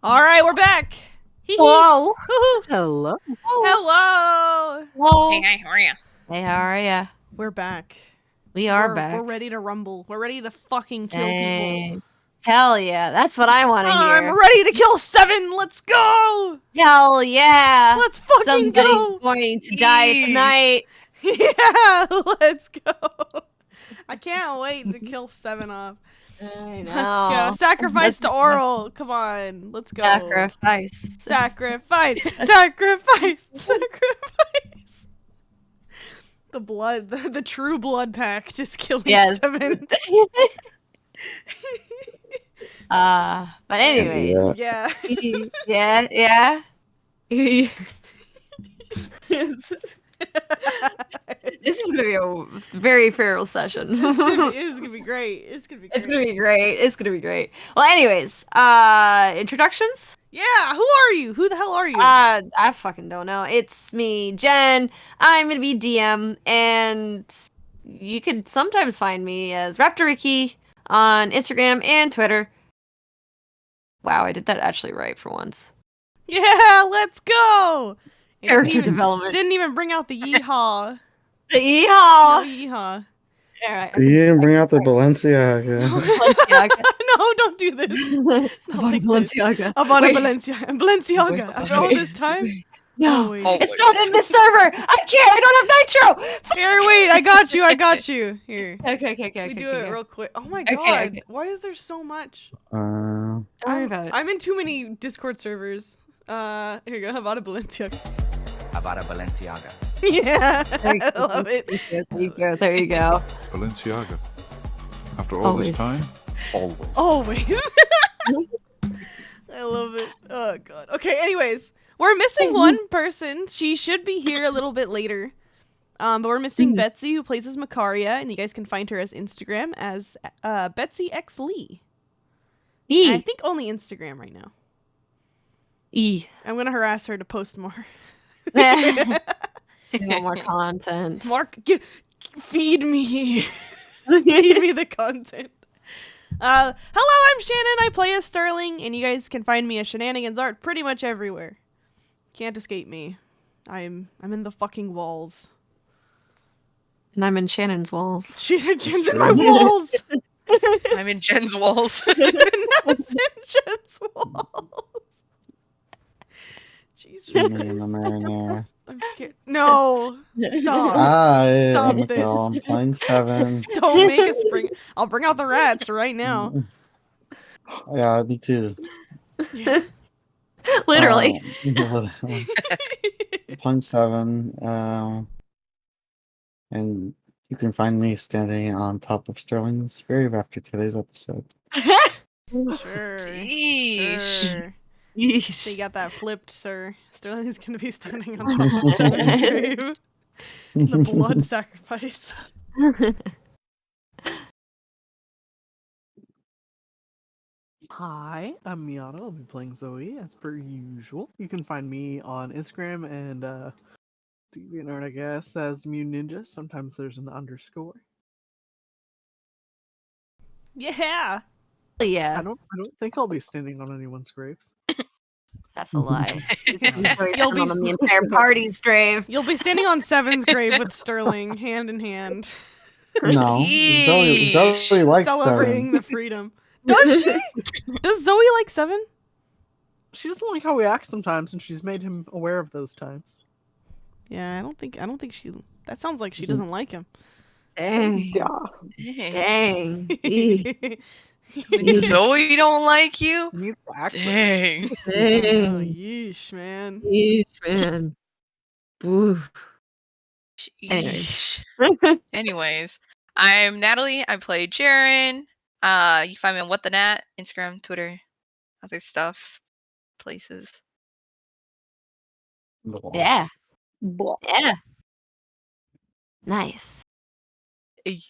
All right, we're back. Hello. Hello. Hello. Hello. Hey, how are you? Hey, how are ya? We're back. We are back. We're ready to rumble. We're ready to fucking kill people. Dang. Hell yeah. That's what I want to I'm hear. ready to kill 7. Let's go. Hell yeah. Let's fucking Somebody's go. going to die tonight. Yeah, let's go. I can't wait to kill 7 off. I know. Let's go. Sacrifice to Oral. Come on. Let's go. Sacrifice. Sacrifice. Sacrifice. Sacrifice. The blood, the true blood pact is killing 7. But anyway. Yeah. Yeah. This is gonna be a very feral session. It's gonna be great. It's gonna be great. It's gonna be great. Well, anyways, introductions? Yeah, who are you? Who the hell are you? I fucking don't know. It's me, Jen. I'm gonna be DM, and you could sometimes find me as Raptoriki on Instagram and Twitter. Wow, I did that actually right for once. Yeah, let's go! Character development. Didn't even bring out the yeehaw. The yeehaw! No yeehaw. Alright. You didn't bring out the Balenciaga. No, don't do this. Avada Balenciaga. Avada Balenciaga. Balenciaga. After all this time? No, wait. it's not in the server. I can't. I don't have nitro. Here, wait. I got you. Here. Okay. We do it real quick. Oh my god. Okay. Why is there so much? Don't worry about it. I'm in too many Discord servers. Here you go. Avada Balenciaga. Avada Balenciaga. Yeah. I love it. There you go. Balenciaga. After all this time, Always. I love it. Oh god. Okay, anyways. We're missing one person. She should be here a little bit later. But we're missing Betsy, who plays as Makaria, and you guys can find her as Instagram as Betsy X Lee. E. I think only Instagram right now. E. I'm gonna harass her to post more. More content. Feed me. Feed me the content. Hello, I'm Shannon. I play as Sterling, and you guys can find me as Shenanigans Art pretty much everywhere. Can't escape me. I'm in the fucking walls. And I'm in Shannon's walls. Jen's in my walls. I'm in Jen's walls. Jen's in Jen's walls. Jesus Christ. I'm scared. No. Stop. Stop this. I'm playing 7. Don't make us bring... I'll bring out the rats right now. Yeah, me too. Yeah. Literally. Playing 7. And you can find me standing on top of Sterling's grave after today's episode. Sure. Sheesh. So you got that flipped, sir. Sterling's gonna be standing on top of 7's grave. The blood sacrifice. Hi, I'm Miata. I'll be playing Zoe as per usual. You can find me on Instagram and DeviantArt, I guess, as Mew Ninja. Sometimes there's an underscore. Yeah. Yeah. I don't think I'll be standing on anyone's graves. That's a lie. You'll be on the entire party's grave. You'll be standing on 7's grave with Sterling, hand in hand. No, Zoe likes celebrating 7. the freedom. Does she? Does Zoe like 7? She doesn't like how we act sometimes, and she's made him aware of those times. Yeah, I don't think she. That sounds like she doesn't like him. Dang. Dang. Dang. Zoe don't like you? He needs to act like Dang. Oh, Dang. yeesh, man. Yeesh, man. Ooh. Sheesh. Anyways, I'm Natalie. I play Jaren. You find me on What the Nat, Instagram, Twitter, other stuff, places. Yeah. Yeah. Nice. Hey.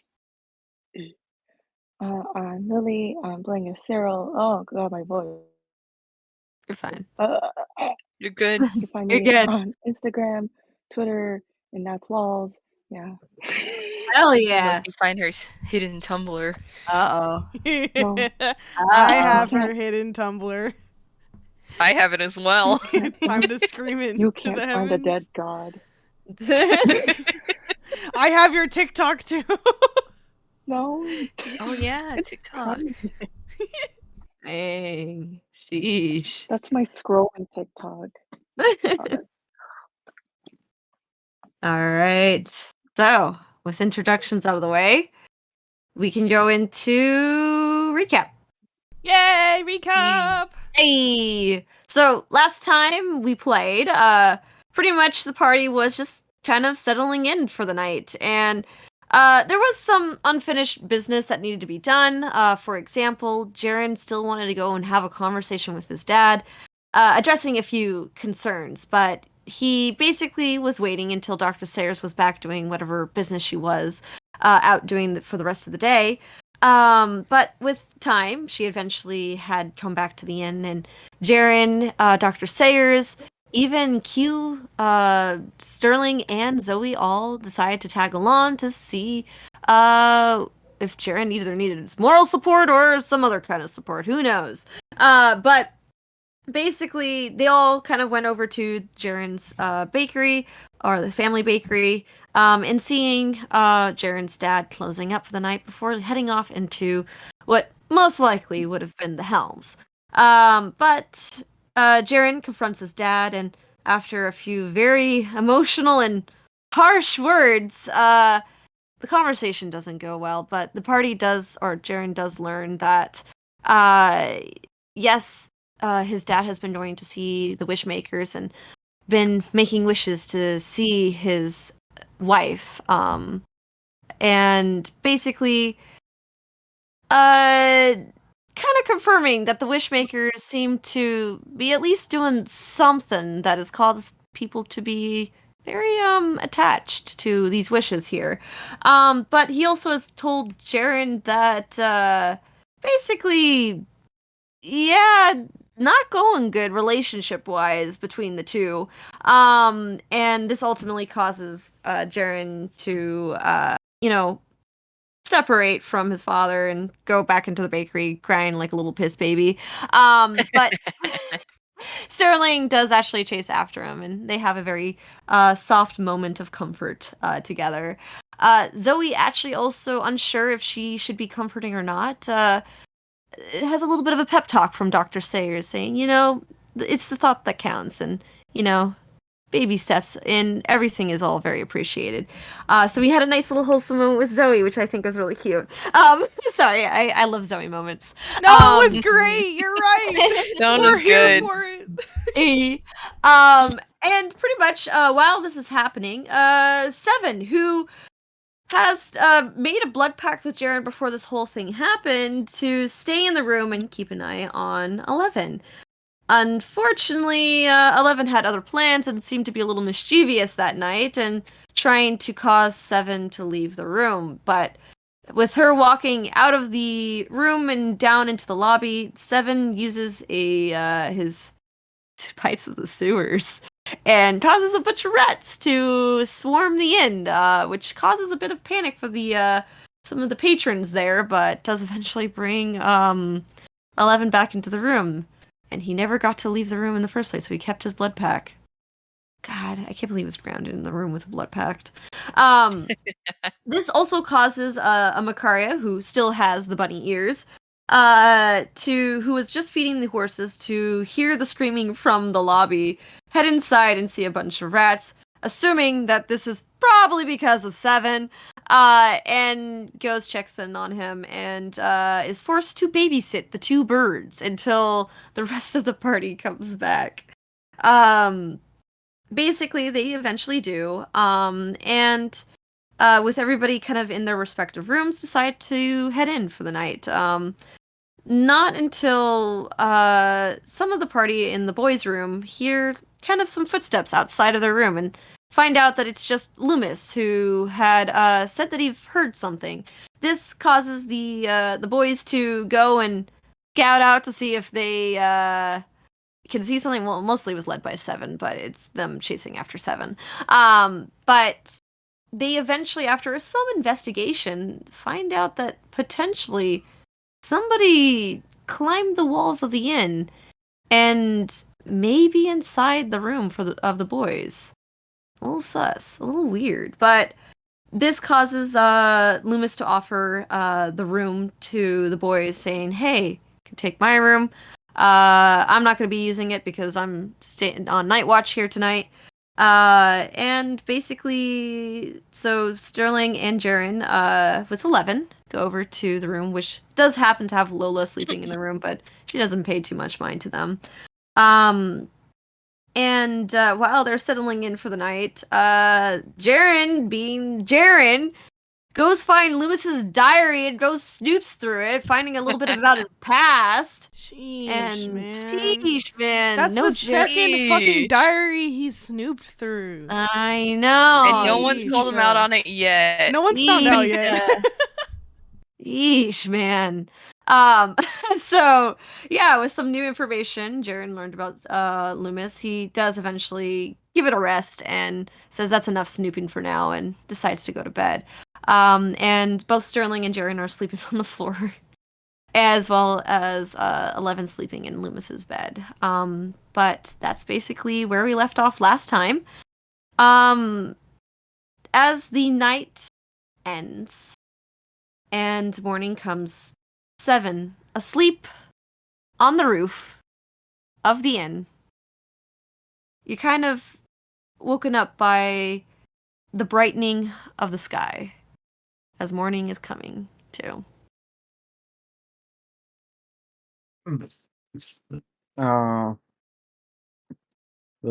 I'm Lily. I'm playing as Cyril. Oh god, my voice. You're fine. You're good. You can find You're me good. on Instagram, Twitter, and Nat's Walls. Yeah. Hell Unless yeah. you find her hidden Tumblr. Uh-oh. I No. have her hidden Tumblr. I have it as well. Time to scream it You to can't the find a dead heavens. god. I have your TikTok too. No. Oh yeah, It's TikTok. private. Dang. Sheesh. That's my scrolling TikTok. God. All right. So, with introductions out of the way, we can go into recap. Yay, recap! Hey! So, last time we played, pretty much the party was just kind of settling in for the night, and there was some unfinished business that needed to be done. For example, Jaren still wanted to go and have a conversation with his dad, addressing a few concerns, but he basically was waiting until Dr. Sayers was back doing whatever business she was out doing for the rest of the day. But with time, she eventually had come back to the inn, and Jaren, Dr. Sayers, even Q, Sterling, and Zoe all decided to tag along to see if Jaren either needed moral support or some other kind of support. Who knows? But basically, they all kind of went over to Jaren's bakery, or the family bakery, and seeing Jaren's dad closing up for the night before heading off into what most likely would have been the Helms. But Jaren confronts his dad, and after a few very emotional and harsh words, the conversation doesn't go well. But the party does, or Jaren does learn that, yes, his dad has been going to see the Wishmakers and been making wishes to see his wife. And basically, kind of confirming that the Wishmakers seem to be at least doing something that has caused people to be very attached to these wishes here. But he also has told Jaren that basically, yeah, not going good relationship wise between the two. And this ultimately causes Jaren to separate from his father and go back into the bakery crying like a little piss baby. But Sterling does actually chase after him, and they have a very soft moment of comfort together. Zoe, actually also unsure if she should be comforting or not, has a little bit of a pep talk from Dr. Sayers saying, it's the thought that counts, and, baby steps, and everything is all very appreciated. So we had a nice little wholesome moment with Zoe, which I think was really cute. Sorry, I love Zoe moments. No, it was great. You're right. That We're was here good. for it. And pretty much while this is happening, Seven, who has made a blood pact with Jaren before this whole thing happened to stay in the room and keep an eye on 11. Unfortunately, 11 had other plans and seemed to be a little mischievous that night and trying to cause 7 to leave the room. But with her walking out of the room and down into the lobby, 7 uses his pipes of the sewers and causes a bunch of rats to swarm the inn, which causes a bit of panic for the some of the patrons there, but does eventually bring 11 back into the room. And he never got to leave the room in the first place, so he kept his blood pack. God, I can't believe he was grounded in the room with a blood pact. This also causes a Macaria, who still has the bunny ears, who was just feeding the horses, to hear the screaming from the lobby, head inside and see a bunch of rats, assuming that this is probably because of 7, and goes checks in on him and is forced to babysit the 2 birds until the rest of the party comes back. Basically, they eventually do, and with everybody kind of in their respective rooms, decide to head in for the night. Not until some of the party in the boys' room hear kind of some footsteps outside of their room and find out that it's just Loomis, who had said that he heard something. This causes the boys to go and scout out to see if they can see something. Well, mostly it was led by 7, but it's them chasing after 7. But they eventually, after some investigation, find out that potentially somebody climbed the walls of the inn and maybe inside the room of the boys. A little sus, a little weird, but this causes Loomis to offer the room to the boys, saying, "Hey, you can take my room. I'm not going to be using it because I'm staying on night watch here tonight." And basically, so Sterling and Jaren, with 11, go over to the room, which does happen to have Lola sleeping in the room, but she doesn't pay too much mind to them. And while they're settling in for the night, Jaren, being Jaren, goes find Loomis's diary and goes snoops through it, finding a little bit about his past. Sheesh, And man. sheesh, man. That's no the second fucking Sheesh. diary he snooped through. I know. And no one's called him out on it yet. No one's found out yet. Yeesh, man. So yeah, with some new information, Jaren learned about Loomis. He does eventually give it a rest and says that's enough snooping for now, and decides to go to bed. And both Sterling and Jaren are sleeping on the floor, as well as 11 sleeping in Loomis's bed. But that's basically where we left off last time. As the night ends and morning comes, 7 asleep on the roof of the inn. You're kind of woken up by the brightening of the sky as morning is coming too. The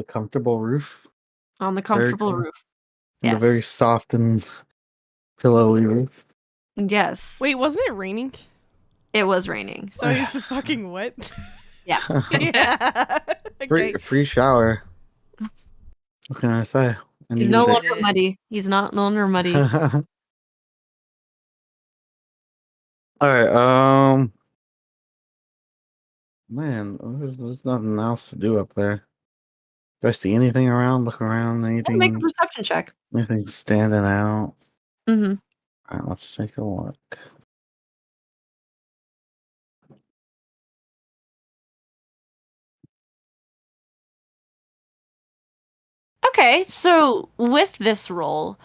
comfortable roof. On the Very comfortable cool. roof. And the Yes. very soft and pillowy roof. Yes. Wait, wasn't it raining? It was raining. So he's fucking wet? Yeah. Yeah. Okay. Free shower. What can I say? I He's no needed longer muddy. He's not no longer muddy. it. Alright, man, there's nothing else to do up there. Do I see anything around? Look around, Make a anything perception check. standing out? Mm-hmm. Alright, let's take a look. Okay, so with this roll,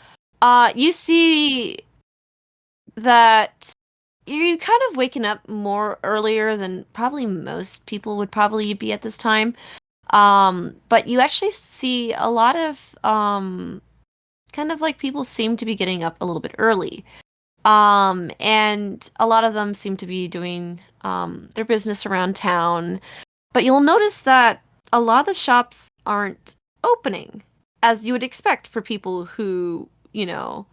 you see that you're kind of waking up more earlier than probably most people would probably be at this time. But you actually see a lot of kind of like people seem to be getting up a little bit early. And a lot of them seem to be doing their business around town. But you'll notice that a lot of the shops aren't opening as you would expect for people who, live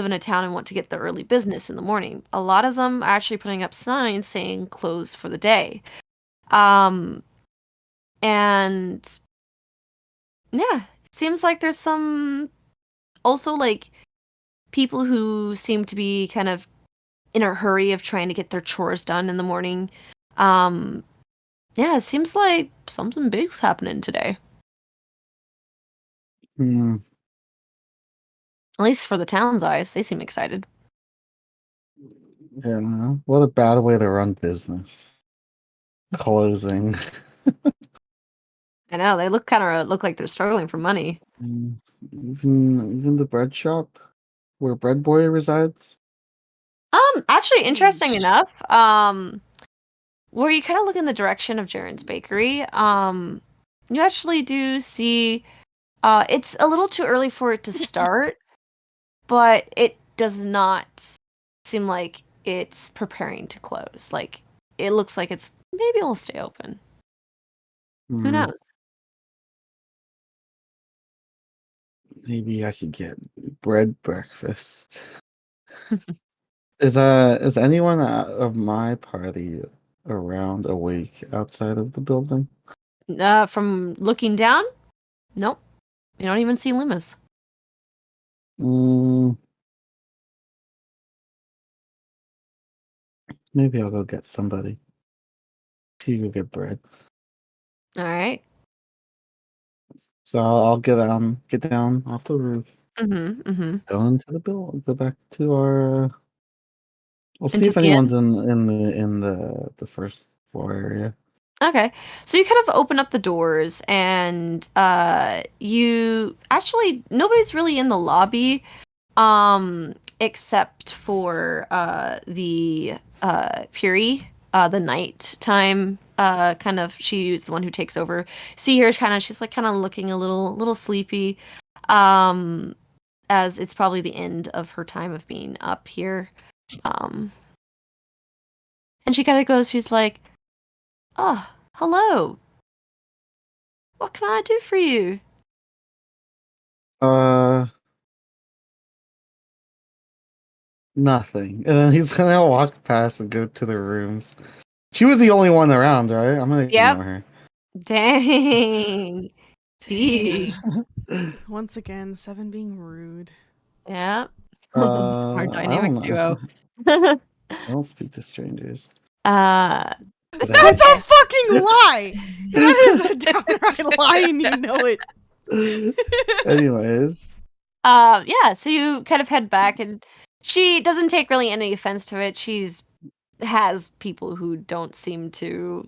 in a town and want to get the early business in the morning. A lot of them are actually putting up signs saying close for the day. And yeah, it seems like there's some also like people who seem to be kind of in a hurry of trying to get their chores done in the morning. Yeah, it seems like something big's happening today. Hmm. At least for the town's eyes, they seem excited. Yeah, what a bad way to run business. Closing. I know, they look like they're struggling for money. Even the bread shop where Bread Boy resides. Actually, interesting enough, where you kind of look in the direction of Jaren's Bakery, you actually do see, it's a little too early for it to start, but it does not seem like it's preparing to close. Like, it looks like it's maybe it'll stay open. Who knows? Maybe I could get bread breakfast. Is anyone of my party around awake outside of the building? From looking down, nope. You don't even see Loomis. Maybe I'll go get somebody. You go get bread. All right. So I'll get down off the roof, Mm-hmm. go into the building, go back to our. We'll see Into if the anyone's in the first floor area. Okay. So you kind of open up the doors and you actually nobody's really in the lobby except for the Puri, the nighttime kind of she's the one who takes over. See her kind of she's like kind of looking a little sleepy. Um as it's probably the end of her time of being up here. Um and she kind of goes she's like, "Oh, hello. What can I do for you?" Uh, nothing. And then he's gonna walk past and go to the rooms. She was the only one around, right? I'm gonna Yep. ignore her. Dang. Sheesh. Once again, Seven being rude. Yep. Our I dynamic don't know. duo. I don't speak to strangers. That's But a fucking lie. That is a downright lie, and you know it. anyways, yeah, so you kind of head back and she doesn't take really any offense to it. She's has people who don't seem to,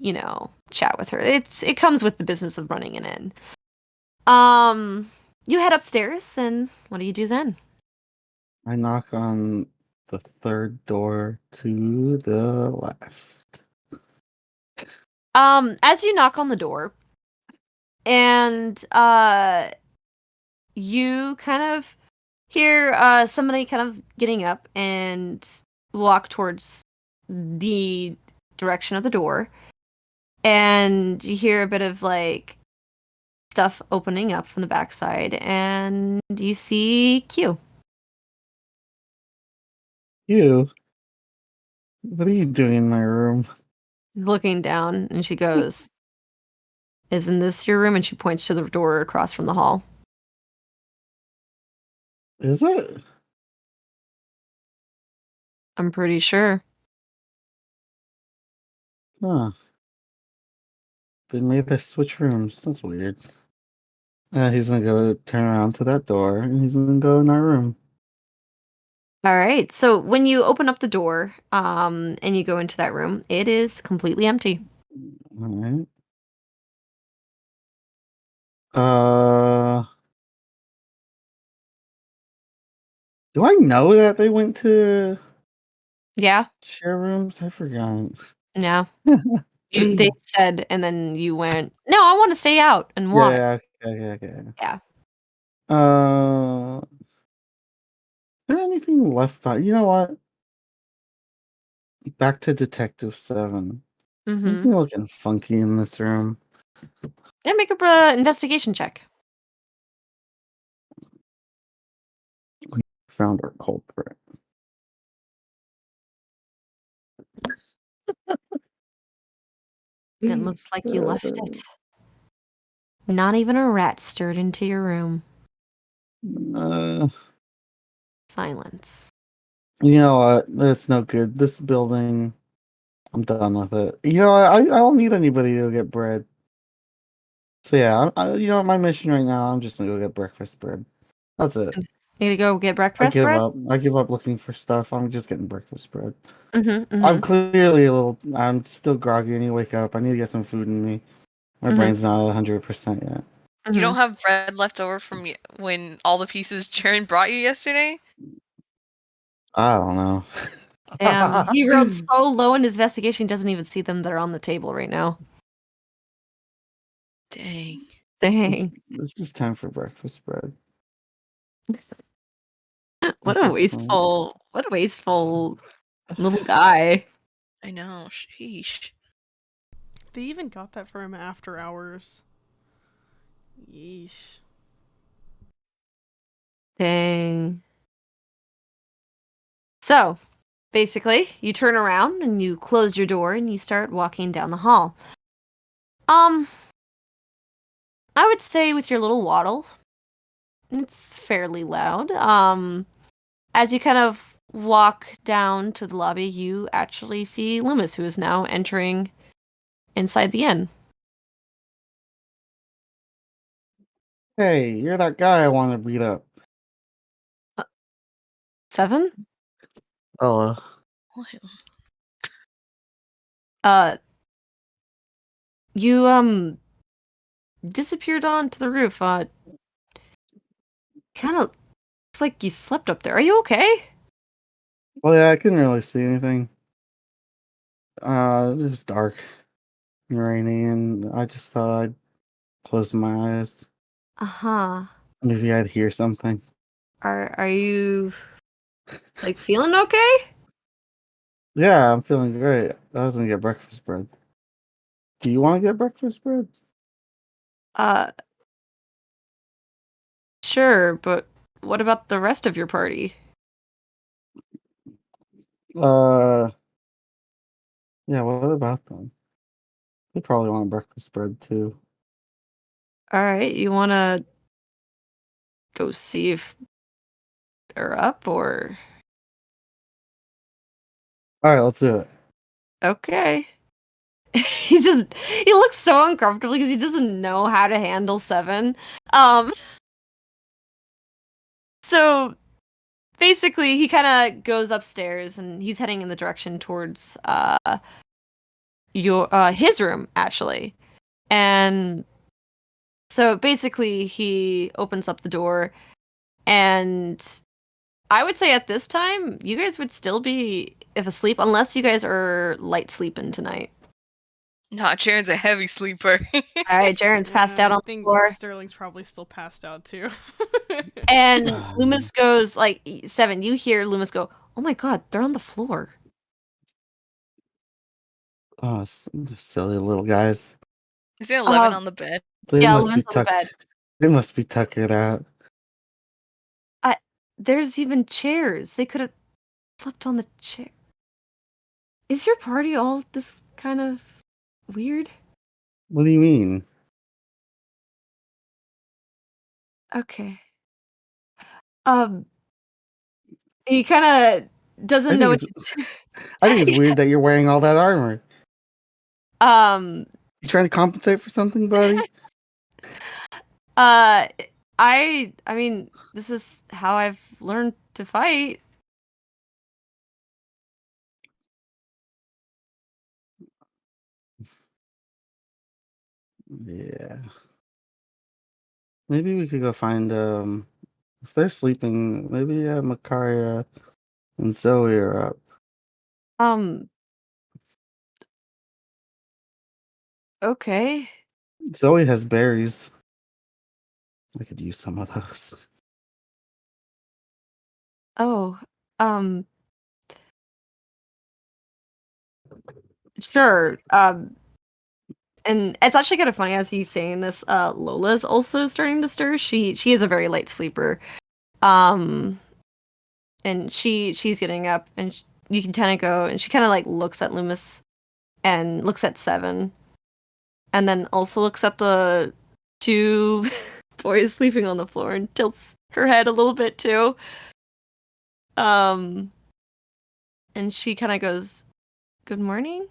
chat with her. It comes with the business of running an inn. You head upstairs and what do you do then? I knock on the third door to the left. As you knock on the door and you kind of hear somebody kind of getting up and walk towards the direction of the door, and you hear a bit of like stuff opening up from the backside, and you see Q. You? What are you doing in my room? Looking down, and she goes, "Isn't this your room?" And she points to the door across from the hall. Is it? I'm pretty sure. Huh. They made us switch rooms. That's weird. He's gonna go turn around to that door and he's gonna go in our room. All right. So when you open up the door, and you go into that room, it is completely empty. Alright. Uh, do I know that they went to Yeah. share rooms? I forgot. No. They said, and then you went, "No, I want to stay out." And what? Yeah, okay. Yeah. Is there anything left by? You know what? Back to Detective 7. Mm-hmm. Anything looking funky in this room? Yeah, make a investigation check. Found our culprit. It looks like you left it. Not even a rat stirred into your room. Uh, Silence. you know what? That's no good. This building, I'm done with it. You know, I don't need anybody to get bread. So yeah, you know what? My mission right now, I'm just gonna go get breakfast bread. That's it. Need to go get I breakfast, give Brett? up. I give up looking for stuff. I'm just getting breakfast bread. Mm-hmm. I'm clearly I'm still groggy. I need to wake up. I need to get some food in me. My brain's not at 100% yet. You don't have bread left over from when all the pieces Jaren brought you yesterday? I don't know. He rolled so low in his investigation, he doesn't even see them. They're on the table right now. Dang. Dang. It's just time for breakfast bread. What At a this point. wasteful little guy. I know. Sheesh. They even got that for him after hours. Yeesh. Dang. So, basically, you turn around and you close your door and you start walking down the hall. I would say with your little waddle, it's fairly loud. As you kind of walk down to the lobby, you actually see Loomis, who is now entering inside the inn. Hey, you're that guy I want to beat up. 7? Oh, Uh, You disappeared onto the roof. Kind of looks like you slept up there. Are you okay? Well, yeah, I couldn't really see anything. It was dark and rainy, and I just thought I'd close my eyes. Uh-huh. Maybe I'd hear something. Are you like feeling okay? Yeah, I'm feeling great. I was gonna get breakfast bread. Do you want to get breakfast bread? Uh, sure, but what about the rest of your party? Uh, yeah, what about them? They probably want breakfast bread too. All right, you want to go see if they're up or All right, let's do it. okay. He looks so uncomfortable because he doesn't know how to handle 7. Um so basically he kind of goes upstairs and he's heading in the direction towards your his room actually. And so basically he opens up the door, and I would say at this time you guys would still be if asleep unless you guys are light sleeping tonight. Nah, Jaren's a heavy sleeper. All right, Jaren's passed out I on the think floor. Sterling's probably still passed out too. And Loomis goes like 7. You hear Loomis go, "Oh my god, they're on the floor." Oh, silly little guys. Is it 11 Um, on the bed? They yeah, must be Loomis on the bed. They must be tuckered out. There's even chairs. They could have slept on the chair. Is your party all this kind of weird? What do you mean? Okay. Um, he kind of doesn't I know think what it's I think it's weird that you're wearing all that armor. um You trying to compensate for something, buddy? uh I mean, this is how I've learned to fight. Yeah. Maybe we could go find if they're sleeping, maybe Makaria and Zoe are up. Um, okay. Zoe has berries. I could use some of those. Oh, sure. And it's actually kind of funny as he's saying this. Lola's also starting to stir. She is a very light sleeper. Um, and she's getting up, and you can kind of go, and she kind of like looks at Loomis and looks at 7, and then also looks at the 2 boys sleeping on the floor and tilts her head a little bit too. Um, and she kind of goes, "Good morning."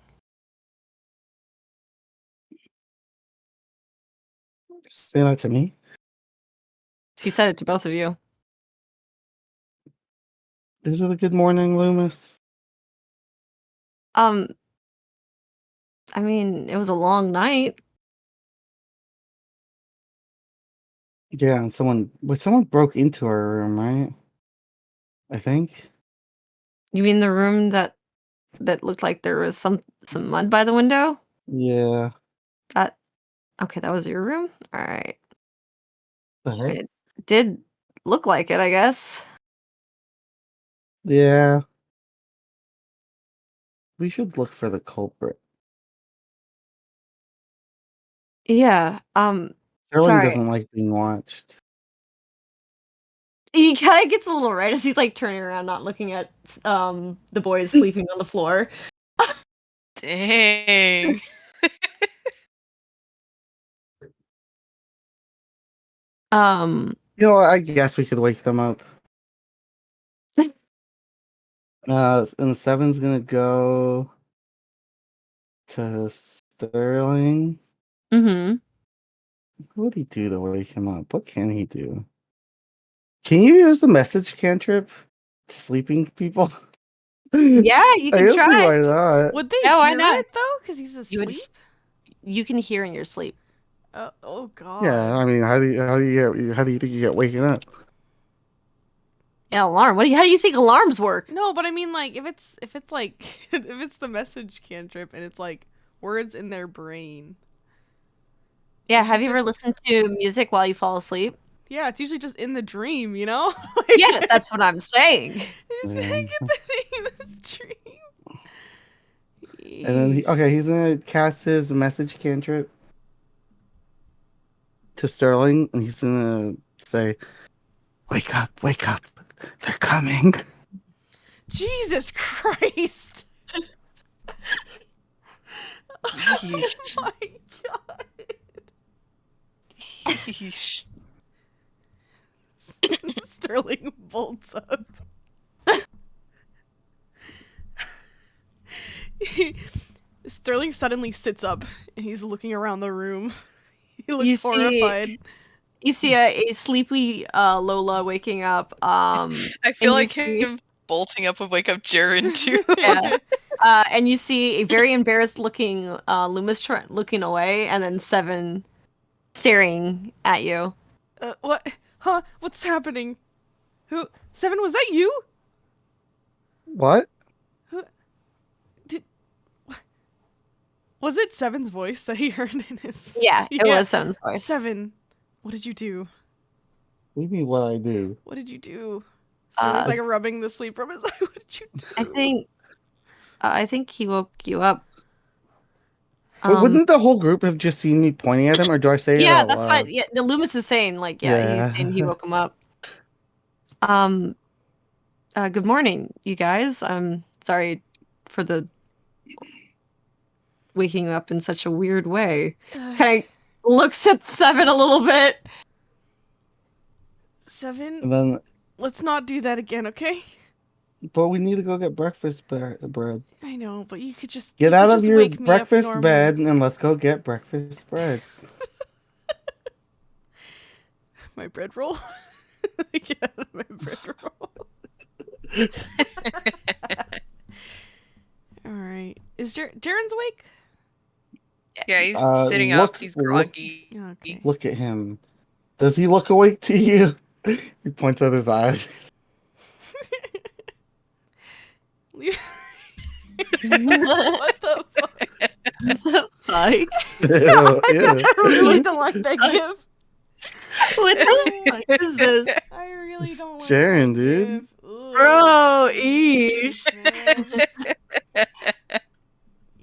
Say that to me. She said it to both of you. Is it a good morning, Loomis? I mean, it was a long night. Yeah, and someone broke into our room, right? I think. You mean the room that looked like there was some mud by the window? Yeah. That okay, that was your room? All right. The heck? It did look like it, I guess. Yeah. We should look for the culprit. Yeah, Sterling sorry. doesn't like being watched. He kind of gets a little red as he's like turning around, not looking at the boys sleeping on the floor. Dang. You know, I guess we could wake them up. And 7's gonna go to Sterling. Mm-hmm. What would he do to wake him up? What can he do? Can you use the message cantrip to sleeping people? Yeah, you I can guess try. why not? Would they Yeah, why hear not? it though? Because he's You would asleep. you can hear in your sleep. Oh God. Yeah, I mean, how do you think you get waking up? Yeah, alarm. How do you think alarms work? No, but I mean, like, if it's like if it's the message cantrip and it's like words in their brain. Yeah, You have you ever just- listened to music while you fall asleep? Yeah, it's usually just in the dream, you know. Yeah, that's what I'm saying. He's Yeah. gonna get the thing in this dream. And then Yeesh. he's gonna cast his message cantrip to Sterling, and he's gonna say, wake up, they're coming." Jesus Christ! Oh Yeesh. my God! Yeesh. Sterling bolts up. Sterling suddenly sits up and he's looking around the room. He looks horrified. You see a sleepy Lola waking up. I and feel you like see- him bolting up would wake up Jaren too. Yeah. And you see a very embarrassed looking Loomis looking away, and then Seven staring at you. What? Huh? What's happening? Who? Seven, was that you? What? Was it Seven's voice that he heard in his... Yeah, it was Seven's voice. Seven, what did you do? What do you mean what I do? What did you do? Sterling's like rubbing the sleep from his eye. What did you do? I think he woke you up. But wouldn't the whole group have just seen me pointing at him, or do I say it Yeah, out that's loud? fine. Yeah, the Loomis is saying like, he's saying he woke him up. Good morning, you guys. I'm sorry for the waking you up in such a weird way. Kind of looks at Seven a little bit. Seven, And then, let's not do that again, okay? but we need to go get breakfast bread. I know, but you could just Get you out could of just your wake me up breakfast normal. bed and let's go get breakfast bread. My bread roll. Get out of my bread roll. All right. Is Jaren's awake? Yeah, he's sitting look- up. He's look- groggy. Okay. Look at him. Does he look awake to you? He points at his eyes. What the fuck? Fuck. No, I Ew. really don't like that gift. What the fuck is this? I really don't like Jaren, that dude. gift. Ugh. Bro, eesh. Man.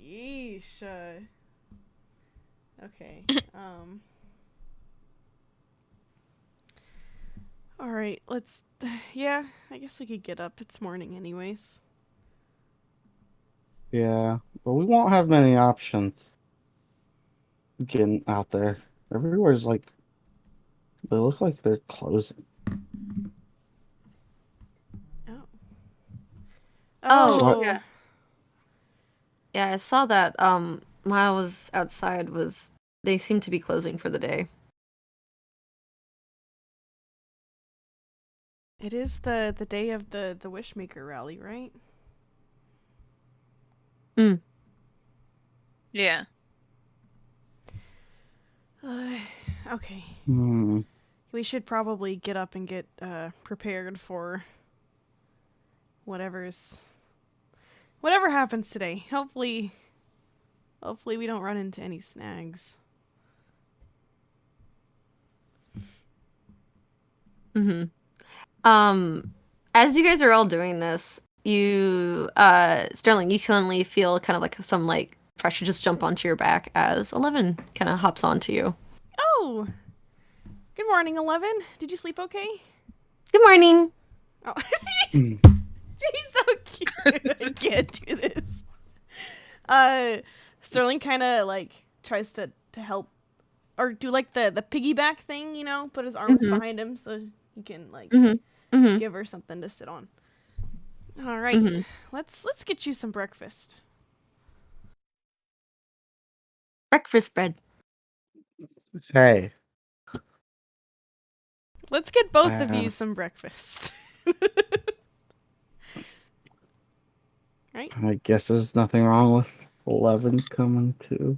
Yeesh. Okay. All right. Let's. Yeah. I guess we could get up. It's morning, anyways. Yeah, but we won't have many options getting out there. Everywhere's like, they look like they're closing. Oh. Yeah. Yeah, I saw that while I was outside they seem to be closing for the day. It is the day of the Wishmaker rally, right? Yeah. Okay. Hmm. We should probably get up and get prepared for whatever happens today. Hopefully we don't run into any snags. Mm-hmm. As you guys are all doing this, you Sterling, you suddenly feel kind of like some like pressure just jump onto your back as 11 kind of hops onto you. Oh. Good morning, 11. Did you sleep okay? Good morning. Oh. Hmm. He's so cute. I can't do this. Sterling kind of like tries to help or do like the piggyback thing, you know, put his arms behind him so he can like give her something to sit on. All right. Let's get you some breakfast. Breakfast bread. Hey, Let's get both of you some breakfast. Right? I guess there's nothing wrong with 11 coming too.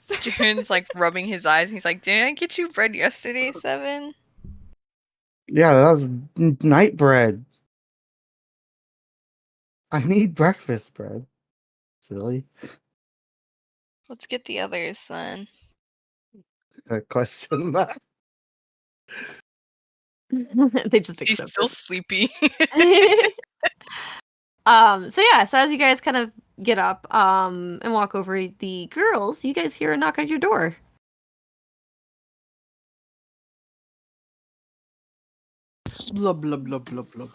Jaren's like rubbing his eyes. And he's like, "Didn't I get you bread yesterday, 7?" Yeah, that was night bread. I need breakfast bread. Silly. Let's get the others then. Question that. They just He's accept still sleepy. it. So as you guys kind of get up and walk over the girls, you guys hear a knock on your door. Blub blub blub blub blub.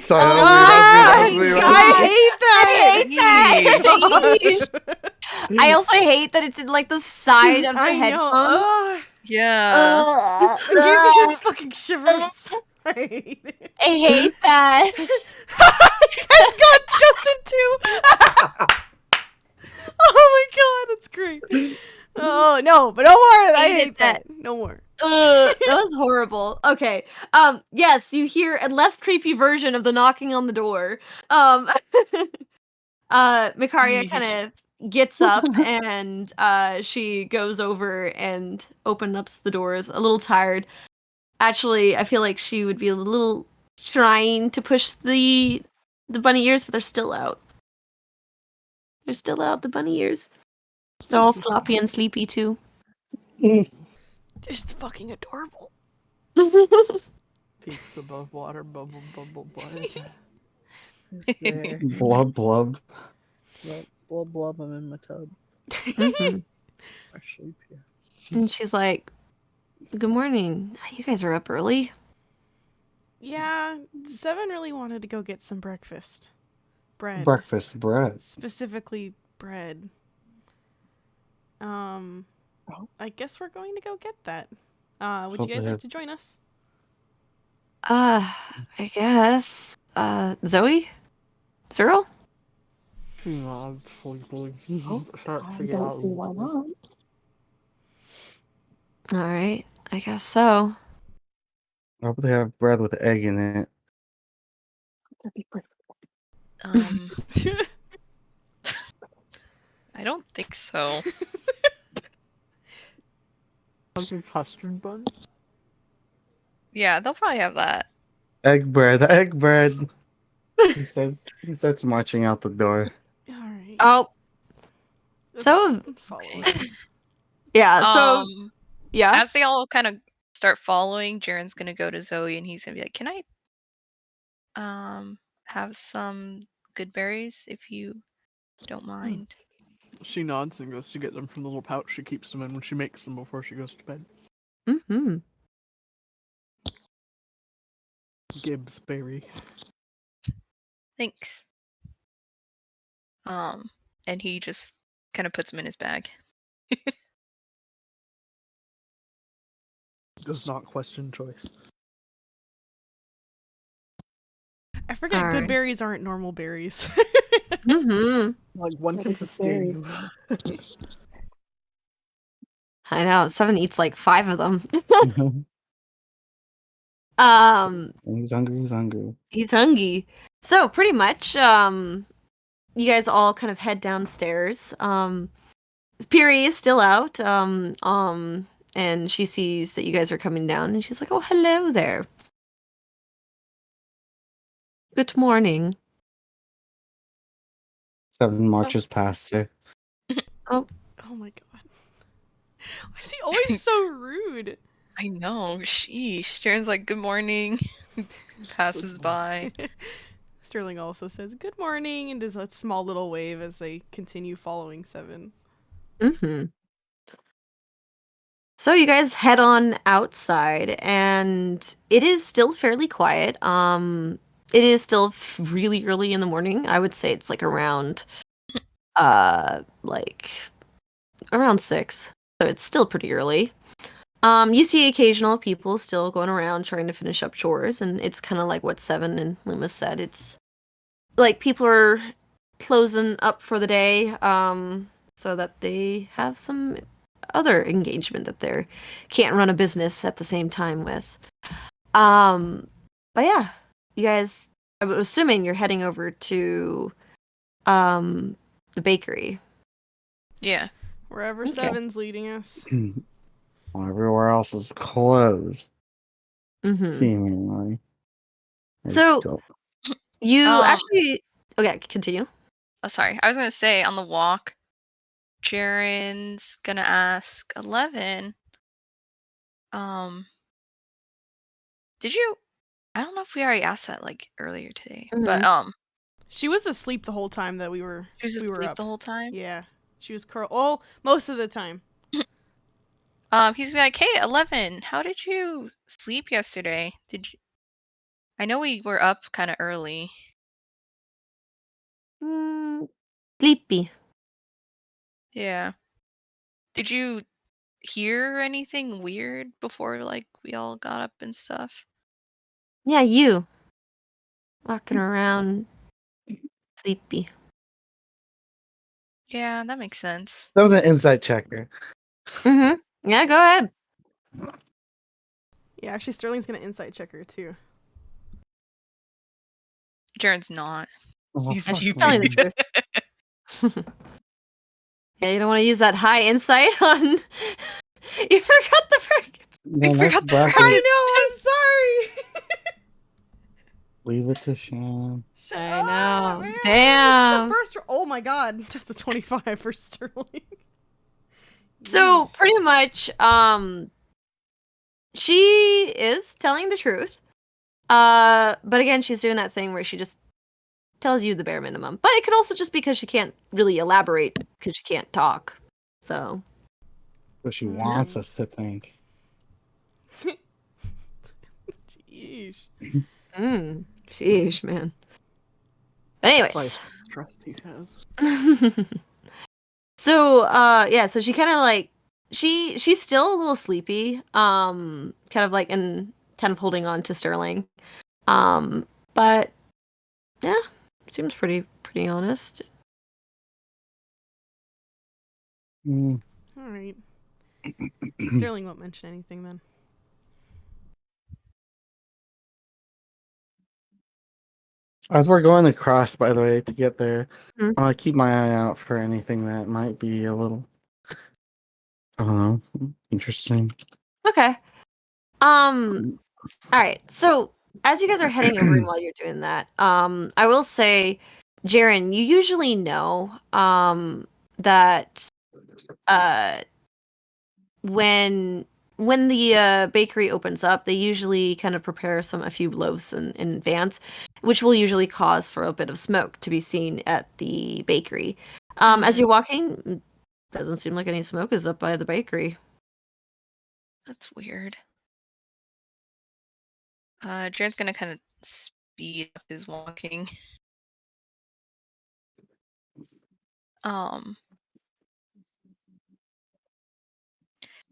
Sorry, Oh that was me. my That was me. God. I hate that. I hate that. I also hate that it's in like the side of the I headphones. know. Yeah. It gave me fucking shivers. I hate it. I hate that. You guys got Justin too. Oh my god, that's great. Oh no, but no more. I hate that. No more. That was horrible. Okay. Yes, you hear a less creepy version of the knocking on the door. Mikaria kind of gets up and she goes over and opens up the doors, a little tired. Actually, I feel like she would be a little trying to push the bunny ears, but they're still out. They're still out, the bunny ears. They're all floppy and sleepy too. It's fucking adorable. Peaks above water, bubble bubble buzz. Who's there? Blub blub. Blub blub blub. I'm in my tub. Mhm. I sleep here. And she's like, "Good morning. You guys are up early." Yeah, 7 really wanted to go get some breakfast. Bread. Breakfast bread. Specifically bread. I guess we're going to go get that. Would you guys like to join us? I guess. Zoe? Cyril? She nods sleepily. Oh, Start I figuring don't out. see why not. Alright, I guess so. I hope they have bread with egg in it. That'd be perfect. I don't think so. Like a custard bun? Yeah, they'll probably have that. Egg bread. Egg bread. He starts marching out the door. Alright. Oh, Let's so follow Okay. it. yeah, so yeah. As they all kind of start following, Jaren's gonna go to Zoe and he's gonna be like, "Can I have some good berries if you don't mind?" She nods and goes to get them from the little pouch she keeps them in when she makes them before she goes to bed. Mm-hmm. Gibbs berry. Thanks. And he just kind of puts them in his bag. Does not question choice. I forget Alright. good berries aren't normal berries. Mm-hmm. Like one That can is sustain very- you. I know, 7 eats like 5 of them. He's hungry. He's hungry. He's hungry. So pretty much, you guys all kind of head downstairs. Piri is still out. And she sees that you guys are coming down, and she's like, "Oh, hello there. Good morning." 7 marches past her. Oh my god. Why is he always so rude? I know. Sheesh. Jaren's like, "Good morning." Passes by. Sterling also says good morning and does a small little wave as they continue following 7. Mm-hmm. So you guys head on outside, and it is still fairly quiet. It is still really early in the morning. I would say it's like around, like around 6. So it's still pretty early. You see occasional people still going around trying to finish up chores, and it's kind of like what 7 and Loomis said. It's like people are closing up for the day, so that they have some other engagement that they can't run a business at the same time with. But yeah, you guys, I'm assuming you're heading over to the bakery. Yeah. Wherever Okay. Seven's leading us. Well, everywhere else is closed, Mm-hmm. seemingly. I So don't- you Um, actually okay, continue. Oh, sorry. I was gonna say on the walk, Jaren's gonna ask 11. Did you? I don't know if we already asked that like earlier today, but She was asleep the whole time that we were she was we were asleep up. the whole time. Yeah. She was curled. Oh, most of the time. He's like, hey, 11, how did you sleep yesterday? Did you? I know we were up kind of early. Sleepy. Yeah. Did you hear anything weird before like we all got up and stuff? Yeah, you walking around sleepy. Yeah, that makes sense. That was an insight checker. Mm-hmm. Yeah, go ahead. Yeah, actually Sterling's gonna insight check her too. Jaren's not. Oh, He's fuck Telling the me. truth. Yeah, you don't want to use that high insight on. You forgot the frick. No, I nice forgot the bracket. I know, I'm sorry. Leave it to Shan. Shut I up, know. man. Damn. This is the first. Oh my god, that's a 25 for Sterling. So Yeesh. pretty much, she is telling the truth. But again, she's doing that thing where she just tells you the bare minimum. But it could also just be because she can't really elaborate because she can't talk. So. What she wants us to think. Jeez. Sheesh, man. But That's why anyways. trust he has. So, yeah, so she kind of like she's still a little sleepy, kind of like and kind of holding on to Sterling. But yeah, seems pretty honest. Mm. All right. Sterling won't mention anything then. As we're going across, by the way, to get there, Mhm. I keep my eye out for anything that might be a little, I don't know, interesting. Okay. All right. So, as you guys are heading over and while you're doing that, I will say, Jaren, you usually know that when the bakery opens up, they usually kind of prepare a few loaves in advance, which will usually cause for a bit of smoke to be seen at the bakery. As you're walking, doesn't seem like any smoke is up by the bakery. That's weird. Jaren's gonna kind of speed up his walking.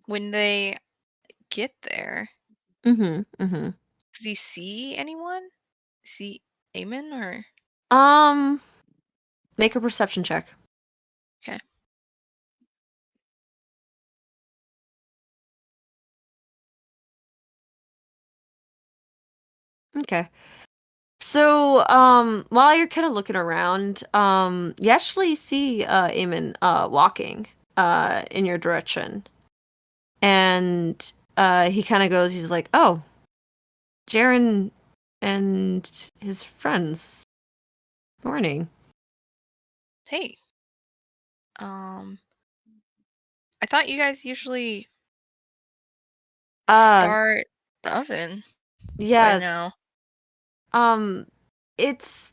When they get there, Mm-hmm. does he see anyone? See Eamon or? Make a perception check. Okay. Okay. So, while you're kind of looking around, you actually see Eamon walking in your direction. And he kind of goes, he's like, "Oh, Jaren and his friends. Morning." Hey. I thought you guys usually start the oven by Yes. now. It's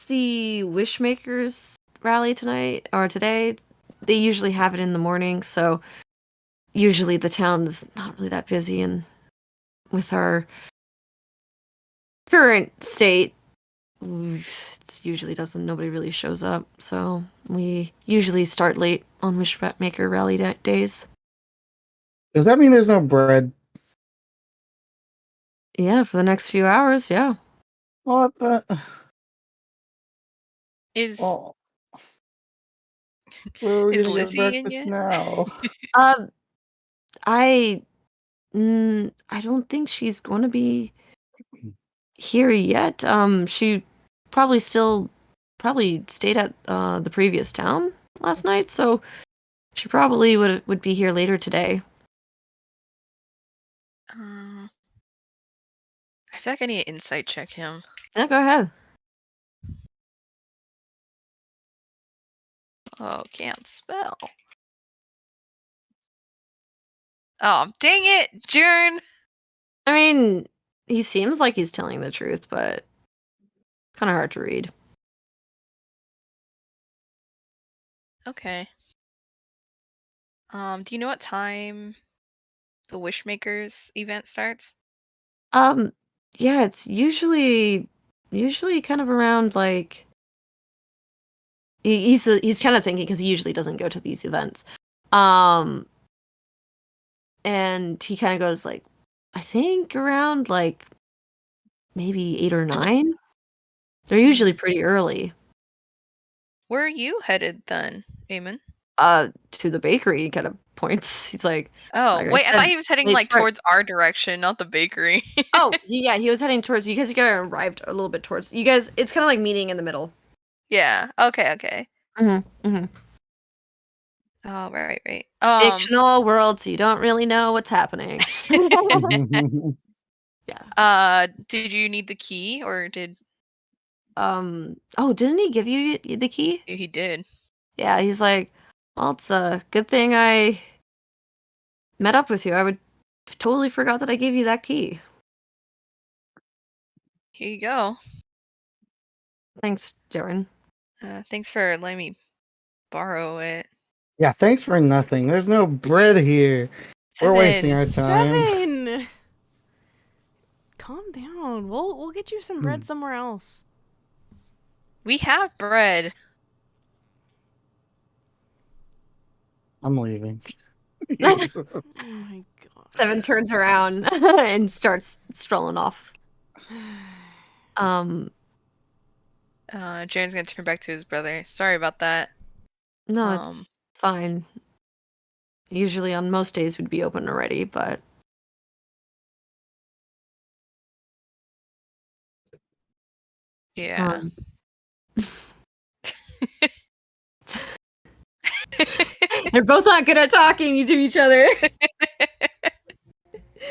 the Wishmakers rally tonight or today. They usually have it in the morning, so usually the town's not really that busy, and with our current state, it's usually doesn't nobody really shows up, so we usually start late on Wishmaker rally days. Does that mean there's no bread? Yeah, for the next few hours, yeah. What the? Is Oh, where are we is gonna get Lizzie in breakfast yet? now? Um, I I don't think she's going to be here yet. She probably still probably stayed at the previous town last night, so she probably would be here later today. I feel like I need to insight check him. Yeah, go ahead. Oh, can't spell. Oh, dang it, Jern! I mean, he seems like he's telling the truth, but kind of hard to read. Okay. Do you know what time the Wishmakers event starts? Yeah, it's usually kind of around like he's kind of thinking because he usually doesn't go to these events. And he kind of goes like, I think around like maybe 8 or 9. They're usually pretty early. Where are you headed then, Eamon? To the bakery, he kind of points. He's like, Oh, like I wait, I said, thought he was heading late like start. towards our direction, not the bakery. Oh, yeah, he was heading towards you guys. You guys arrived a little bit towards you guys. It's kind of like meeting in the middle. Yeah. Okay. Mm-hmm. Oh, right. Fictional world, so you don't really know what's happening. Yeah. Did you need the key or did Oh, didn't he give you the key? he did? Yeah, he's like, well, it's a good thing I met up with you. I would totally forgot that I gave you that key. Here you go. Thanks, Jaren. Thanks for letting me borrow it. Yeah, thanks for nothing. There's no bread here. We're wasting our time. 7. Calm down. We'll get you some bread somewhere else. We have bread. I'm leaving. Oh my god. 7 turns around and starts strolling off. Jaren's gonna turn back to his brother. Sorry about that. No, it's fine. Usually on most days we'd be open already, but yeah. They're both not good at talking to each other.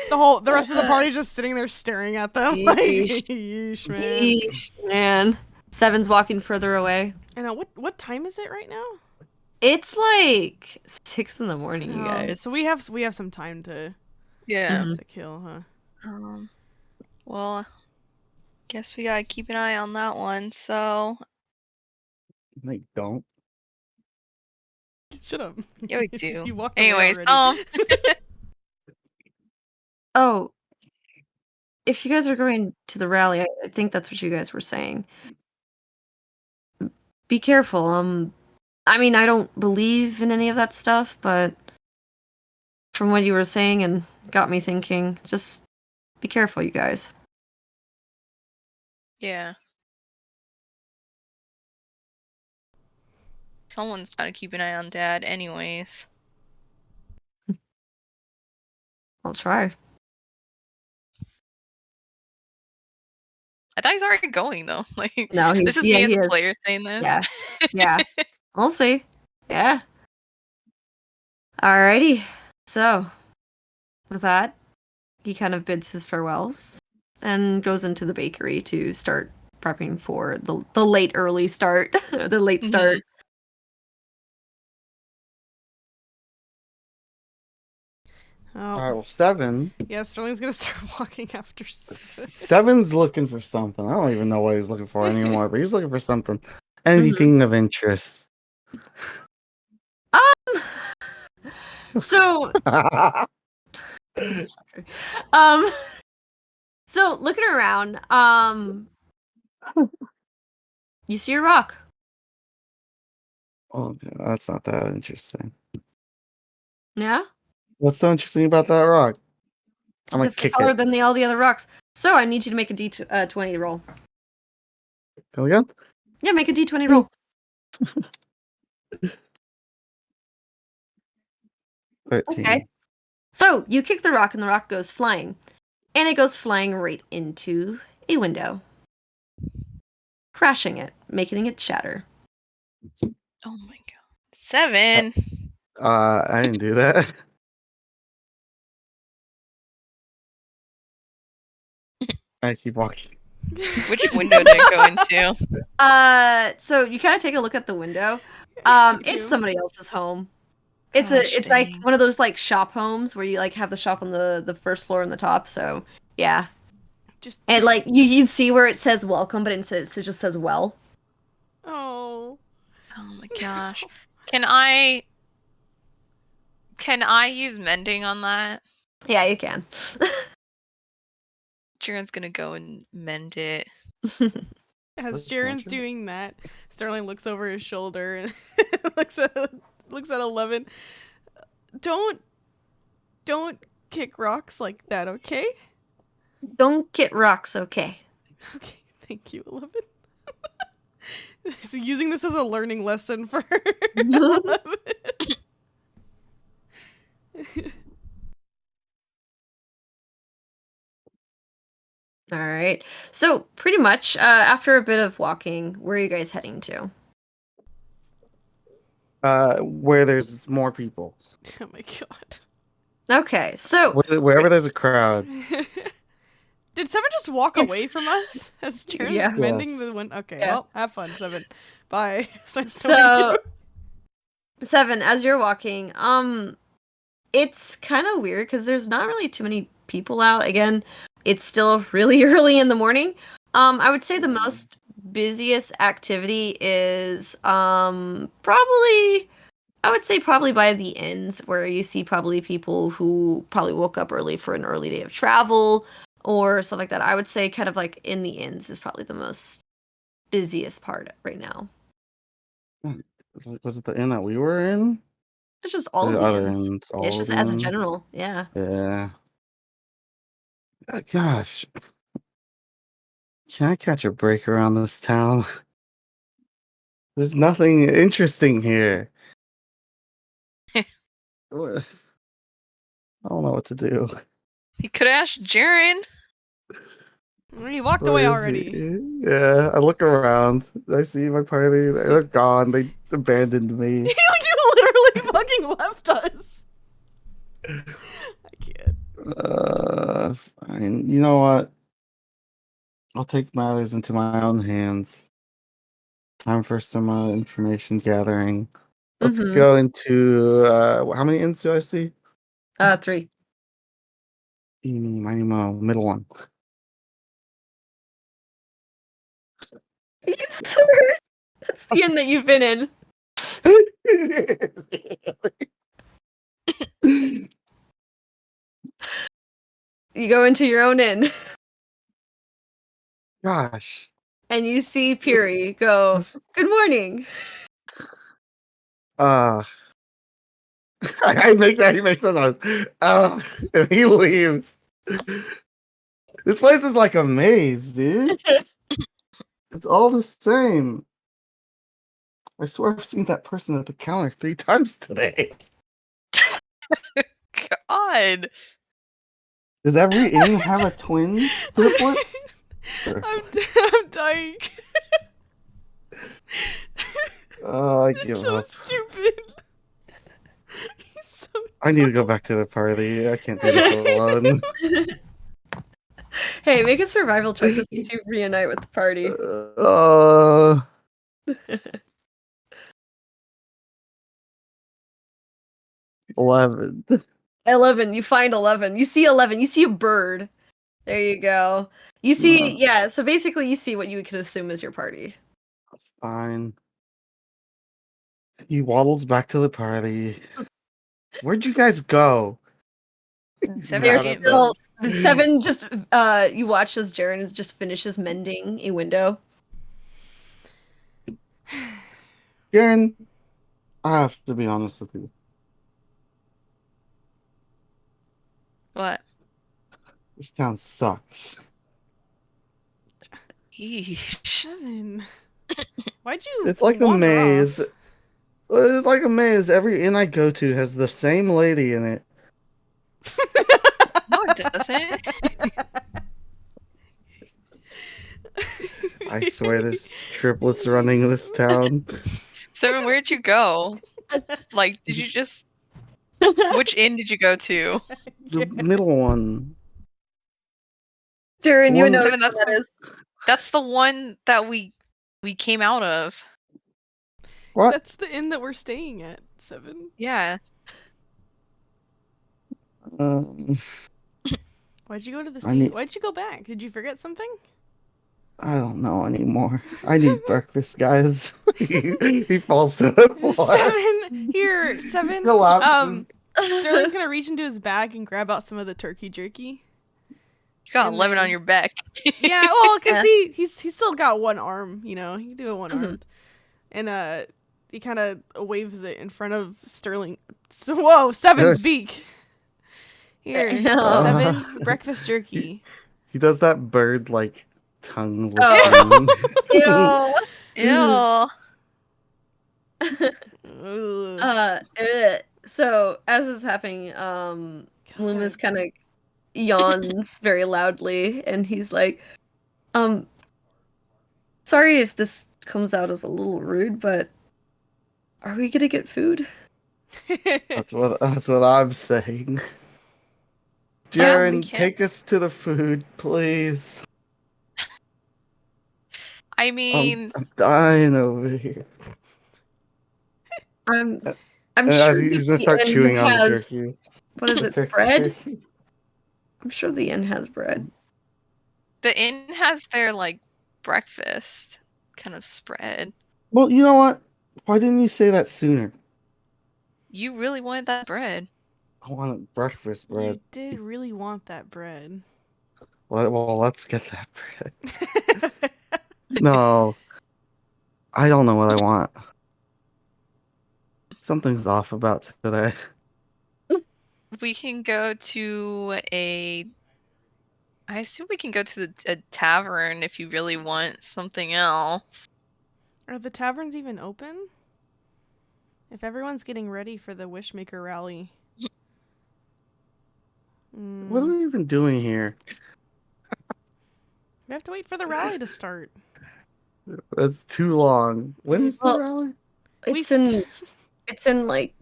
The rest of the party's just sitting there staring at them. Like, yeesh, man. Yeesh, man. 7's walking further away. I know. What time is it right now? It's like 6 in the morning, you guys. So we have some time to to kill, huh? Well, guess we gotta keep an eye on that one. So. Like, don't. Shut up. Yeah, we do. You walked Anyways, away already. Oh, if you guys are going to the rally, I think that's what you guys were saying. Be careful. I mean, I don't believe in any of that stuff, but from what you were saying and got me thinking, just be careful, you guys. Yeah. Someone's gotta keep an eye on Dad, anyways. I'll try. I thought he's already going though. Like, No, this is me as a player saying this. Yeah. We'll see. Yeah. Alrighty. So, with that, he kind of bids his farewells and goes into the bakery to start prepping for the late early start. The late start. Oh. All right, well, 7. Yeah, Sterling's gonna start walking after 7's looking for something. I don't even know what he's looking for anymore, but he's looking for something. Anything of interest. So so looking around, you see a rock. Oh, that's not that interesting. Yeah? What's so interesting about that rock? I'm gonna Different kick color it. than all the other rocks. So I need you to make a D20 roll. Go again? Yeah, make a D20 roll. 13. Okay. So you kick the rock and the rock goes flying. And it goes flying right into a window. Crashing it, making it shatter. Oh my god. 7. I didn't do that. I keep walking. Which window did it go into? So you kind of take a look at the window. It's somebody else's home. It's Gosh, like dang. one of those like shop homes where you like have the shop on the first floor on the top. So yeah, Just and like you'd see where it says welcome, but instead it just says well. oh. Oh my gosh. Can I use mending on that? Yeah, you can. Jiren's gonna go and mend it. As That's Jaren's true. doing that, Sterling looks over his shoulder and looks at 11. Don't kick rocks like that, okay? Don't get rocks, okay? Okay, thank you, 11. So using this as a learning lesson for 11. All right. So pretty much after a bit of walking, where are you guys heading to? Where there's more people. Oh my god. Okay, so Wherever there's a crowd. Did Seven just walk away from us as Jaren's Yeah. mending Yes. the window? Okay, Yeah. well, have fun, Seven. Bye. So 7, as you're walking, it's kind of weird because there's not really too many people out. Again, it's still really early in the morning. I would say the most busiest activity is probably by the inns where you see probably people who probably woke up early for an early day of travel or stuff like that. I would say kind of like in the inns is probably the most busiest part right now. Was it the inn that we were in? It's just all The of the other inns. inns, all It's of just the as a inns? general, yeah. Yeah. Gosh. Can I catch a break around this town? There's nothing interesting here. What- I don't know what to do. You could ask Jiren. He walked Where away is already. he? Yeah, I look around. I see my party. They're gone. They abandoned me. Like you literally fucking left us. I can't. Fine. You know what? I'll take matters into my own hands. Time for some information gathering. Let's Mm-hmm. go into how many inns do I see? 3. Eeny, miny, moe, middle one. You swear? That's the inn that you've been in. You go into your own inn Gosh. and you see Piri go, This- "Good morning." I make that. He makes a noise. And he leaves. This place is like a maze, dude. It's all the same. I swear I've seen that person at the counter 3 times today. God. Does every inn have a twin triplets? I'm dying. I He's give so up. stupid. He's so I need to go back to the party. I can't do this alone. Hey, make a survival check to see if you reunite with the party. 11. 11. You find 11. You see 11. You see a bird. There you go. You see, yeah. So basically, you see what you could assume is your party. Fine. He waddles back to the party. Where'd you guys go? He's Seven There's mad came. at them. still the 7 just you watch as Jaren just finishes mending a window. Jaren, I have to be honest with you. What? This town sucks. Yeesh. Seven. Why'd you? It's like a wander maze. off? It's like a maze. Every inn I go to has the same lady in it. No, it doesn't. I swear there's triplets running this town. 7, where'd you go? Like, did you just... Which inn did you go to? The middle one. Jaren, you One- know 7, what that is. that's the one that we came out of. What? That's the inn that we're staying at, 7. Yeah. Why'd you go to the I sea? need- Why'd you go back? Did you forget something? I don't know anymore. I need breakfast, guys. he falls to the floor. 7, here, 7. Collapses. Sterling's gonna reach into his bag and grab out some of the turkey jerky. You got And 11 then- on your back. Yeah, well, cause Yeah. he's still got one arm, you know, he can do it one armed, and he kind of waves it in front of Sterling. So, whoa, 7's Yes. beak. Here, hell? 7 breakfast jerky. He does that bird like tongue Oh. licking. Ew. Ew. Ugh. So as is happening, Loomis kind of yawns very loudly, and he's like, sorry if this comes out as a little rude, but are we gonna get food? That's what I'm saying. Yeah, we Jaren, can. take us to the food, please. I mean, I'm dying over here. I'm And sure as he's gonna the start inn chewing on the has, jerky. what is it, Turkey bread? jerky. I'm sure the inn has bread. the inn has their, like, breakfast kind of spread. Well, you know what? Why didn't you say that sooner? You really wanted that bread. I wanted breakfast bread. You did really want that bread. Well, let's get that bread. No. I don't know what I want. Something's off about today. We can go to a... I assume we can go to a tavern if you really want something else. Are the taverns even open? If everyone's getting ready for the Wishmaker rally. What are we even doing here? We have to wait for the rally to start. That's too long. When is the Well, rally? It's in like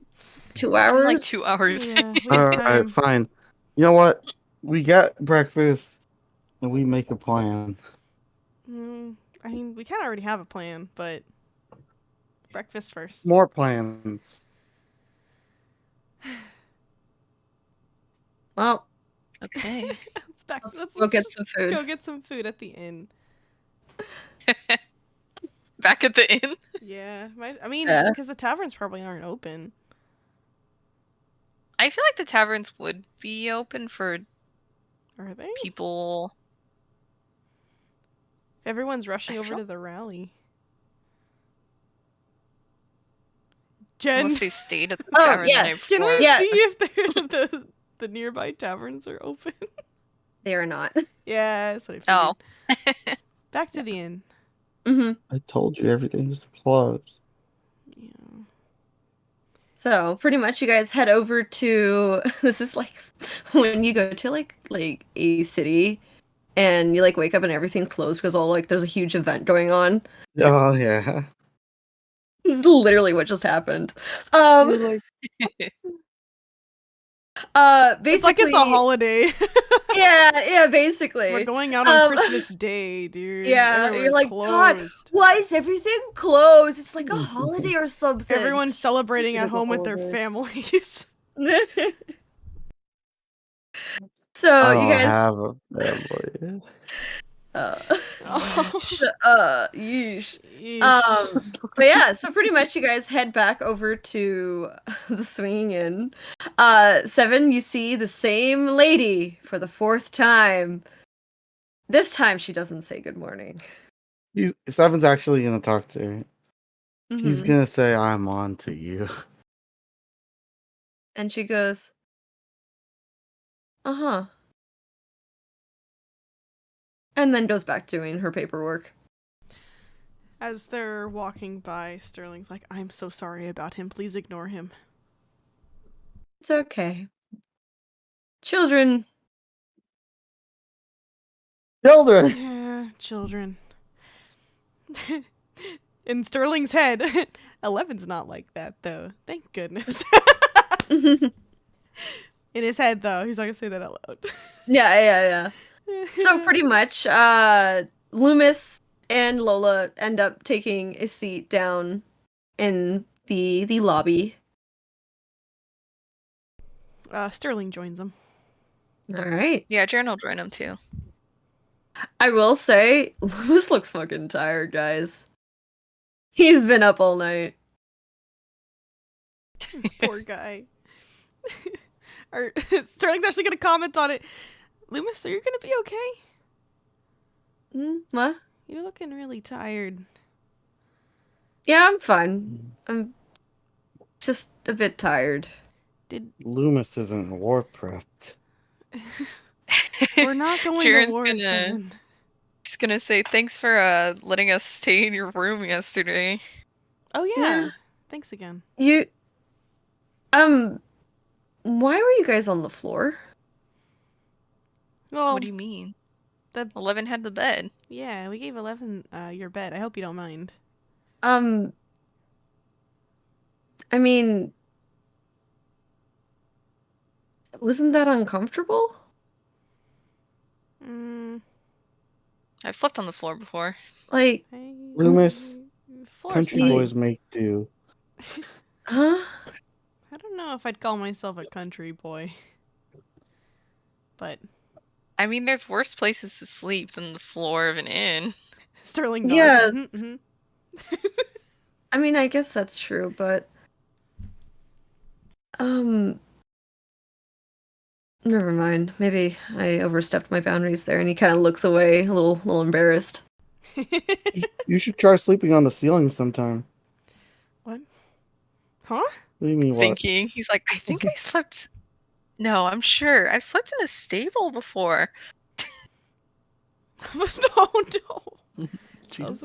2 hours. In like 2 hours. Yeah, we have Alright, time. fine. You know what? We get breakfast and we make a plan. I mean, we kind of already have a plan, but breakfast first. More plans. Well, Okay. let's go get just some food. Go get some food at the inn. Back at the inn? Yeah, I mean, Yeah. because the taverns probably aren't open. I feel like the taverns would be open for Are they? people. If everyone's rushing I over feel- to the rally. Jen, Unless they stayed at the Oh, tavern yeah. the night can before. we Yeah. see if the nearby taverns are open? They are not. Yeah, that's what I figured. Oh. Back to the inn. I told you everything's closed. Yeah. So pretty much you guys head over to this is like when you go to like a city and you like wake up and everything's closed because all like there's a huge event going on. Oh yeah. This is literally what just happened. You're like, Basically It's like it's a holiday. yeah, basically. We're going out on Christmas Day, dude. Yeah, you're Everywhere's like, God, closed. why is everything closed? It's like a holiday or something. Everyone's celebrating It at is a home with their holiday. families. So I you don't guys have a family. yeesh. Yeesh. But yeah, so pretty much you guys head back over to the swinging inn. 7, you see the same lady for the 4th time. This time she doesn't say good morning. Seven's actually gonna talk to her. He's Mhm. gonna say, "I'm on to you." And she goes, uh-huh. And then goes back doing her paperwork. As they're walking by, Sterling's like, I'm so sorry about him. Please ignore him. It's okay. Children. Children. Yeah, children. In Sterling's head, 11's not like that though. Thank goodness. In his head though, he's not gonna say that out loud. Yeah. So pretty much, Loomis and Lola end up taking a seat down in the lobby. Sterling joins them. All right. Yeah, Jaren will join him too. I will say, Loomis looks fucking tired, guys. He's been up all night. This poor guy. Sterling's actually gonna comment on it. Loomis, are you gonna be okay? What? You're looking really tired. Yeah, I'm fine. I'm just a bit tired. Loomis isn't war prepped. We're not going Jaren's to war, gonna- Seven. He's gonna say thanks for letting us stay in your room yesterday. Oh yeah. Thanks again. You, why were you guys on the floor? Well, What do you mean? the 11 had the bed. yeah, we gave 11 your bed. I hope you don't mind. I mean, wasn't that uncomfortable? I've slept on the floor before. Like, Loomis, Floor's country fine. boys make do. huh? I don't know if I'd call myself a country boy. But I mean, there's worse places to sleep than the floor of an inn. Sterling nods. Yes. Mhm. I mean, I guess that's true, but never mind. Maybe I overstepped my boundaries there, and he kind of looks away, a little embarrassed. You should try sleeping on the ceiling sometime. What? Huh? What do you mean, what? Thinking. He's like, I think I slept. No, I'm sure. I've slept in a stable before. No. That Jesus. was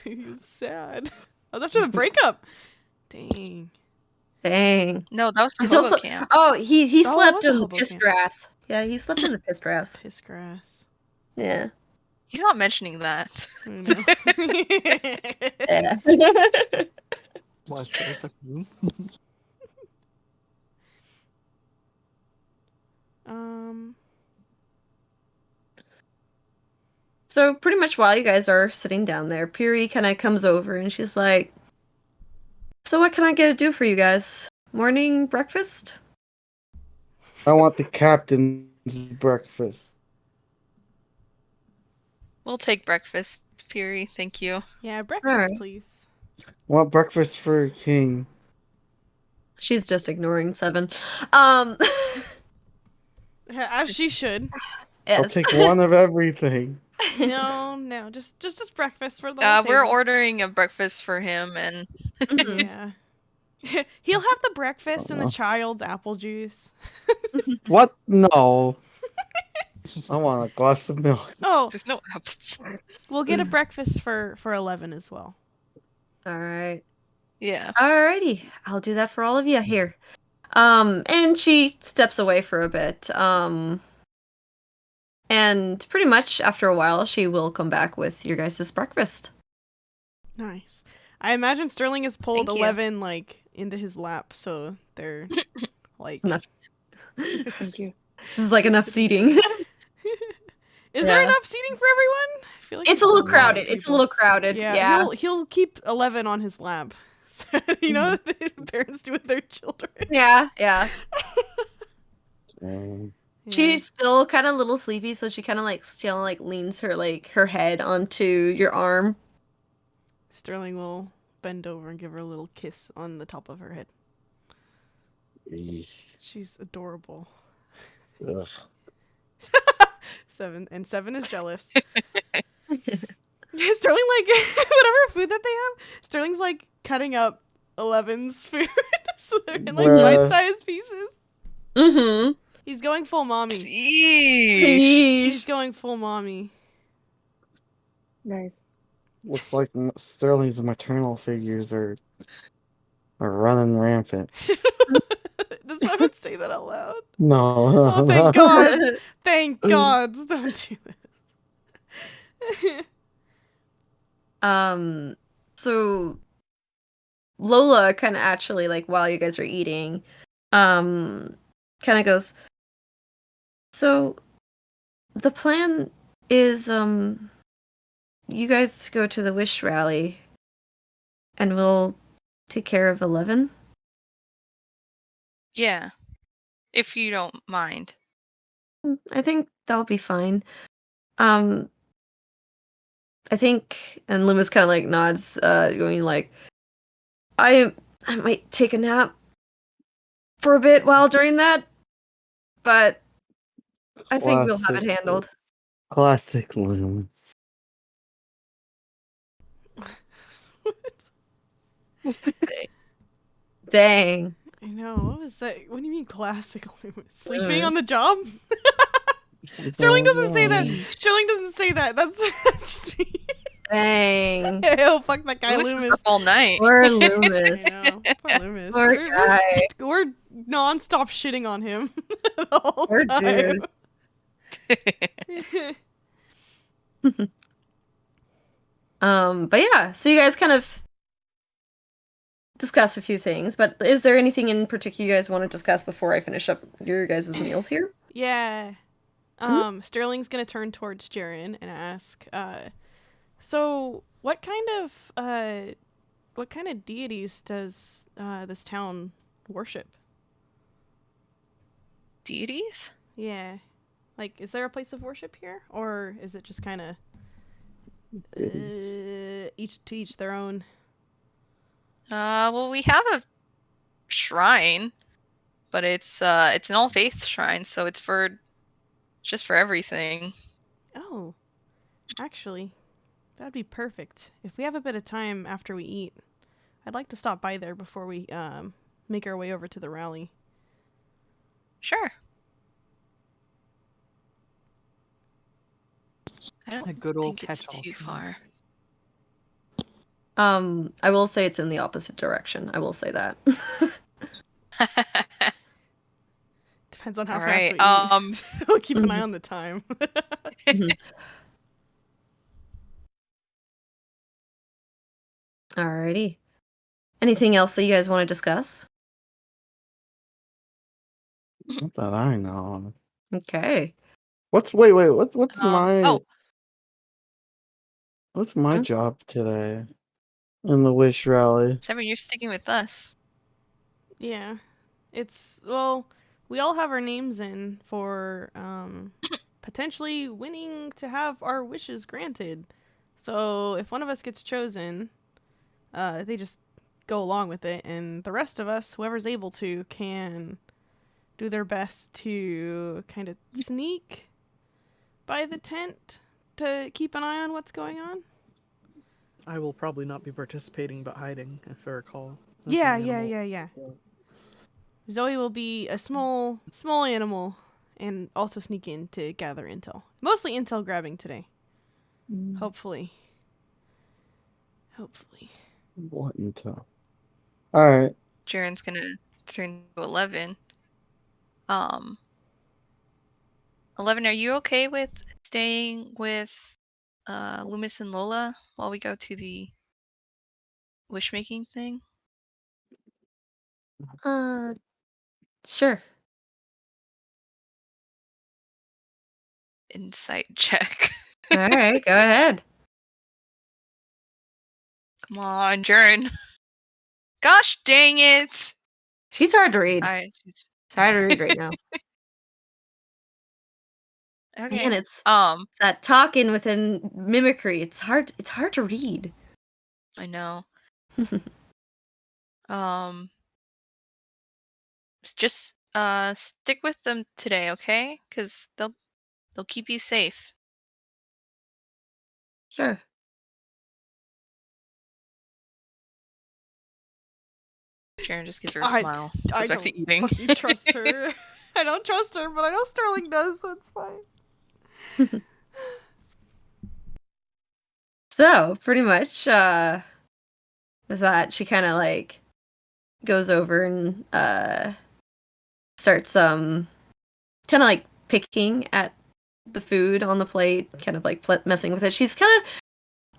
when he was sad. That was after the breakup. Dang. Dang. No, that was the He's hobo also camp. oh he Oh, it slept was a in the hobo piss camp. grass. Yeah, he slept in the piss grass. Piss grass. Yeah. He's not mentioning that. I know. Yeah. Watch for a second. So pretty much while you guys are sitting down there, Piri kind of comes over and she's like, "So what can I get to do for you guys? Morning breakfast?" I want the captain's breakfast. We'll take breakfast, Fury. Thank you. Yeah, breakfast, Alright. please. Want breakfast for a king. She's just ignoring Seven. As she should. Yes. I'll take one of everything. No, just breakfast for the whole We're table. ordering a breakfast for him, and Yeah. He'll have the breakfast and the child's apple juice. What? No. I want a glass of milk. Oh, there's no apple juice. we'll get a breakfast for 11 as well. All right. Yeah. Alrighty. I'll do that for all of you here. And she steps away for a bit. And pretty much after a while, she will come back with your guys' breakfast. Nice. I imagine Sterling has pulled Thank you. 11 like into his lap, so they're like. It's enough. Thank you. This is like enough seating. Is there Yeah. enough seating for everyone? I feel like It's a little lot of crowded. It's a people. little crowded. Yeah, Yeah. He'll keep 11 on his lap. So, you know, the parents do with their children. Yeah. Um, Yeah. She's still kind of a little sleepy, so she kind of like leans her head onto your arm. Sterling will bend over and give her a little kiss on the top of her head. eesh, She's adorable. ugh. Seven is jealous. Sterling like whatever food that they have. Sterling's like cutting up 11's food, so they're in like Bruh. bite-sized pieces. Mm-hmm. He's going full mommy. Eesh. He's going full mommy. Nice. Looks like Sterling's maternal figures are running rampant. Does someone say that out loud? No. Oh, thank God. Thank God. Don't do that. So Lola kind of actually, like, while you guys are eating, kind of goes, so the plan is, you guys go to the Wish rally and we'll take care of 11? Yeah, if you don't mind. I think that'll be fine. I think, and Loomis kind of like nods, going like, I might take a nap for a bit while during that, but I think we'll have it handled. Classic Looms. Dang. I know. What was that? What do you mean classic Loomis? Sleeping on the job? Sterling doesn't say that. Sterling doesn't say that. That's just me. Dang. Oh, fuck that guy Loomis was Loomis. up all night. Poor Loomis. I know. Poor Loomis. Poor guy. We're non-stop shitting on him the whole Poor time. dude. But yeah, so you guys kind of discuss a few things, but is there anything in particular you guys want to discuss before I finish up your guys' meals here? Yeah. Sterling's gonna turn towards Jaren and ask, so what kind of deities does this town worship? Deities? Yeah. Like, is there a place of worship here? Or is it just kind of each to each their own? Well, we have a shrine, but it's an all faith shrine, so it's just for everything. Oh, actually, that'd be perfect. If we have a bit of time after we eat, I'd like to stop by there before we make our way over to the rally. Sure. I don't A good old think it's catch-all too shrine. far. I will say it's in the opposite direction. I will say that. Depends on how All fast right, we eat. We'll keep an eye on the time. Alrighty. Anything else that you guys want to discuss? Not that I know. Okay. What's my what's my job today in the Wish rally? 7, you're sticking with us. Yeah. Well, we all have our names in for potentially winning to have our wishes granted. So if one of us gets chosen, they just go along with it, and the rest of us, whoever's able to, can do their best to kind of sneak by the tent to keep an eye on what's going on. I will probably not be participating, but hiding, if I recall. as an Yeah. animal. Zoe will be a small animal and also sneak in to gather intel. Mostly intel grabbing today. Hopefully. What intel? Alright. Jaren's gonna turn to 11. 11, are you okay with staying with Loomis and Lola while we go to the wish-making thing? Sure. Insight check. Alright, go ahead. Come on, Jaren. Gosh dang it! She's hard to read. Alright, It's hard to read right now. okay. Man, it's that talking within mimicry. It's hard to read. I know. Just stick with them today, okay? Because they'll keep you safe. Sure. Jaren just gives her a smile. I Goes back to eating. fucking trust her. I don't trust her, but I know Sterling does, so it's fine. So, pretty much, with that, she kind of, like, goes over and, starts, kind of, like, picking at the food on the plate, kind of, like, messing with it. She's kind of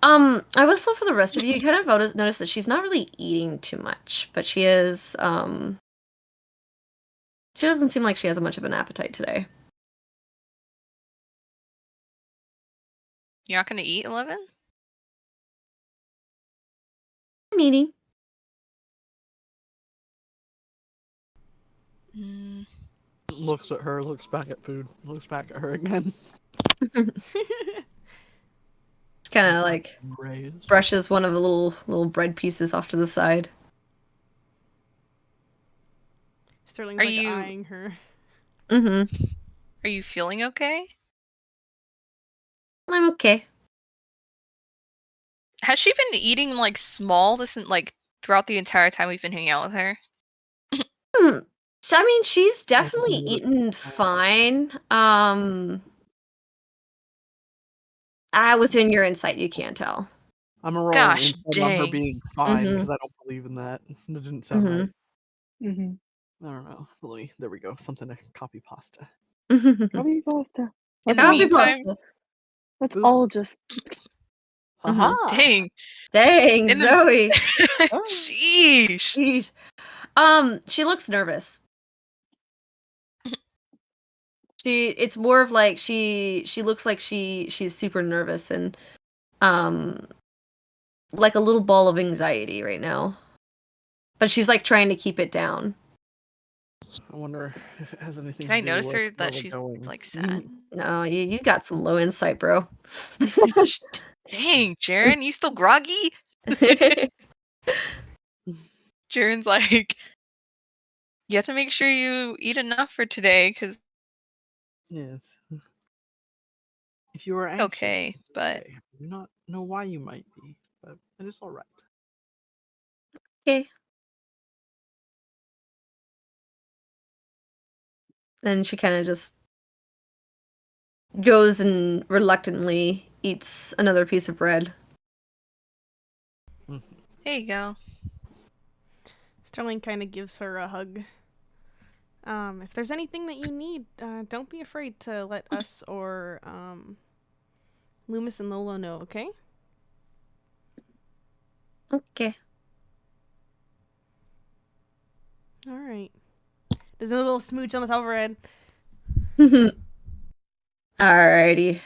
I will say for the rest of you, you kind of notice that she's not really eating too much, but she is, she doesn't seem like she has much of an appetite today. You're not gonna eat 11? I'm eating. Mm, Looks at her, looks back at food, looks back at her again. She kind of like Raised. brushes one of the little bread pieces off to the side. Sterling's Are like you- eyeing her. Mm-hmm. Are you feeling okay? I'm okay. Has she been eating like small like throughout the entire time we've been hanging out with her? So, I mean, she's definitely some of it's eaten fine. Within your insight, you can't tell. I'm gonna roll Gosh an insight on her dang. being fine Mhm. because I don't believe in that. It didn't sound right. Mm-hmm. I don't know. Really, there we go. Something to copy pasta. Copy pasta. In the Copy meantime, pasta. Let's Ooh. all just. Haha. dang. Dang, In the- Zoe. Sheesh. Jeez. She looks nervous. It's more of like she looks like she's super nervous and like a little ball of anxiety right now. But she's like trying to keep it down. I wonder if it has anything Can I to do notice with her where that we're she's going. like sad? No, you got some low insight, bro. Gosh dang, Jaren, you still groggy? Jaren's like, you have to make sure you eat enough for today, because Yes. If you are anxious, okay, it's but okay. I do not know why you might be, but it is all right. Okay. Then she kind of just goes and reluctantly eats another piece of bread. there you go. Sterling kind of gives her a hug. If there's anything that you need, don't be afraid to let us or Loomis and Lolo know, okay? Okay. All right. There's a little smooch on the top of her head. Alrighty.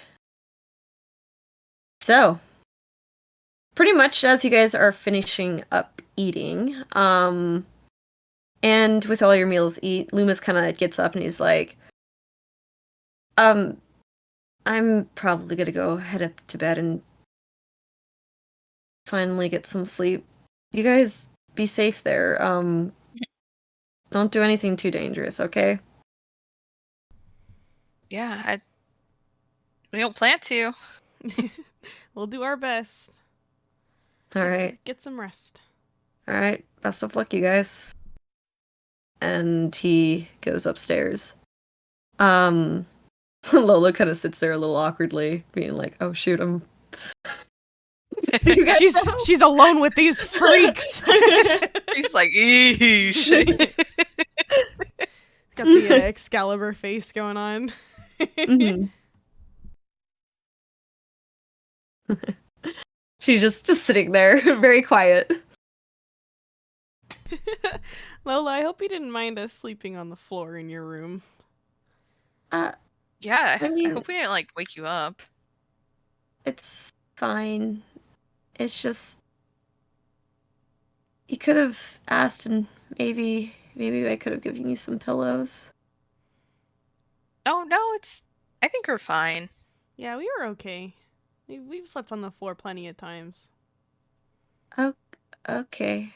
So, pretty much as you guys are finishing up eating, and with all your meals eat, Loomis kind of gets up and he's like, I'm probably gonna go head up to bed and finally get some sleep. You guys be safe there. Don't do anything too dangerous, okay? Yeah, we don't plan to. We'll do our best. Alright. Get some rest. Alright. Best of luck, you guys. And he goes upstairs. Lola kind of sits there a little awkwardly, being like, "Oh shoot, I'm." You guys know? She's alone with these freaks. She's like, eesh. Got the Excalibur face going on. Mhm. She's just sitting there, very quiet. Lola, I hope you didn't mind us sleeping on the floor in your room. Yeah, I mean- I hope we didn't like wake you up. It's fine. It's just you could have asked, and maybe I could have given you some pillows. Oh no, I think we're fine. Yeah, we were okay. We've slept on the floor plenty of times. Oh, okay.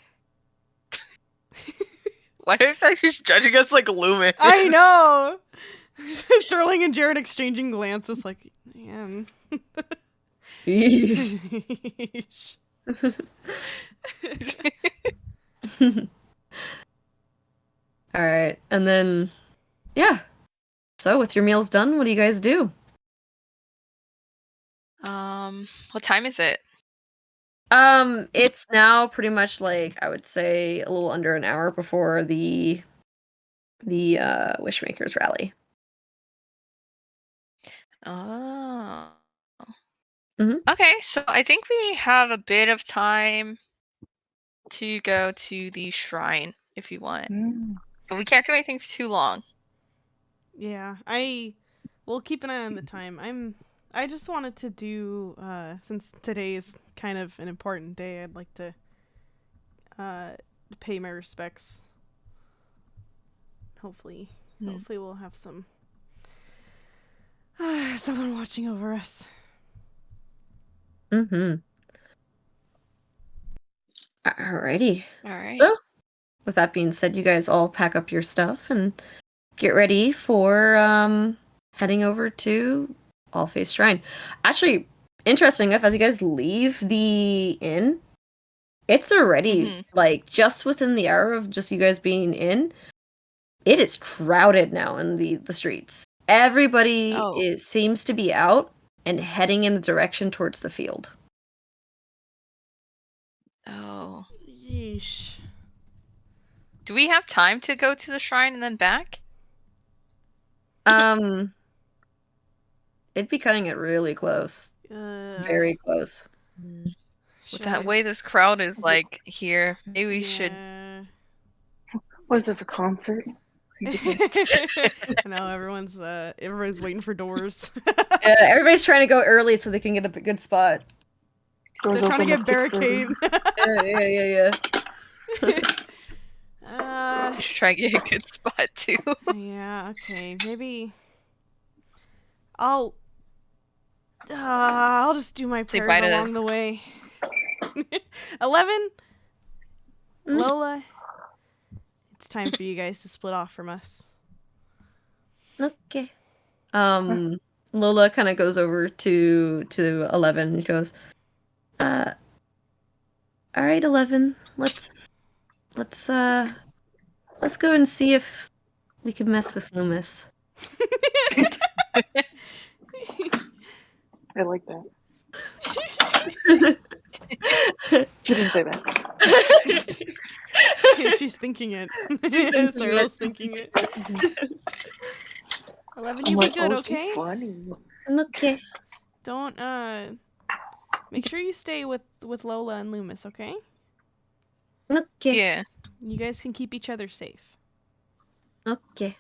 Why are you just judging us like Loomis? I know! Sterling and Jared exchanging glances like, man. Yeesh. All right, and then yeah. So with your meals done, what do you guys do? What time is it? It's now pretty much like I would say a little under an hour before the Wishmakers rally. Oh. Okay, so I think we have a bit of time to go to the shrine if you want. Mm. But we can't do anything for too long. Yeah, we'll keep an eye on the time. I just wanted to do since today is kind of an important day, I'd like to pay my respects. Hopefully we'll have some someone watching over us. Alrighty. All right. So, with that being said, you guys all pack up your stuff and get ready for heading over to All Face Shrine. Actually, interesting enough, as you guys leave the inn, it's already like just within the hour of just you guys being in. It is crowded now in the streets. Everybody seems to be out and heading in the direction towards the field. Oh. Yeesh. Do we have time to go to the shrine and then back? It'd be cutting it really close. Very close. With that way this crowd is like here, maybe we should. Was this a concert? I know everyone's waiting for doors. Yeah, everybody's trying to go early so they can get a good spot. They're trying to get barricade. Yeah. We should try to get a good spot too. Yeah, okay. Maybe I'll just do my Say prayers bye to- along the way. 11? Lola, it's time for you guys to split off from us. Okay. Lola kind of goes over to 11 and goes, all right, 11, let's go and see if we can mess with Loomis. I like that. She didn't say that. She's thinking it. Cyril's thinking it. 11, I'm you like, be good, oh, okay? she's funny. Okay. Don't make sure you stay with Lola and Loomis, okay? Okay. Yeah. You guys can keep each other safe. Okay.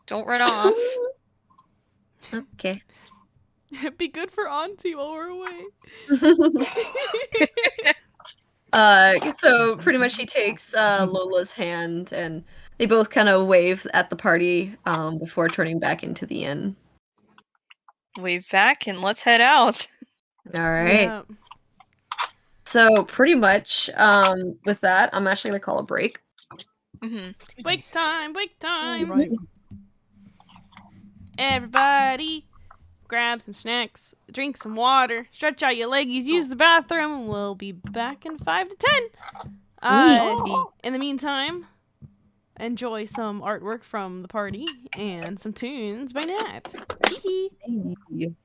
Don't run off. Okay. Be good for Auntie while we're away. So pretty much he takes Lola's hand and they both kind of wave at the party before turning back into the inn. Wave back and let's head out. All right. Yeah. So pretty much with that, I'm actually gonna call a break. Break time, break time. Right. Everybody, grab some snacks, drink some water, stretch out your leggies, use the bathroom, and we'll be back in 5 to 10. In the meantime, enjoy some artwork from the party and some tunes by Nat. Hee hee.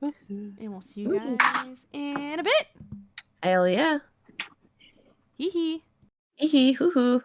And we'll see you guys in a bit. Hell yeah. Hee hee. Hee hee hoo hoo.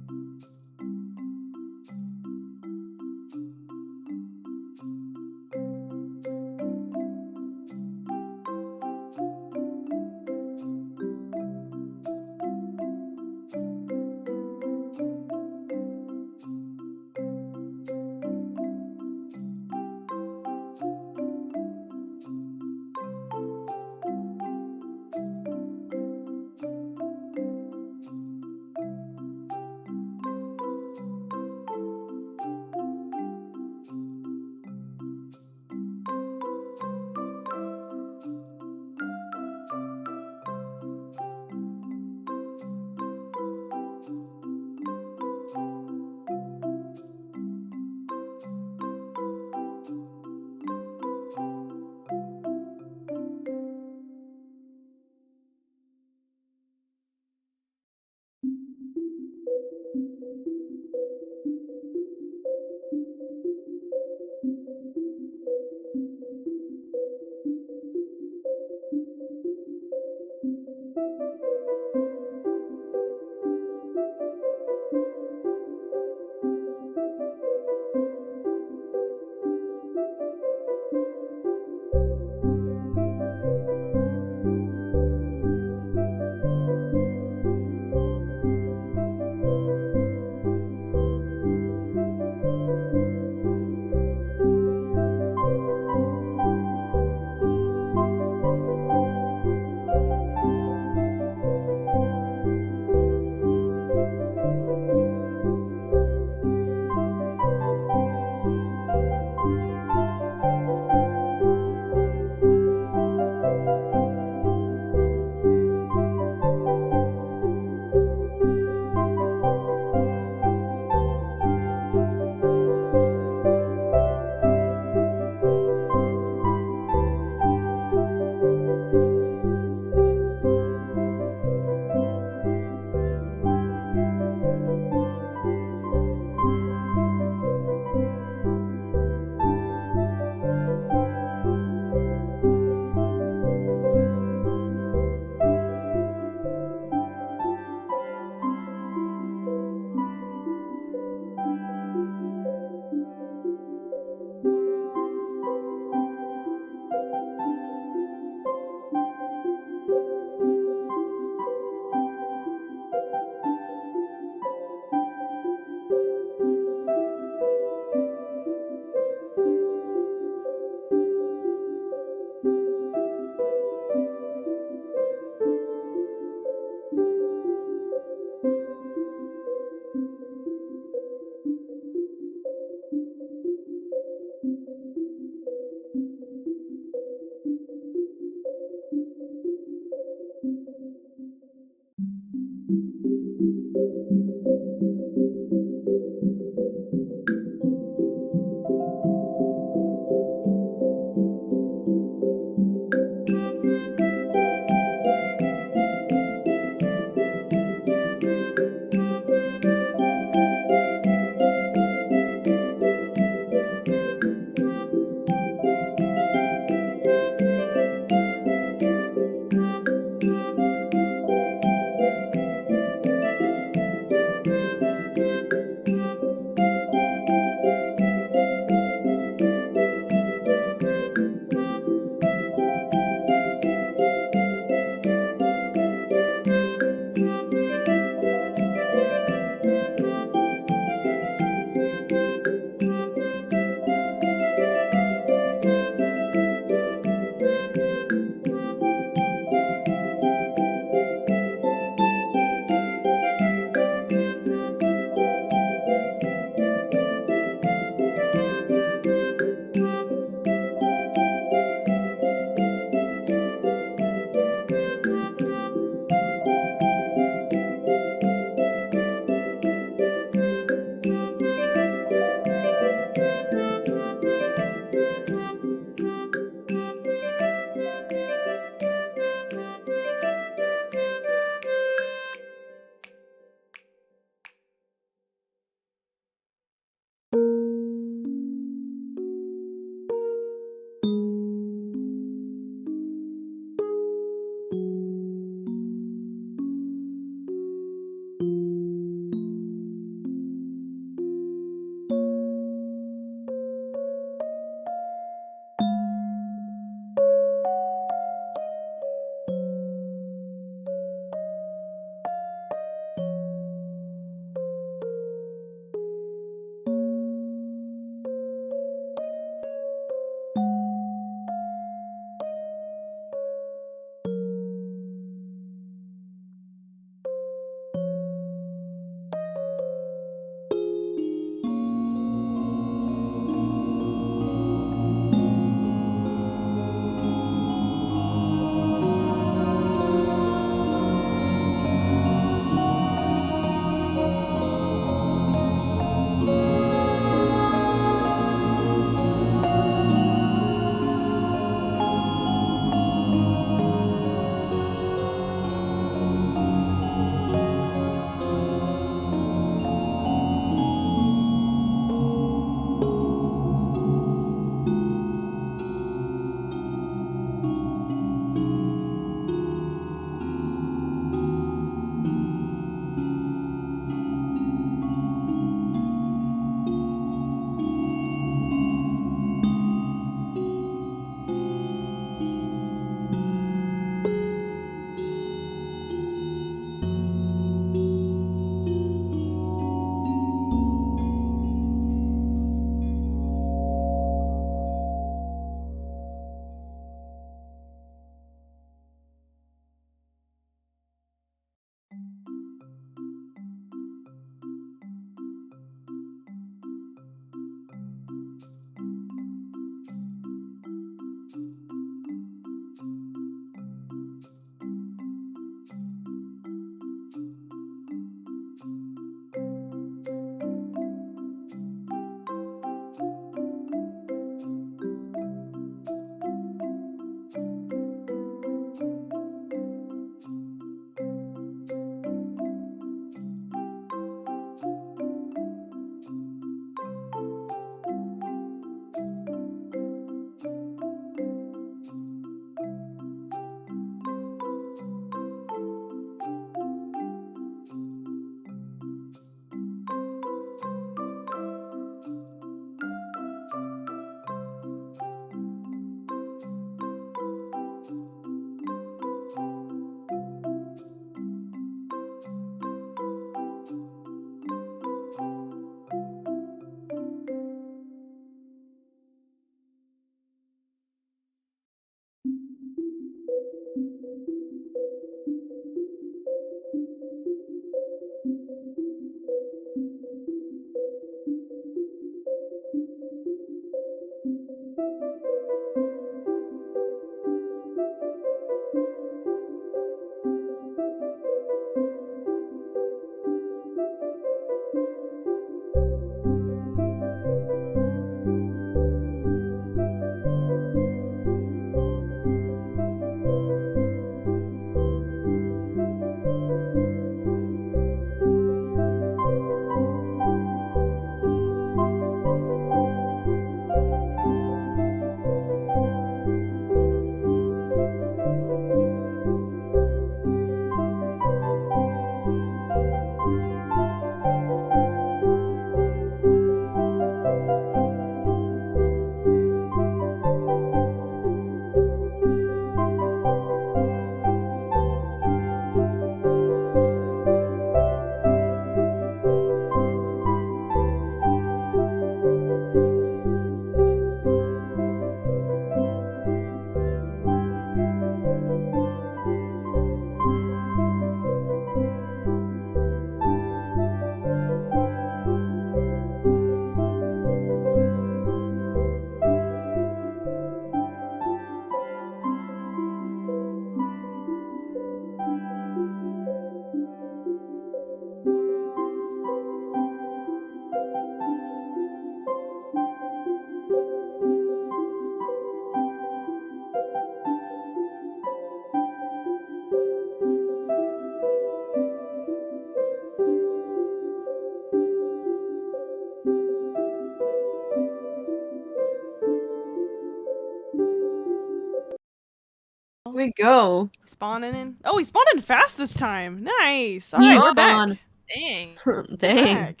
There we go. Spawning in. Oh, we spawned in fast this time. Nice. All You right, we're spawn. back. Dang. We're Dang. back.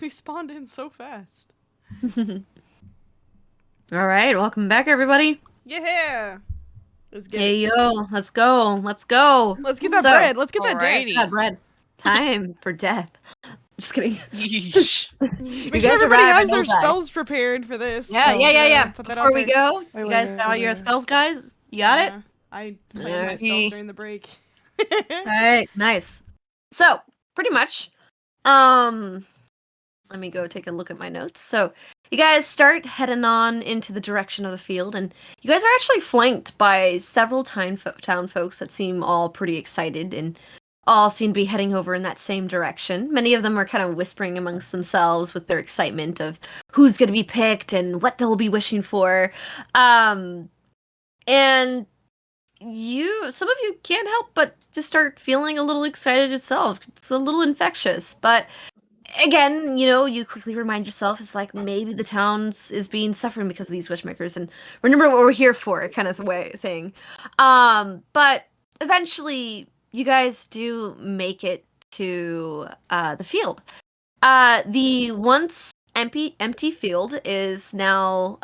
We spawned in so fast. All right, welcome back, everybody. Yeah. Let's get Hey it. yo, let's go. Let's go. Let's get that So- bread. Let's get that dead. Alrighty. Yeah, bread. Time for death. Just kidding. Yeesh. Make sure guys everybody arrive has and their we'll die. spells prepared for this. Yeah, so, yeah. Put that Before out we there. go, Wait, you wait, guys wait, got all wait, your wait. spells, guys? You got it? Yeah. I played Yeah. my spells during the break. All right, nice. So, pretty much, let me go take a look at my notes. So, you guys start heading on into the direction of the field, and you guys are actually flanked by several town folks that seem all pretty excited and all seem to be heading over in that same direction. Many of them are kind of whispering amongst themselves with their excitement of who's going to be picked and what they'll be wishing for. And some of you can't help but just start feeling a little excited itself. It's a little infectious, but again, you quickly remind yourself it's like maybe the town's is being suffering because of these wishmakers, and remember what we're here for, kind of thing. But eventually, you guys do make it to the field. The once empty field is now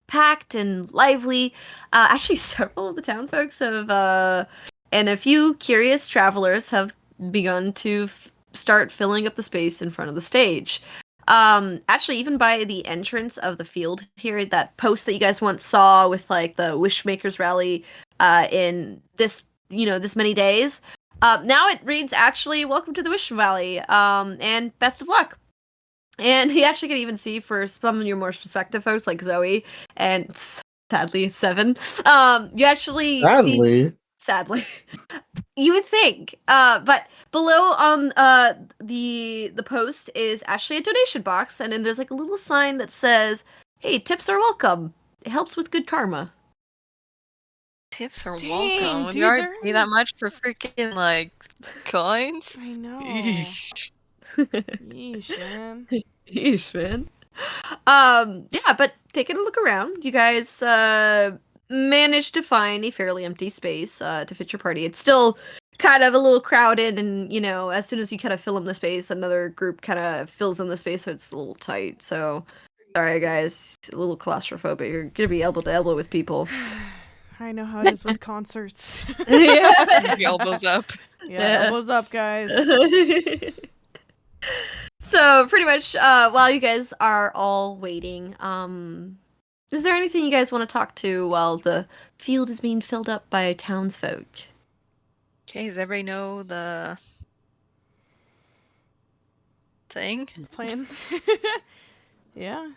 packed and lively. Actually, several of the town folks have, and a few curious travelers have begun to start filling up the space in front of the stage. Actually, even by the entrance of the field here, that post that you guys once saw with like the Wishmakers rally in this many days, now it reads actually "Welcome to the Wish Valley" and best of luck. And you actually can even see for some of your more prospective folks like Zoe and sadly Seven. You actually see sadly. You would think, but below on the post is actually a donation box, and then there's like a little sign that says, "Hey, tips are welcome. It helps with good karma." Tips are Dang, welcome. When dude, you already they're- pay that much for freaking like coins. I know. Eesh. Yeesh, man. Yeesh, man. Yeah, but taking a look around, you guys managed to find a fairly empty space to fit your party. It's still kind of a little crowded, and as soon as you kind of fill in the space, another group kind of fills in the space, so it's a little tight. So, sorry guys, a little claustrophobic. You're gonna be elbow to elbow with people. I know how it is with concerts. Yeah. Your elbows up. Yeah, elbows up, guys. So pretty much, while you guys are all waiting, is there anything you guys want to talk to while the field is being filled up by townsfolk? Okay, does everybody know the thing? Plan. Yeah.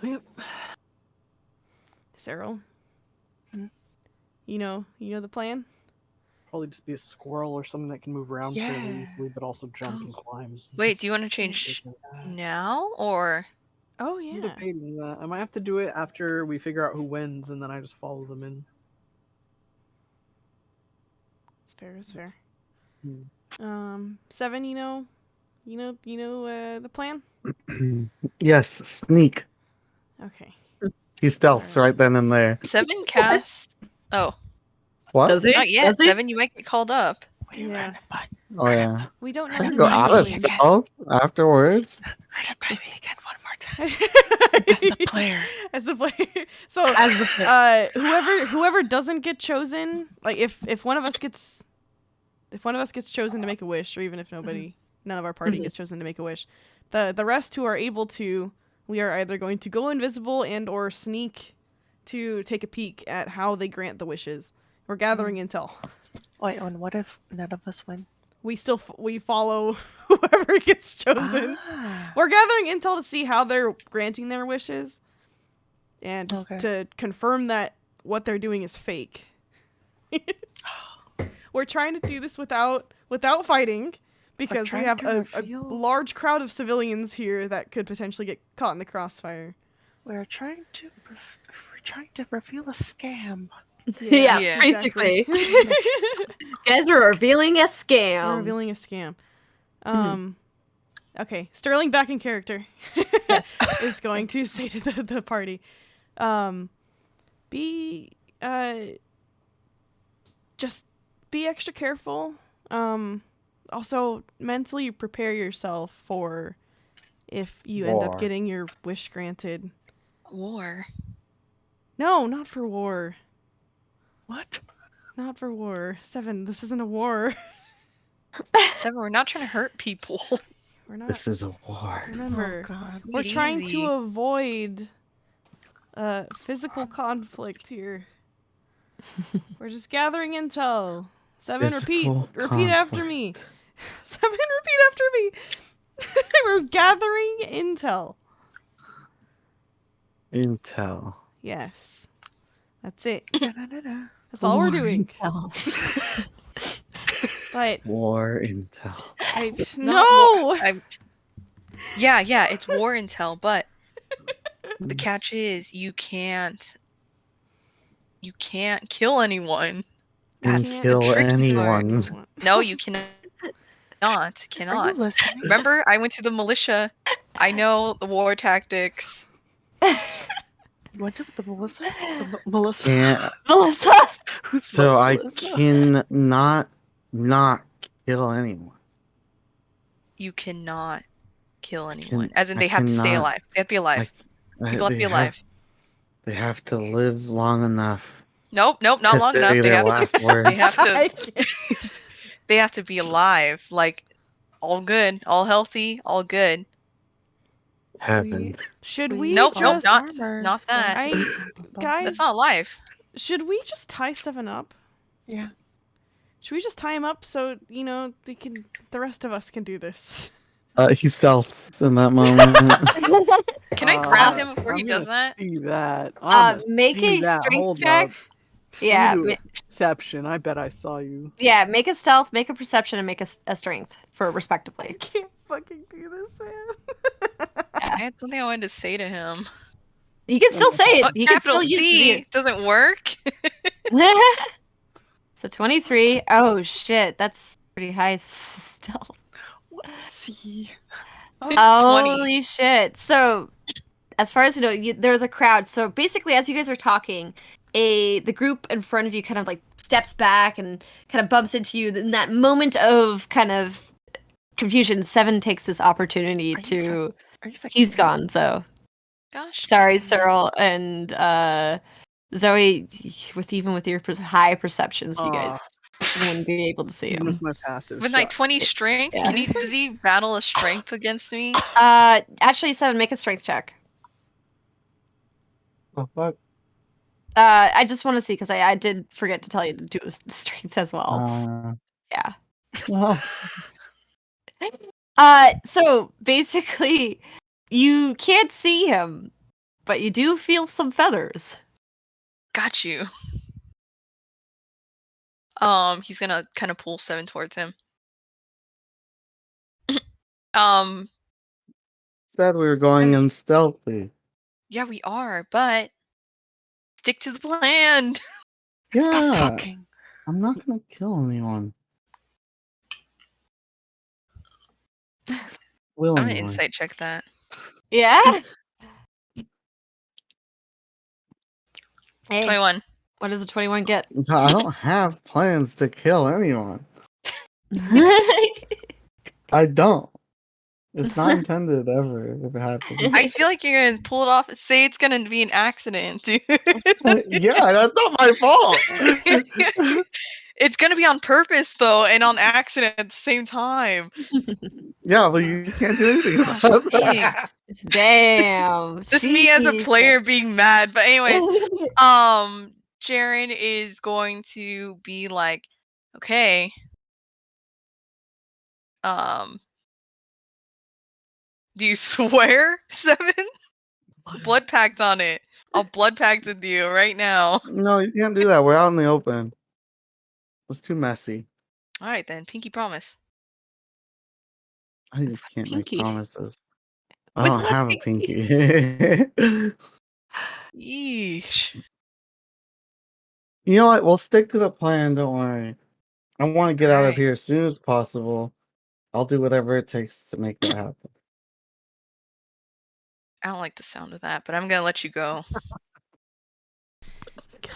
Yep. Cyril. Hmm? You know the plan? Probably just be a squirrel or something that can move around fairly Yeah. easily, but also jump Oh. and climb. Wait, do you want to change now or? Oh I'm yeah. debating that. I might have to do it after we figure out who wins, and then I just follow them in. It's fair, it's fair. Hmm. Seven, you know the plan? Yes, sneak. Okay. He stealths right then and there. 7 casts. Oh, What? Does he? not yet. Does he? 7, you might get called up. Wait, Yeah. run it by. Oh yeah. We don't know Run his Go it by out me of name. again. stealth afterwards. Run it by me again one more time. As the player. As the player. So As the player. whoever doesn't get chosen, like if one of us gets chosen to make a wish, or even if none of our party gets chosen to make a wish, the rest who are able to, we are either going to go invisible and or sneak to take a peek at how they grant the wishes. We're gathering intel. Wait, and what if none of us win? We still we follow whoever gets chosen. Ah. We're gathering intel to see how they're granting their wishes, and just Okay. to confirm that what they're doing is fake. We're trying to do this without fighting, because we trying have to a reveal- large crowd of civilians here that could potentially get caught in the crossfire. We're trying to reveal a scam. Yeah, Yeah. basically. Guys, we're revealing a We're scam. revealing a scam. Okay, Sterling back in character. Yes. Is going to say to the party, just be extra careful. Also mentally prepare yourself for if you end up War. getting your wish granted. War. No, not for war. What? Not for war. 7, this isn't a war. 7, we're not trying to hurt people. We're not. This is a war. Remember, Oh God. we're Take it trying easy. to avoid physical conflict here. We're just gathering intel. 7, Physical repeat after me. conflict. 7, repeat after me. We're gathering intel. Intel. Yes. That's it. Da-da-da-da. That's all we're doing. But War intel. I Not no. Yeah, it's war intel, but the catch is you can't kill anyone. And Can't kill tricky anyone. part. No, you cannot. Are you Cannot. listening? Remember, I went to the militia. I know the war tactics. You went to the Melissa? Melissa? Can't. Melissa. Who's So I Melissa? cannot not kill anyone. You cannot kill I anyone. can- As in, I they have to stay cannot- alive. They have to be alive. People have to be alive. They have to live long enough. Nope, not to long enough. say They their have, last words. they have I to. can't. They have to be alive. Like, all good, all healthy, all good. Heaven. Should we Nope, just not that. guys, That's not life. should we just tie 7 up? Yeah. Should we just tie him up so the rest of us can do this? He stealths in that moment. Can I grab Uh, him before he I'm does gonna that? See that? I'm gonna Make see a that. strength Hold check. up. Yeah, You do a perception. I bet I saw you. Yeah, make a stealth, make a perception, and make a strength for I respectively. can't fucking do this, man. I had something I wanted to say to him. You can still say it. Oh, He can capital still use C doesn't work. it. So 23. Oh shit, that's pretty high stealth. See. Holy shit. So, as far as you know, there's a crowd. So basically, as you guys are talking, the group in front of you kind of like steps back and kind of bumps into you. In that moment of kind of confusion, 7 takes this opportunity to. Are you fucking He's kidding gone. So Gosh. sorry, dang. Cyril and Zoe. Even with your high perceptions, you guys wouldn't be able to see Even him. with my passive. With my shot. 20 strength, Yeah. does he battle a strength against me? Actually, 7, make a strength check. Oh, fuck. I just want to see because I did forget to tell you to do strength as well. Yeah. So basically, you can't see him, but you do feel some feathers. Got you. He's gonna kind of pull 7 towards him. Said we were going in stealthy. Yeah, we are, but stick to the plan. Yeah. Stop talking. I'm not gonna kill anyone. I'm Willingly. gonna insight check that. Yeah. Hey, 21. what does a 21 get? I don't have plans to kill anyone. I don't. It's not intended ever if it happens. I feel like you're gonna pull it off. Say it's gonna be an accident, dude. Yeah, that's not my fault. It's gonna be on purpose though, and on accident at the same time. Yeah, but you can't do anything Gosh, about dang. that. Damn. Just me as a sheesh. player being mad. But anyways, Jaren is going to be like, okay. Do you swear, 7? Blood pact on it. I'll blood pact with you right now. No, you can't do that. We're out in the open. It's too messy. Alright then, pinky promise. I can't Pinky. make promises. I With don't what have a pinky? pinky. Yeesh. You know what? We'll stick to the plan. Don't worry. I want to get out of Alright. here as soon as possible. I'll do whatever it takes to make that happen. I don't like the sound of that, but I'm gonna let you go.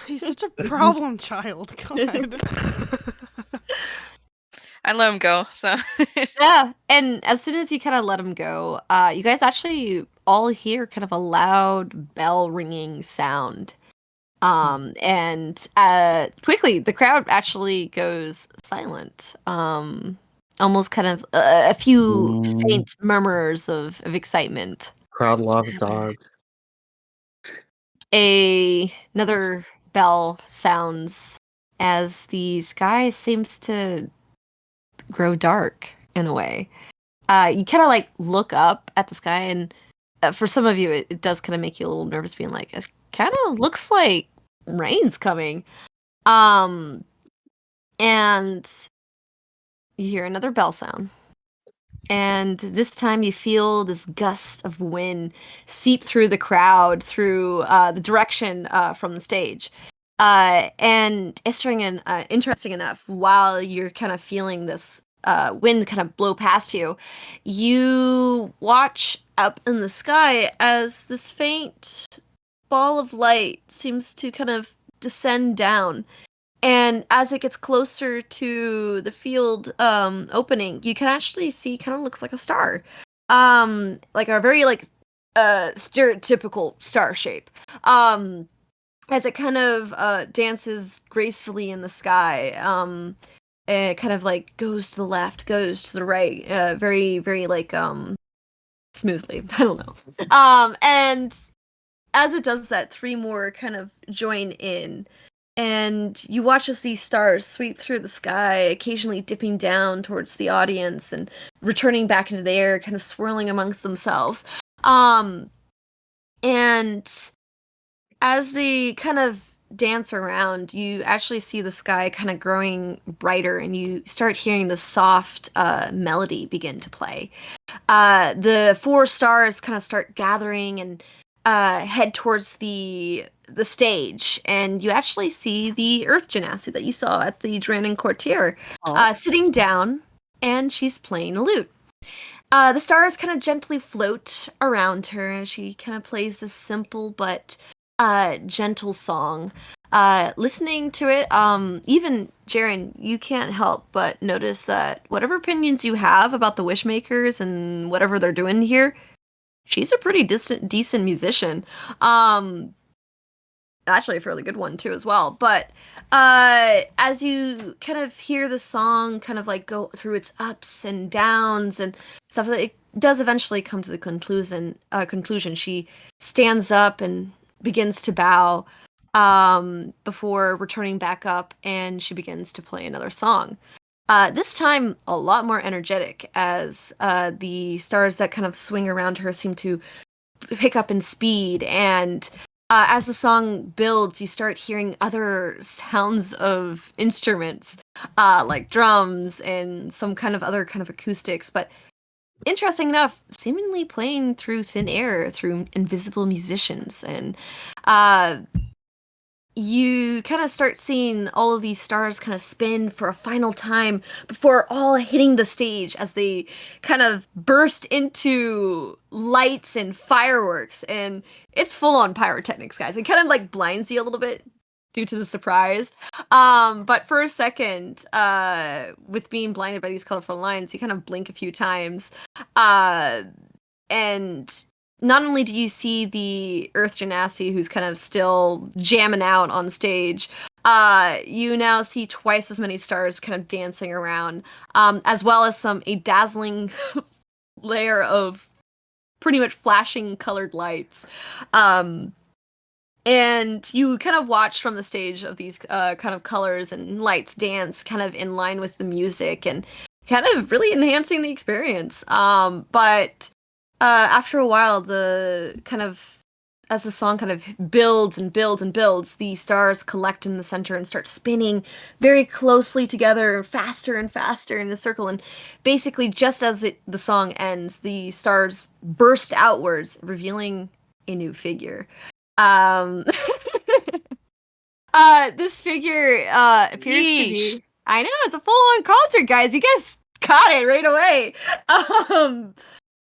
He's such a problem child. God. I let him go. So Yeah, and as soon as you kind of let him go, you guys actually all hear kind of a loud bell ringing sound. And quickly the crowd actually goes silent. Almost kind of a few faint murmurs of excitement. Crowd loves dog. Another bell sounds as the sky seems to grow dark in a way. You kind of like look up at the sky, and for some of you, it does kind of make you a little nervous, being like, it kind of looks like rain's coming. And you hear another bell sound. And this time you feel this gust of wind seep through the crowd, through the direction from the stage. And interesting enough, while you're kind of feeling this wind kind of blow past you, you watch up in the sky as this faint ball of light seems to kind of descend down. And as it gets closer to the field opening, you can actually see kind of looks like a star. Like a very stereotypical star shape. As it kind of dances gracefully in the sky. It kind of like goes to the left, goes to the right, very, very like smoothly. I don't know. And as it does that, 3 more kind of join in. And you watch as these stars sweep through the sky, occasionally dipping down towards the audience and returning back into the air, kind of swirling amongst themselves. And as they kind of dance around, you actually see the sky kind of growing brighter, and you start hearing the soft melody begin to play. The 4 stars kind of start gathering and head towards the stage, and you actually see the Earth Genasi that you saw at the Dranin Courtier sitting down, and she's playing a lute. The stars kind of gently float around her as she kind of plays this simple but gentle song. Listening to it, even Jaren, you can't help but notice that whatever opinions you have about the Wishmakers and whatever they're doing here, she's a pretty decent musician. Actually a fairly good one too as well. But as you kind of hear the song kind of like go through its ups and downs and stuff, it does eventually come to the conclusion. She stands up and begins to bow before returning back up, and she begins to play another song. This time a lot more energetic, as the stars that kind of swing around her seem to pick up in speed, and as the song builds, you start hearing other sounds of instruments, like drums and some kind of other kind of acoustics, but interesting enough, seemingly playing through thin air, through invisible musicians. And you kind of start seeing all of these stars kind of spin for a final time before all hitting the stage as they kind of burst into lights and fireworks. And it's full on pyrotechnics, guys. It kind of like blinds you a little bit due to the surprise. But for a second, with being blinded by these colorful lines, you kind of blink a few times. And not only do you see the Earth Genasi, who's kind of still jamming out on stage, you now see twice as many stars kind of dancing around, as well as a dazzling layer of pretty much flashing colored lights. And you kind of watch from the stage of these kind of colors and lights dance kind of in line with the music and kind of really enhancing the experience. But after a while, as the song kind of builds and builds and builds, the stars collect in the center and start spinning very closely together, faster and faster in a circle. And basically, just as the song ends, the stars burst outwards, revealing a new figure. This figure appears to be. I know, it's a full-on concert, guys. You guys caught it right away.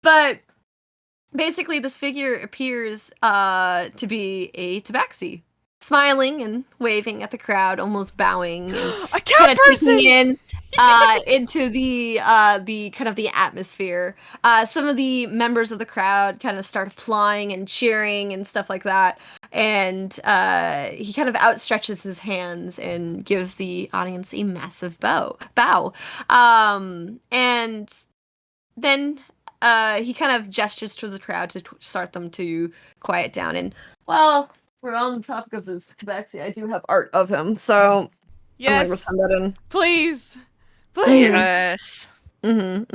But basically, this figure appears to be a tabaxi. smiling and waving at the crowd, almost bowing and A cat person! taking in Yes! into the kind of the atmosphere. Some of the members of the crowd kind of start applauding and cheering and stuff like that. And he kind of outstretches his hands and gives the audience a massive bow. And then he kind of gestures to the crowd to start them to quiet down. And while we're on the topic of this tabaxi, I do have art of him, so I'm gonna Yes! send that in. Please! Please! Yes. Okay.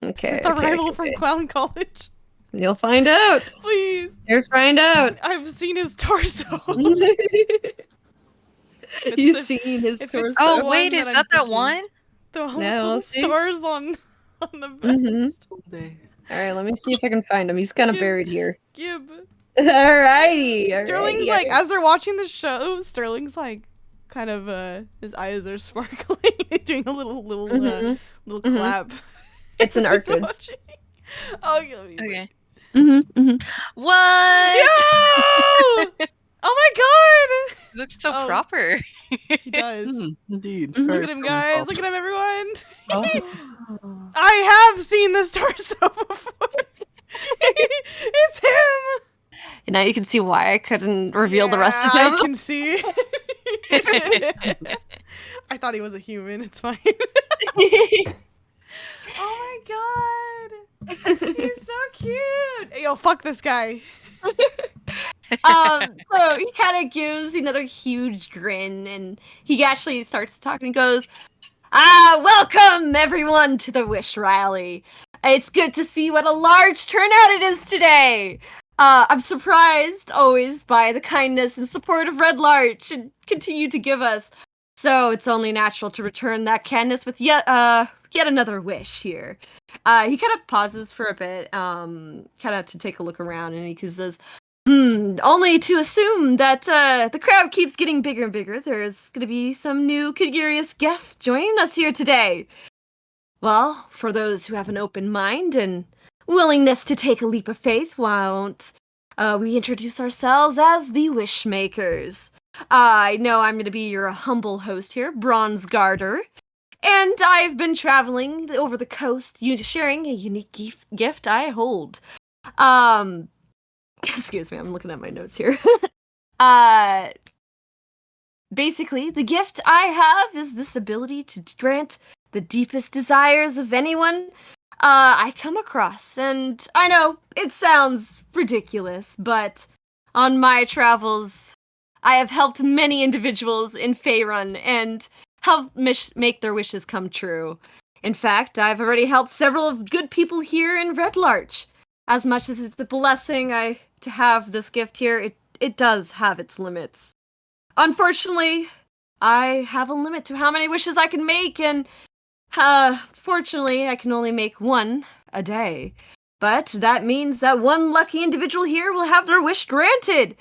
Is it the rival from Clown College? You'll find out. Please! You'll find out. I've seen his torso. You've seen his if torso. it's the Oh one wait, is I'm that thinking. one? The Yeah, little we'll see. stars on the vest. All right, let me see if I can find him. He's kind of Gib. buried here. Gib. Alrighty. Sterling's like, as they're watching the show, Sterling's like, kind of, his eyes are sparkling. He's doing a little clap. It's an as art they're goods. watching. Oh, let me Okay. What? What? Oh my god! He looks so Oh. proper. He does. Indeed. Look at him, guys. Look at him, everyone. Oh. I have seen this torso before. It's him. And now you can see why I couldn't reveal the rest of Yeah, him. I can see. I thought he was a human. It's fine. Oh my god. He's so cute. Hey, yo, fuck this guy. So he kind of gives another huge grin, and he actually starts talking and goes, welcome everyone to the Wish Rally. It's good to see what a large turnout it is today. I'm surprised always by the kindness and support of Red Larch and continue to give us. So it's only natural to return that kindness with yet another wish here. He kind of pauses for a bit, kind of to take a look around, and he says, only to assume that the crowd keeps getting bigger and bigger. There's going to be some new curious guests joining us here today. Well, for those who have an open mind and willingness to take a leap of faith, why don't we introduce ourselves as the Wishmakers? I know I'm going to be your humble host here, Bronze Garter, and I've been traveling over the coast, sharing a unique gift I hold. Excuse me, I'm looking at my notes here. Basically, the gift I have is this ability to grant the deepest desires of anyone I come across. And I know, it sounds ridiculous, but on my travels, I have helped many individuals in Faerun and helped make their wishes come true. In fact, I've already helped several of good people here in Red Larch. As much as it's the blessing to have this gift here, it does have its limits. Unfortunately, I have a limit to how many wishes I can make, and fortunately, I can only make one a day. But that means that one lucky individual here will have their wish granted.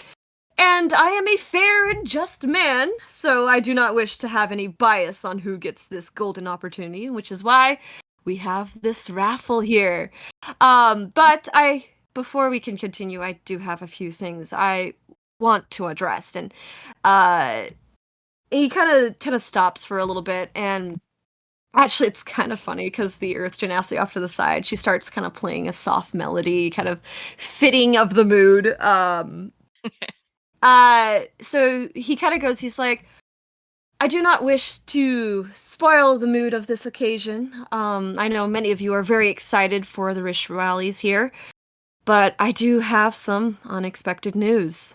And I am a fair and just man, so I do not wish to have any bias on who gets this golden opportunity, which is why we have this raffle here. But before we can continue, I do have a few things I want to address. And he kind of stops for a little bit, and actually it's kind of funny because the Earth Genasi off to the side, she starts kind of playing a soft melody, kind of fitting of the mood. So he kind of goes, he's like, I do not wish to spoil the mood of this occasion. I know many of you are very excited for the Wish rallies here, but I do have some unexpected news.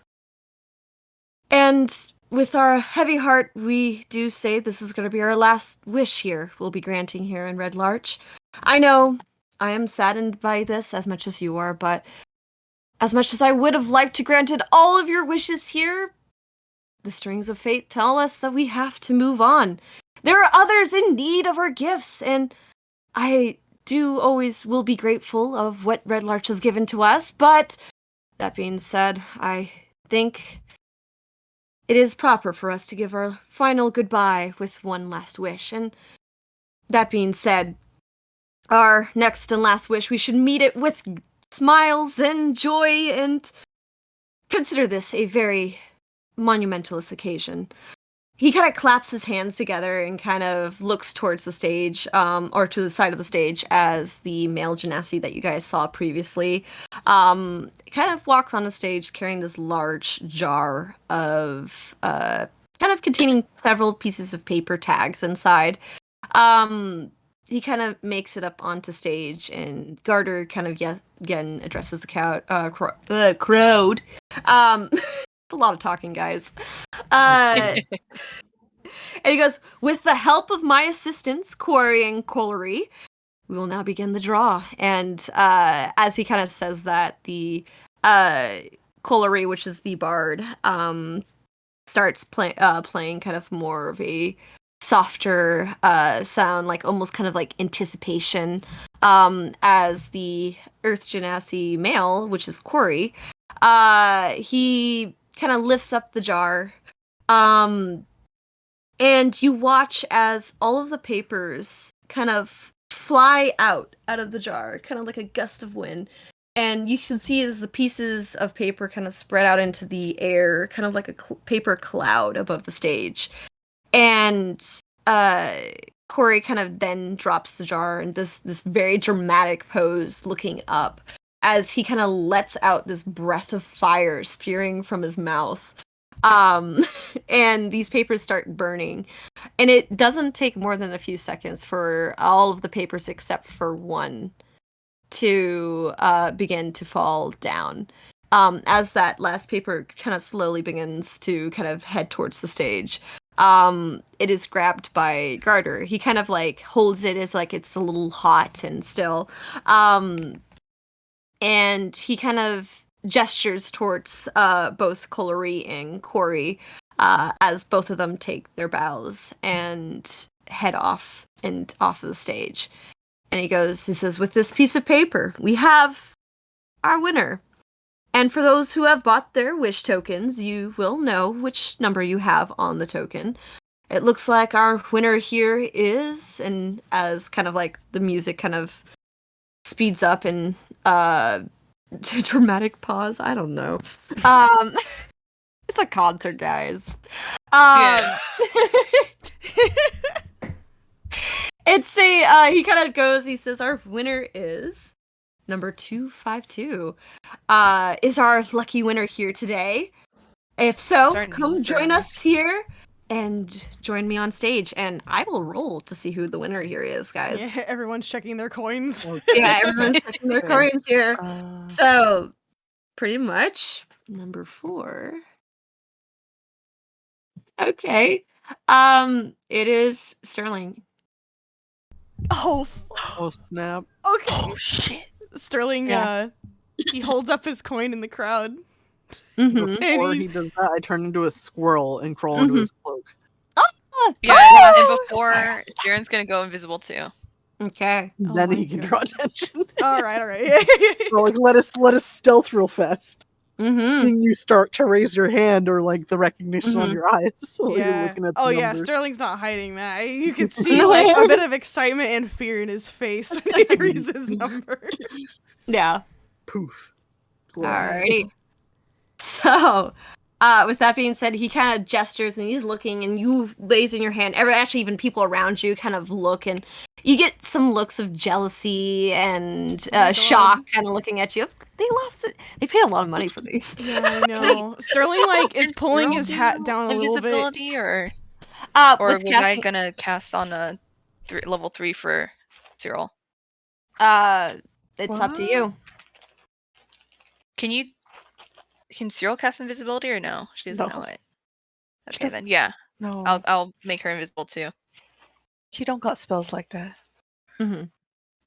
And with our heavy heart, we do say this is going to be our last wish here we'll be granting here in Red Larch. I know I am saddened by this as much as you are, but as much as I would have liked to granted all of your wishes here, the strings of fate tell us that we have to move on. There are others in need of our gifts, and I do always will be grateful of what Red Larch has given to us, but that being said, I think it is proper for us to give our final goodbye with one last wish. And that being said, our next and last wish, we should meet it with smiles and joy, and consider this a very monumentalist occasion. He kind of claps his hands together and kind of looks towards the stage, or to the side of the stage as the male genasi that you guys saw previously, kind of walks on the stage carrying this large jar of, kind of containing several pieces of paper tags inside. He kind of makes it up onto stage, and Garter kind of again addresses the crowd. It's a lot of talking, guys. And he goes, with the help of my assistants, Quarry and Collery, we will now begin the draw. And as he kind of says that, the Collery, which is the bard, starts playing kind of more of a softer sound, like almost kind of like anticipation, as the Earth Genasi male, which is Quarry, he kind of lifts up the jar, and you watch as all of the papers kind of fly out of the jar, kind of like a gust of wind. And you can see as the pieces of paper kind of spread out into the air, kind of like a paper cloud above the stage. And Corey kind of then drops the jar in this very dramatic pose, looking up, as he kind of lets out this breath of fire spewing from his mouth. And these papers start burning. And it doesn't take more than a few seconds for all of the papers except for one to begin to fall down. As that last paper kind of slowly begins to kind of head towards the stage, it is grabbed by Garter. He kind of like holds it as like it's a little hot and still. And he kind of gestures towards both Collery and Quarry, as both of them take their bows and head off of the stage. And he says, with this piece of paper, we have our winner. And for those who have bought their wish tokens, you will know which number you have on the token. It looks like our winner here is, and as kind of like the music kind of speeds up and dramatic pause, I don't know. It's a concert, guys. It's he kind of goes, he says, our winner is number 252. Is our lucky winner here today? If so, come join us here and join me on stage, and I will roll to see who the winner here is, guys. Yeah, everyone's checking their coins. Yeah, everyone's checking their coins here. So, pretty much, number 4. Okay. It is Sterling. Oh snap. Okay. Oh shit. Sterling, he holds up his coin in the crowd. Before he does that, I turn into a squirrel and crawl into his cloak. Yeah, and before, Jaren's gonna go invisible too. Okay. Then he can draw attention. All right. So, like, let us stealth real fast. Mm-hmm. Seeing you start to raise your hand, or like the recognition on your eyes. So you're looking at the numbers. Sterling's not hiding that. You can see like a bit of excitement and fear in his face when he reads his number. Yeah. Poof. Alrighty. So, with that being said, he kind of gestures and he's looking, and you raise in your hand. Actually, even people around you kind of look, and you get some looks of jealousy and shock, kind of looking at you. They paid a lot of money for these. Yeah, I know. Sterling like is pulling his hat down a little bit. Invisibility, or was I gonna cast on a level 3 for Cyril? It's up to you. Can Cyril cast invisibility or no? She doesn't know it. Okay, then yeah. No. I'll make her invisible too. You don't got spells like that. Mm-hmm.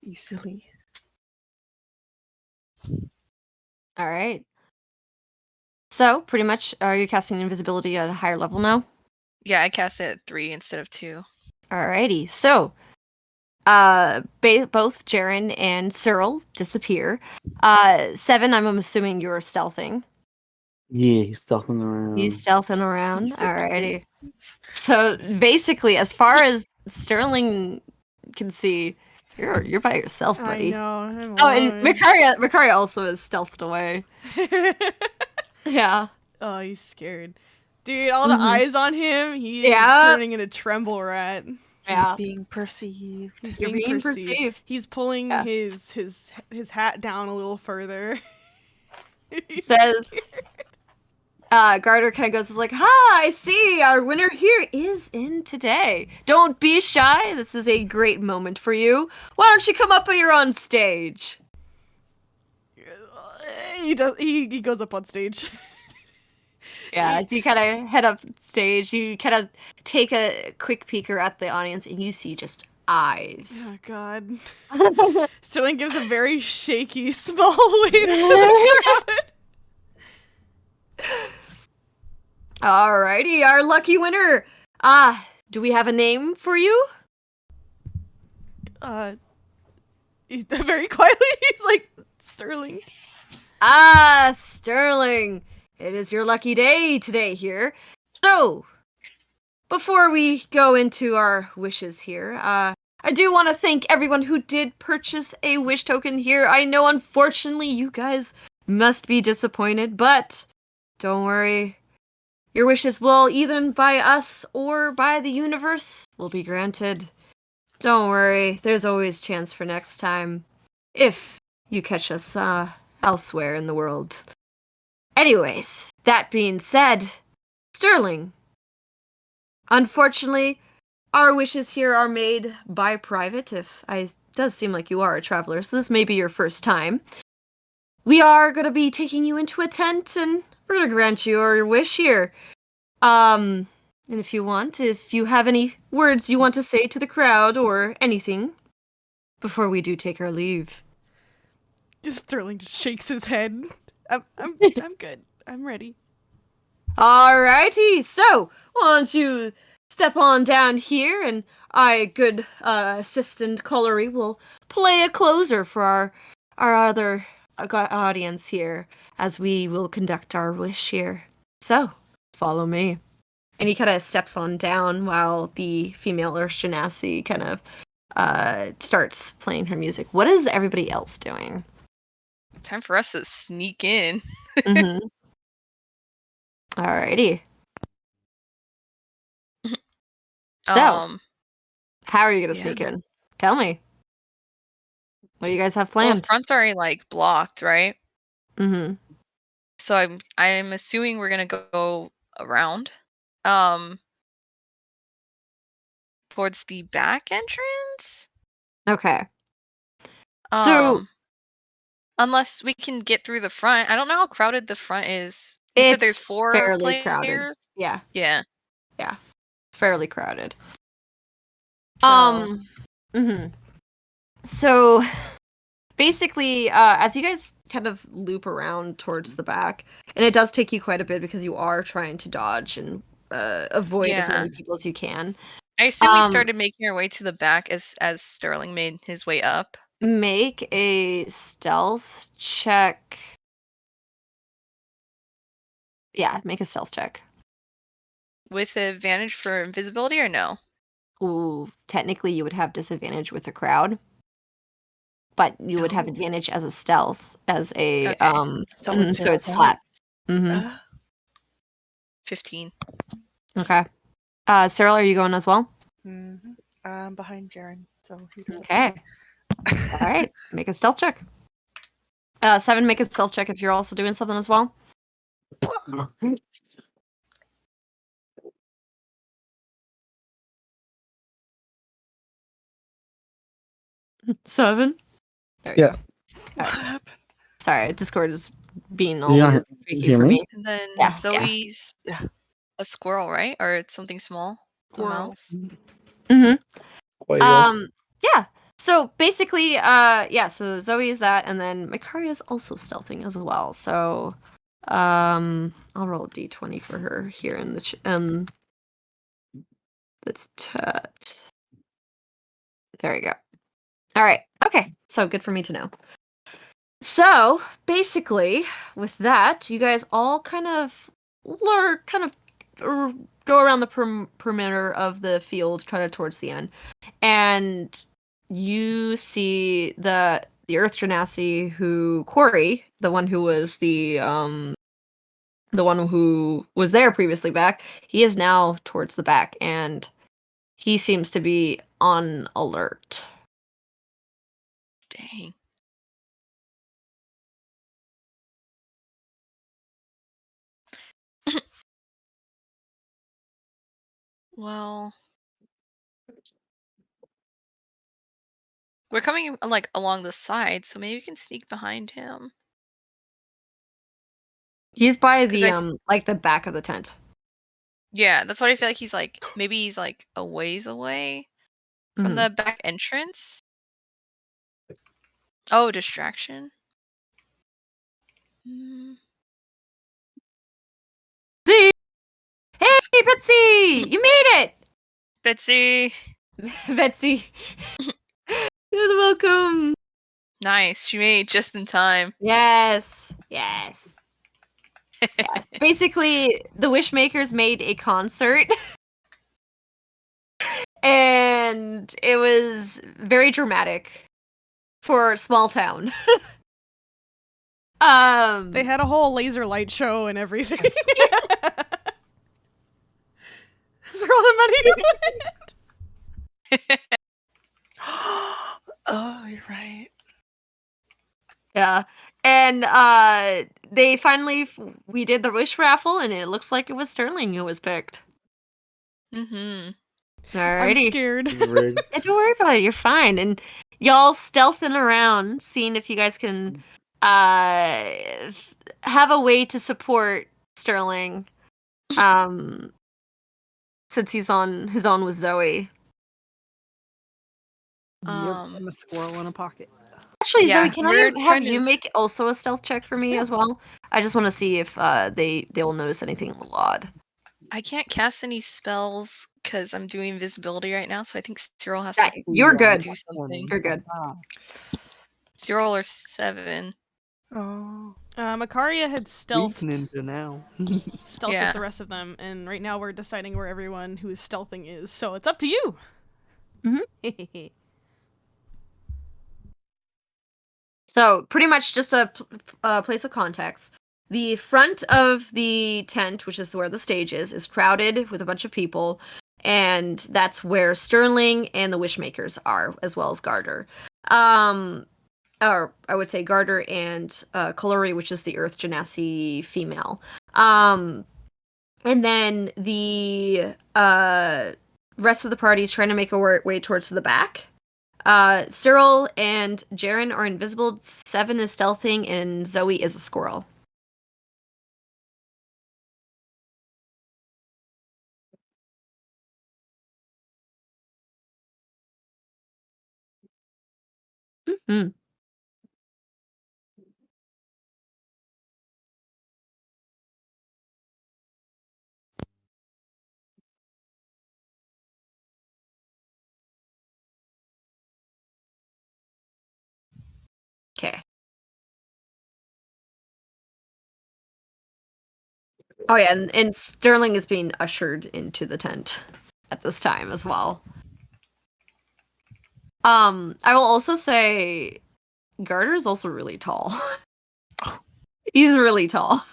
You silly. All right. So, pretty much, are you casting invisibility at a higher level now? Yeah, I cast it at 3 instead of 2. Alrighty. So, both Jaren and Cyril disappear. 7, I'm assuming you're stealthing. Yeah, he's stealthing around. He's stealthing around. Alrighty. So basically, as far as Sterling can see, you're by yourself, buddy. I know. And Makaria also is stealthed away. Yeah. Oh, he's scared. Dude, all the eyes on him. He is Yeah. turning into Tremble Rat. He's being perceived. He's You're being being perceived. perceived. He's pulling Yeah. his hat down a little further. He's Says, scared. Garter kind of goes, like, "Hi, I see our winner here is in today. Don't be shy. This is a great moment for you. Why don't you come up here on stage?" He does. He goes up on stage. Yeah, so you kind of head up stage. You kind of take a quick peeker at the audience, and you see just eyes. Oh God. Sterling gives a very shaky, small wave to the crowd. Alrighty, our lucky winner. Do we have a name for you? Very quietly, he's like, Sterling. Sterling. It is your lucky day today here. So, before we go into our wishes here, I do want to thank everyone who did purchase a wish token here. I know, unfortunately, you guys must be disappointed, but don't worry. Your wishes will, either by us or by the universe, will be granted. Don't worry, there's always chance for next time. If you catch us, elsewhere in the world. Anyways, that being said, Sterling. Unfortunately, our wishes here are made by private, it does seem like you are a traveler, so this may be your first time. We are going to be taking you into a tent, and we're going to grant you your wish here. And if you have any words you want to say to the crowd, or anything, before we do take our leave. Sterling just shakes his head. I'm good. I'm ready. Alrighty, so why don't you step on down here, and I, good assistant Collery, will play a closer for our other audience here, as we will conduct our wish here. So, follow me. And he kind of steps on down while the female Urshanasi kind of starts playing her music. What is everybody else doing? Time for us to sneak in. Mm-hmm. Alrighty. So, how are you gonna sneak in? Tell me. What do you guys have Well, the planned? front's already like blocked, right? Mm-hmm. So I'm assuming we're gonna go around, towards the back entrance. Okay. So unless we can get through the front, I don't know how crowded the front is. You said there's it's 4 fairly players. crowded. Yeah. Yeah. Yeah. It's fairly crowded. So, Mm-hmm. So basically, as you guys kind of loop around towards the back, and it does take you quite a bit because you are trying to dodge and avoid as many people as you can. I assume we started making our way to the back as Sterling made his way up. Make a stealth check. Yeah, make a stealth check. With advantage for invisibility or no? Ooh, technically you would have disadvantage with the crowd, but you would have advantage as a stealth, as a so it's flat. Mm-hmm. 15. Okay. Cyril, are you going as well? Mm-hmm. I'm behind Jaren, so he doesn't. Okay. All right. Make a stealth check. 7, make a stealth check if you're also doing something as well. 7. There we go. What happened? Sorry, Discord is being all weird freaky for me. And then Yeah, Zoe's a squirrel, right? Or it's something small? Squirrel. A mouse? Mm-hmm. Yeah. So basically, so Zoe is that, and then Mikaria is also stealthing as well. So, I'll roll a d20 for her here in the chat. There we go. All right. Okay. So good for me to know. So basically, with that, you guys all kind of go around the perimeter of the field, kind of towards the end, and you see the Earth Genasi, who Quarry, the one who was the the one who was there previously back, he is now towards the back, and he seems to be on alert. Dang. Well, we're coming like along the side, so maybe we can sneak behind him. He's by 'Cause the like the back of the tent. Yeah, that's what I feel like. He's like maybe he's like a ways away from Mhm. the back entrance. Oh, distraction. Mm, See? Hey, Betsy! You made it! Betsy, Betsy. You're welcome. nice. She made it just in time. Yes. Yes. Yes. Basically, the Wishmakers made a concert. And it was very dramatic for a small town. They had a whole laser light show and everything. Is there all the money went? Oh, you're right. Yeah. And they finally we did the wish raffle, and it looks like it was Sterling who was picked. Mm-hmm. I'm Alrighty. scared. Rigged. Don't worry about it, you're fine. And y'all stealthing around, seeing if you guys can have a way to support Sterling. Since he's on his own with Zoe. Yep, I'm a squirrel in a pocket. Actually, Yeah, Zoe, can we're I have trying you to- make also a stealth check for me as well? I just want to see if they will notice anything a little odd. I can't cast any spells because I'm doing invisibility right now, so I think Cyril has Yeah, to you're good. do something. You're good. Cyril or 7. Oh. Makaria had Weak stealthed ninja now. stealth Yeah. with the rest of them, and right now we're deciding where everyone who is stealthing is. So it's up to you. Mhm. So pretty much just a place of context. The front of the tent, which is where the stage is crowded with a bunch of people, and that's where Sterling and the Wishmakers are, as well as Garter. Or I would say Garter and Kalori, which is the Earth Genasi female. And then the rest of the party is trying to make a way towards the back. Cyril and Jaren are invisible. 7 is stealthing, and Zoe is a squirrel. Mm-hmm. Okay. Oh yeah, and Sterling is being ushered into the tent at this time as well. I will also say Garter is also really tall. He's really tall.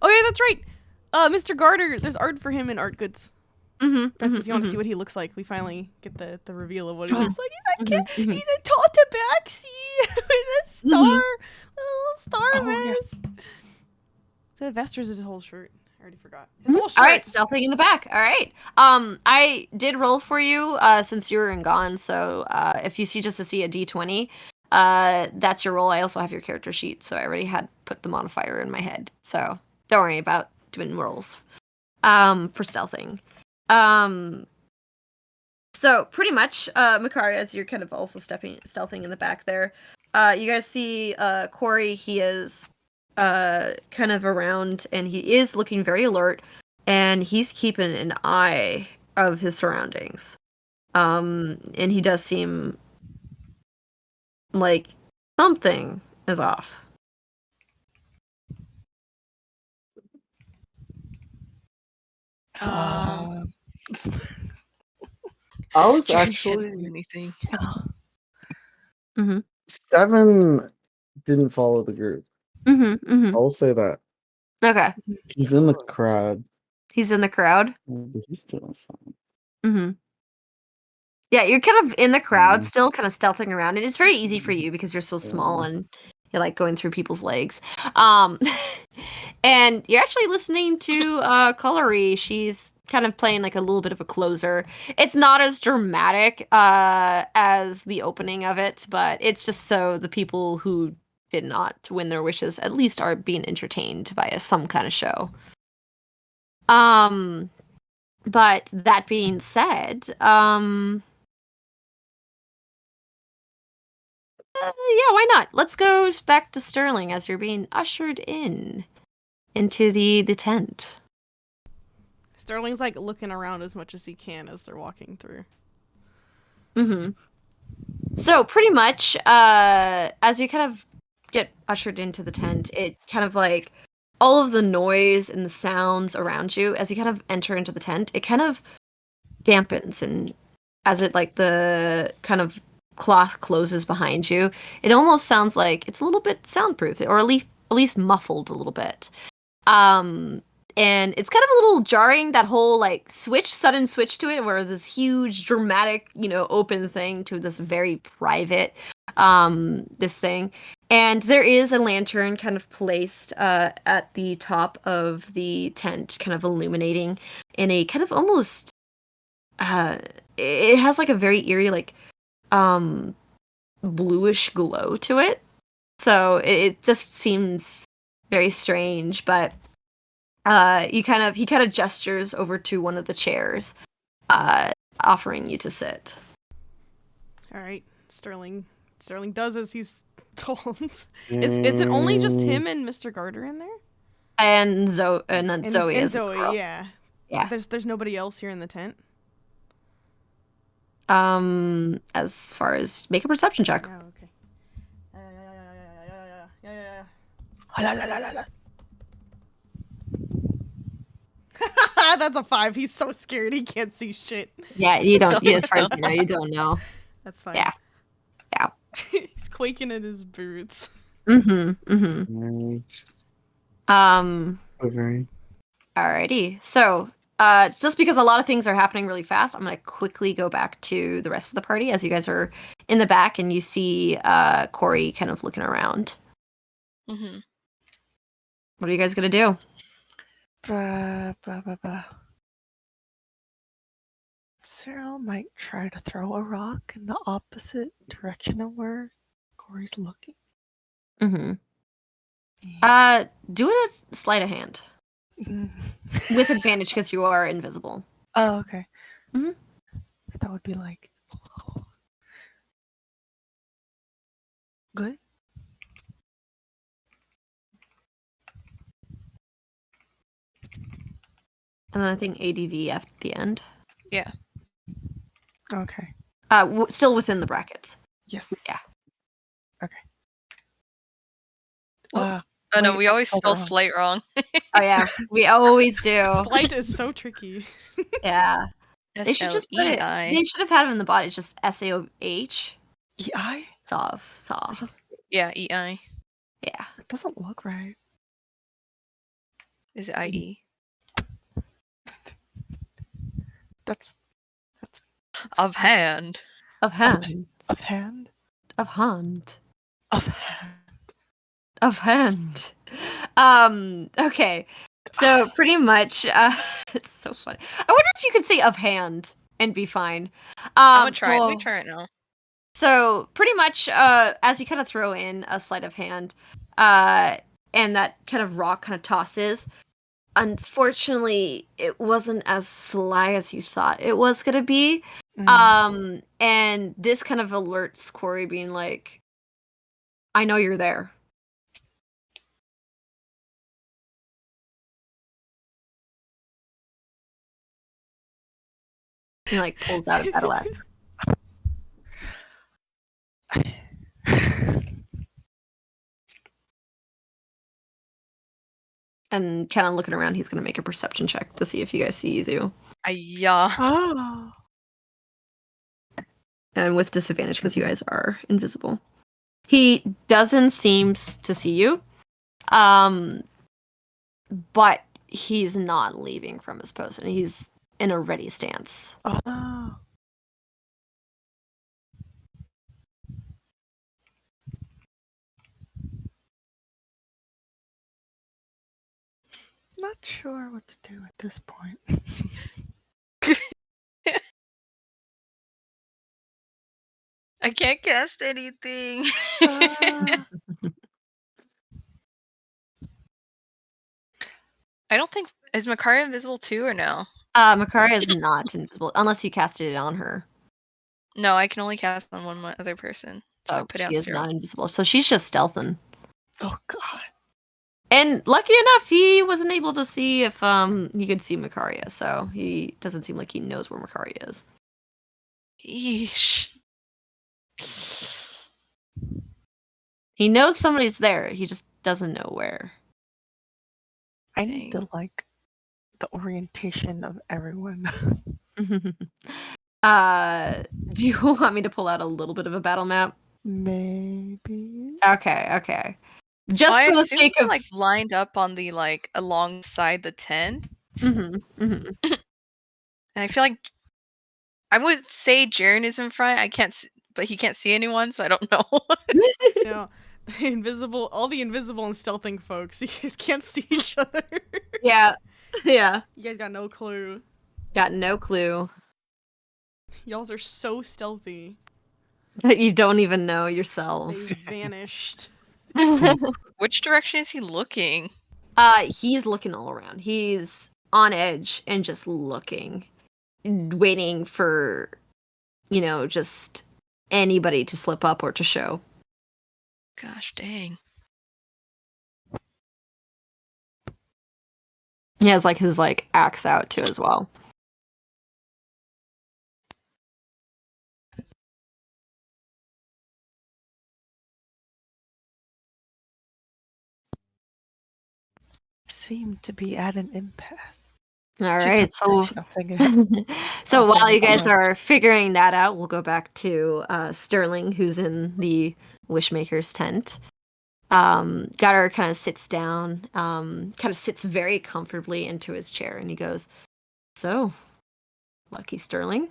Oh yeah, that's right. Mr. Garter, there's art for him in Art Goods. Mm-hmm. Betsy, if you want to see what he looks like, we finally get the reveal of what he looks like. He's a kid. He's a tall tabaxi with a star, a little star vest. Is that a vest or is it his whole shirt? I already forgot. His whole shirt. All right, stealthing in the back. All right. I did roll for you since you were in gone. So if you see a D20, that's your roll. I also have your character sheet, so I already had put the modifier in my head. So don't worry about doing rolls for stealthing. So pretty much, Makaria, as you're kind of also stealthing in the back there, you guys see Corey. He is kind of around, and he is looking very alert, and he's keeping an eye of his surroundings. And he does seem like something is off. Um, I was Jaren can't actually do anything. Mm-hmm. 7 didn't follow the group. Mm-hmm. Mm-hmm. I'll say that. Okay. He's in the crowd. He's in the crowd. He's doing something. Mm-hmm. Yeah, you're kind of in the crowd Mhm. still, kind of stealthing around, and it's very easy for you because you're so small Yeah. and you're like going through people's legs. And you're actually listening to Collery. She's kind of playing like a little bit of a closer. It's not as dramatic as the opening of it, but it's just so the people who did not win their wishes at least are being entertained by some kind of show. But that being said, yeah, why not? Let's go back to Sterling as you're being ushered into the tent. Sterling's like looking around as much as he can as they're walking through. Mm-hmm. So pretty much, as you kind of get ushered into the tent, it kind of like all of the noise and the sounds around you as you kind of enter into the tent, it kind of dampens, and as it like the kind of cloth closes behind you, it almost sounds like it's a little bit soundproof, or at least muffled a little bit. And it's kind of a little jarring, that whole like sudden switch to it, where this huge dramatic, open thing to this very private this thing. And there is a lantern kind of placed at the top of the tent, kind of illuminating in a kind of almost it has like a very eerie, like bluish glow to it. So it just seems very strange, but he kind of gestures over to one of the chairs, offering you to sit. All right, Sterling does as he's told. Is it only just him and Mr. Garter in there? And Zoe, and Zoe and is a Zoe, squirrel. yeah. Yeah. There's nobody else here in the tent. As far as make a perception check. Oh, okay. That's a 5. He's so scared he can't see shit. Yeah, you don't. As far as you know, you don't know. That's fine. Yeah. He's quaking in his boots. Mm-hmm. Quivering. Alrighty. So, just because a lot of things are happening really fast, I'm gonna quickly go back to the rest of the party as you guys are in the back and you see Corey kind of looking around. Mm-hmm. What are you guys gonna do? Cyril might try to throw a rock in the opposite direction of where Corey's looking. Mm-hmm. Yeah. Do it a sleight of hand with advantage because you are invisible. Oh, okay. Mm-hmm. So that would be like good. And then I think ADV at the end. Yeah. Okay. Still within the brackets. Yes. Yeah. Okay. Oh no, wait, we I always spelled it spell wrong. slight wrong. Oh yeah, we always do. Slight is so tricky. Yeah. They should just put it. S-L-E-I. They should have had it in the body. It's just SAOH. EI? Sov. Yeah, E-I. Yeah. It doesn't look right. Is it I-E? That's Of hand. Of hand. of hand. Of hand. Of hand. Of hand. Okay. So pretty much, it's so funny. I wonder if you could say of hand and be fine. I'm gonna try it. Let me well, try it now. So pretty much, as you kind of throw in a sleight of hand, and that kind of rock kind of tosses, unfortunately, it wasn't as sly as you thought it was gonna be. And this kind of alerts Corey, being like, I know you're there. He like pulls out a battle axe. And kind of looking around, he's gonna make a perception check to see if you guys see Izu. Yeah. Oh. And with disadvantage because you guys are invisible. He doesn't seem to see you. but he's not leaving from his post, and he's in a ready stance. Oh. Not sure what to do at this point. I can't cast anything. Ah. I don't think is Makari invisible too or no? Makari is not invisible unless you casted it on her. No, I can only cast on one other person. So I So put she out is 0. not invisible. So she's just stealthing. Oh god. And lucky enough, he wasn't able to see if he could see Makaria, so he doesn't seem like he knows where Makaria is. Yeesh. He knows somebody's there. He just doesn't know where. I need the the orientation of everyone. Do you want me to pull out a little bit of a battle map? Maybe. Okay. Just I for the assume sake they're, of like lined up on the alongside the tent. Mhm. And I feel like I would say Jaren is in front. I can't, but he can't see anyone, so I don't know. No, all the invisible and stealthing folks, you guys can't see each other. Yeah. You guys got no clue. Got no clue. Y'alls are so stealthy. You don't even know yourselves. They vanished. Which direction is he looking? He's looking all around. He's on edge and just looking, waiting for, just anybody to slip up or to show. Gosh dang. He has his axe out too as well. Seem to be at an impasse. All right, so so while you guys are figuring that out, we'll go back to Sterling, who's in the Wishmaker's tent. Gutter kind of sits down, kind of sits very comfortably into his chair, and he goes, "So, Lucky Sterling,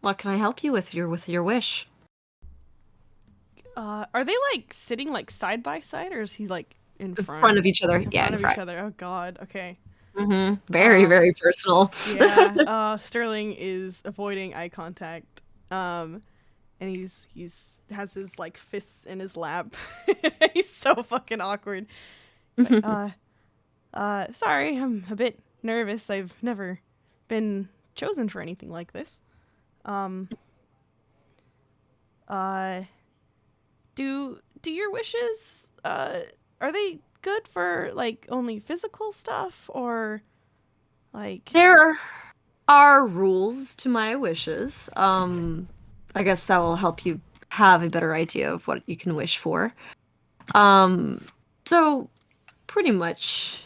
what can I help you with your wish?" Are they sitting side by side, or is he in front of each other? In front of each other. Oh god. Okay. Mm-hmm. Very, very personal. Yeah. Sterling is avoiding eye contact. And he's has his fists in his lap. He's so fucking awkward. But, sorry, I'm a bit nervous. I've never been chosen for anything like this. Do your wishes are they good for only physical stuff, or there are rules to my wishes. I guess that will help you have a better idea of what you can wish for. So pretty much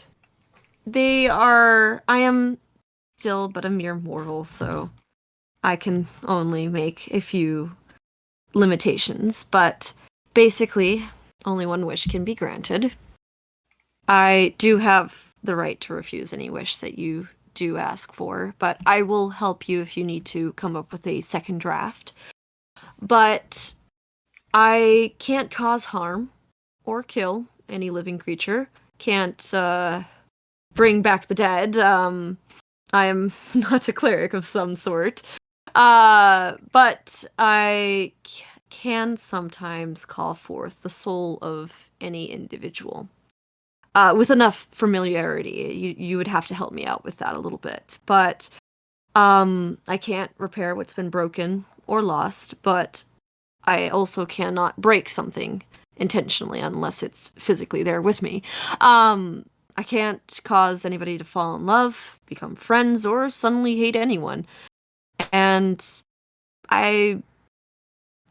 I am still but a mere mortal, so I can only make a few limitations, but basically only one wish can be granted. I do have the right to refuse any wish that you do ask for, but I will help you if you need to come up with a second draft. But I can't cause harm or kill any living creature. Can't bring back the dead. I am not a cleric of some sort. But I can sometimes call forth the soul of any individual. With enough familiarity, you would have to help me out with that a little bit. But I can't repair what's been broken or lost, but I also cannot break something intentionally unless it's physically there with me. I can't cause anybody to fall in love, become friends, or suddenly hate anyone. And a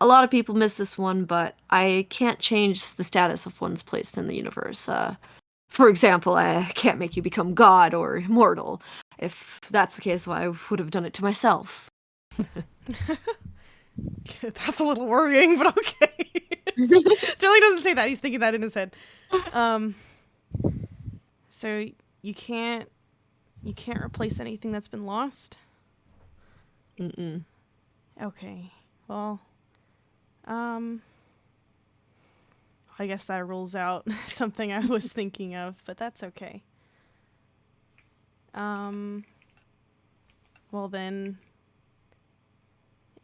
lot of people miss this one, but I can't change the status of one's place in the universe. For example, I can't make you become God or immortal. If that's the case, well, I would have done it to myself. That's a little worrying, but okay. Sterling doesn't say that. He's thinking that in his head. So you can't replace anything that's been lost? Mm-mm. Okay. Well, I guess that rules out something I was thinking of, but that's okay. Well then,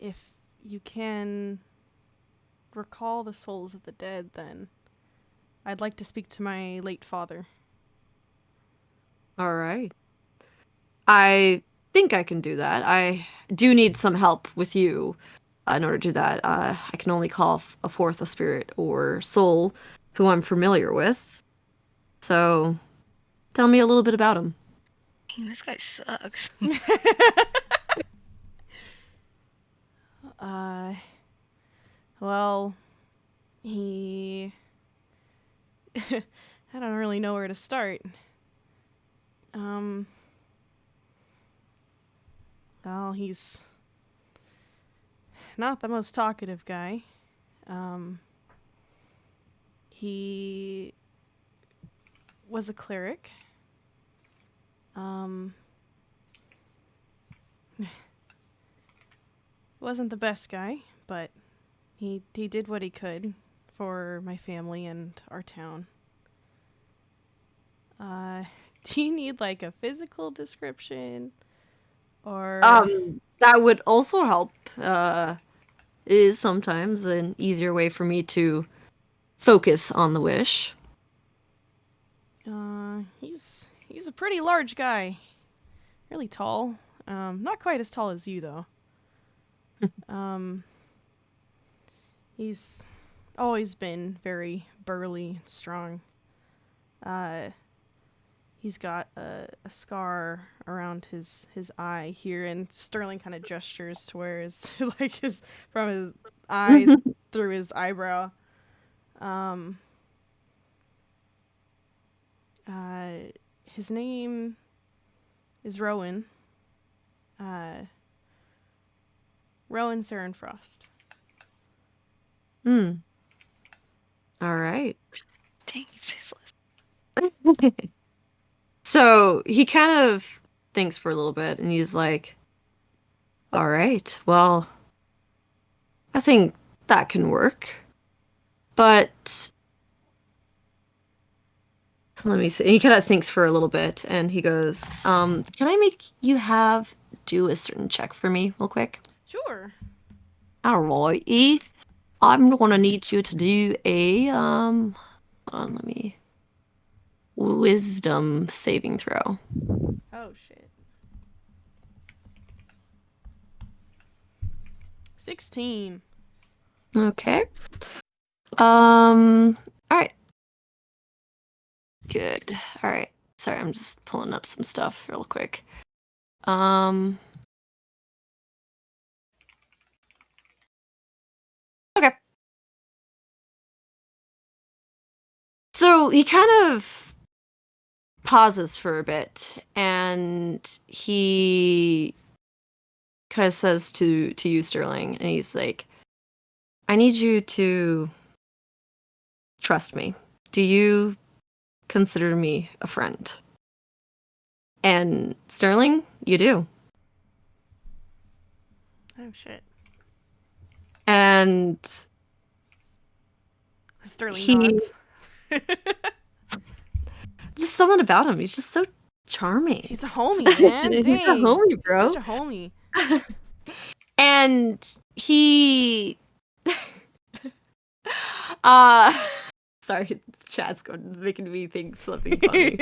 if you can recall the souls of the dead, then I'd like to speak to my late father. All right. I think I can do that. I do need some help with you in order to do that. I can only call a fourth a spirit or soul who I'm familiar with. So, tell me a little bit about him. Dang, this guy sucks. Well, he... I don't really know where to start. Well, he's not the most talkative guy. He was a cleric. Wasn't the best guy, but he did what he could for my family and our town. Do you need like a physical description? Or That would also help. It is sometimes an easier way for me to focus on the wish. he's a pretty large guy. Really tall. Not quite as tall as you though. He's always been very burly and strong. He's got a scar around his eye here, and Sterling kind of gestures to where his like his from his eye through his eyebrow. His name is Rowan. Rowan Sarenfrost. All right. Dang, it's his list. So he kind of thinks for a little bit and he's like, all right, well, I think that can work. But let me see. He kind of thinks for a little bit and he goes, can I make you do a certain check for me real quick? Sure. Alrighty. I'm gonna need you to do a hold on, let me wisdom saving throw. Oh shit. 16. Okay. Alright. Good. Alright. Sorry, I'm just pulling up some stuff real quick. Okay. So he kind of pauses for a bit and he kind of says to you, Sterling, and he's like, I need you to trust me. Do you consider me a friend? And Sterling, you do. Oh shit. And Sterling he nods. just something about him. He's just so charming. He's a homie, man. He's Dang. a homie, bro. He's such a homie. And he sorry, chat's making me think something funny.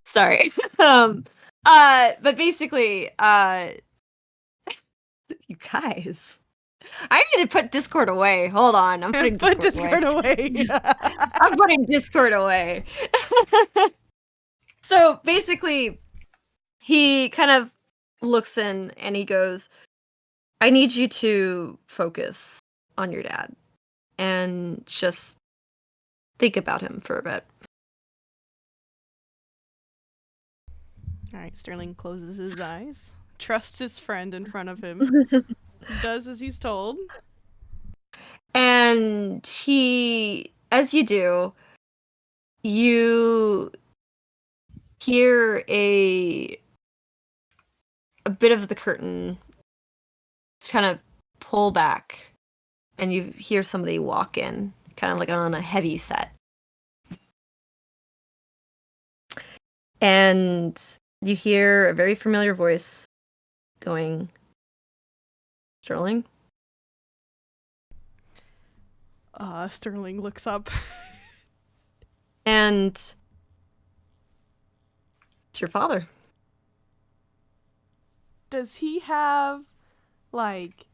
Sorry. But basically, you guys, I'm gonna put Discord away. Hold on, I'm putting Discord away. I'm putting Discord away. So basically, he kind of looks in and he goes, I need you to focus on your dad and just think about him for a bit. All right, Sterling closes his eyes, trusts his friend in front of him, does as he's told. And he, as you do, You hear a bit of the curtain kind of pull back, and you hear somebody walk in, kind of like on a heavy set. And you hear a very familiar voice going, Sterling? Sterling looks up. And it's your father. Does he have, like,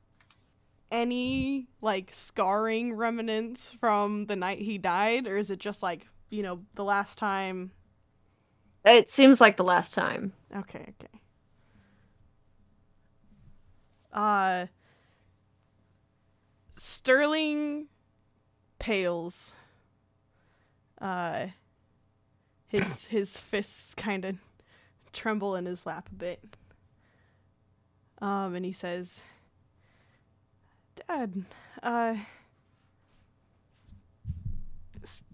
any, like, scarring remnants from the night he died? Or is it just, like, you know, the last time? It seems like the last time. Okay. Sterling pales. His fists kind of tremble in his lap a bit. And he says, Dad,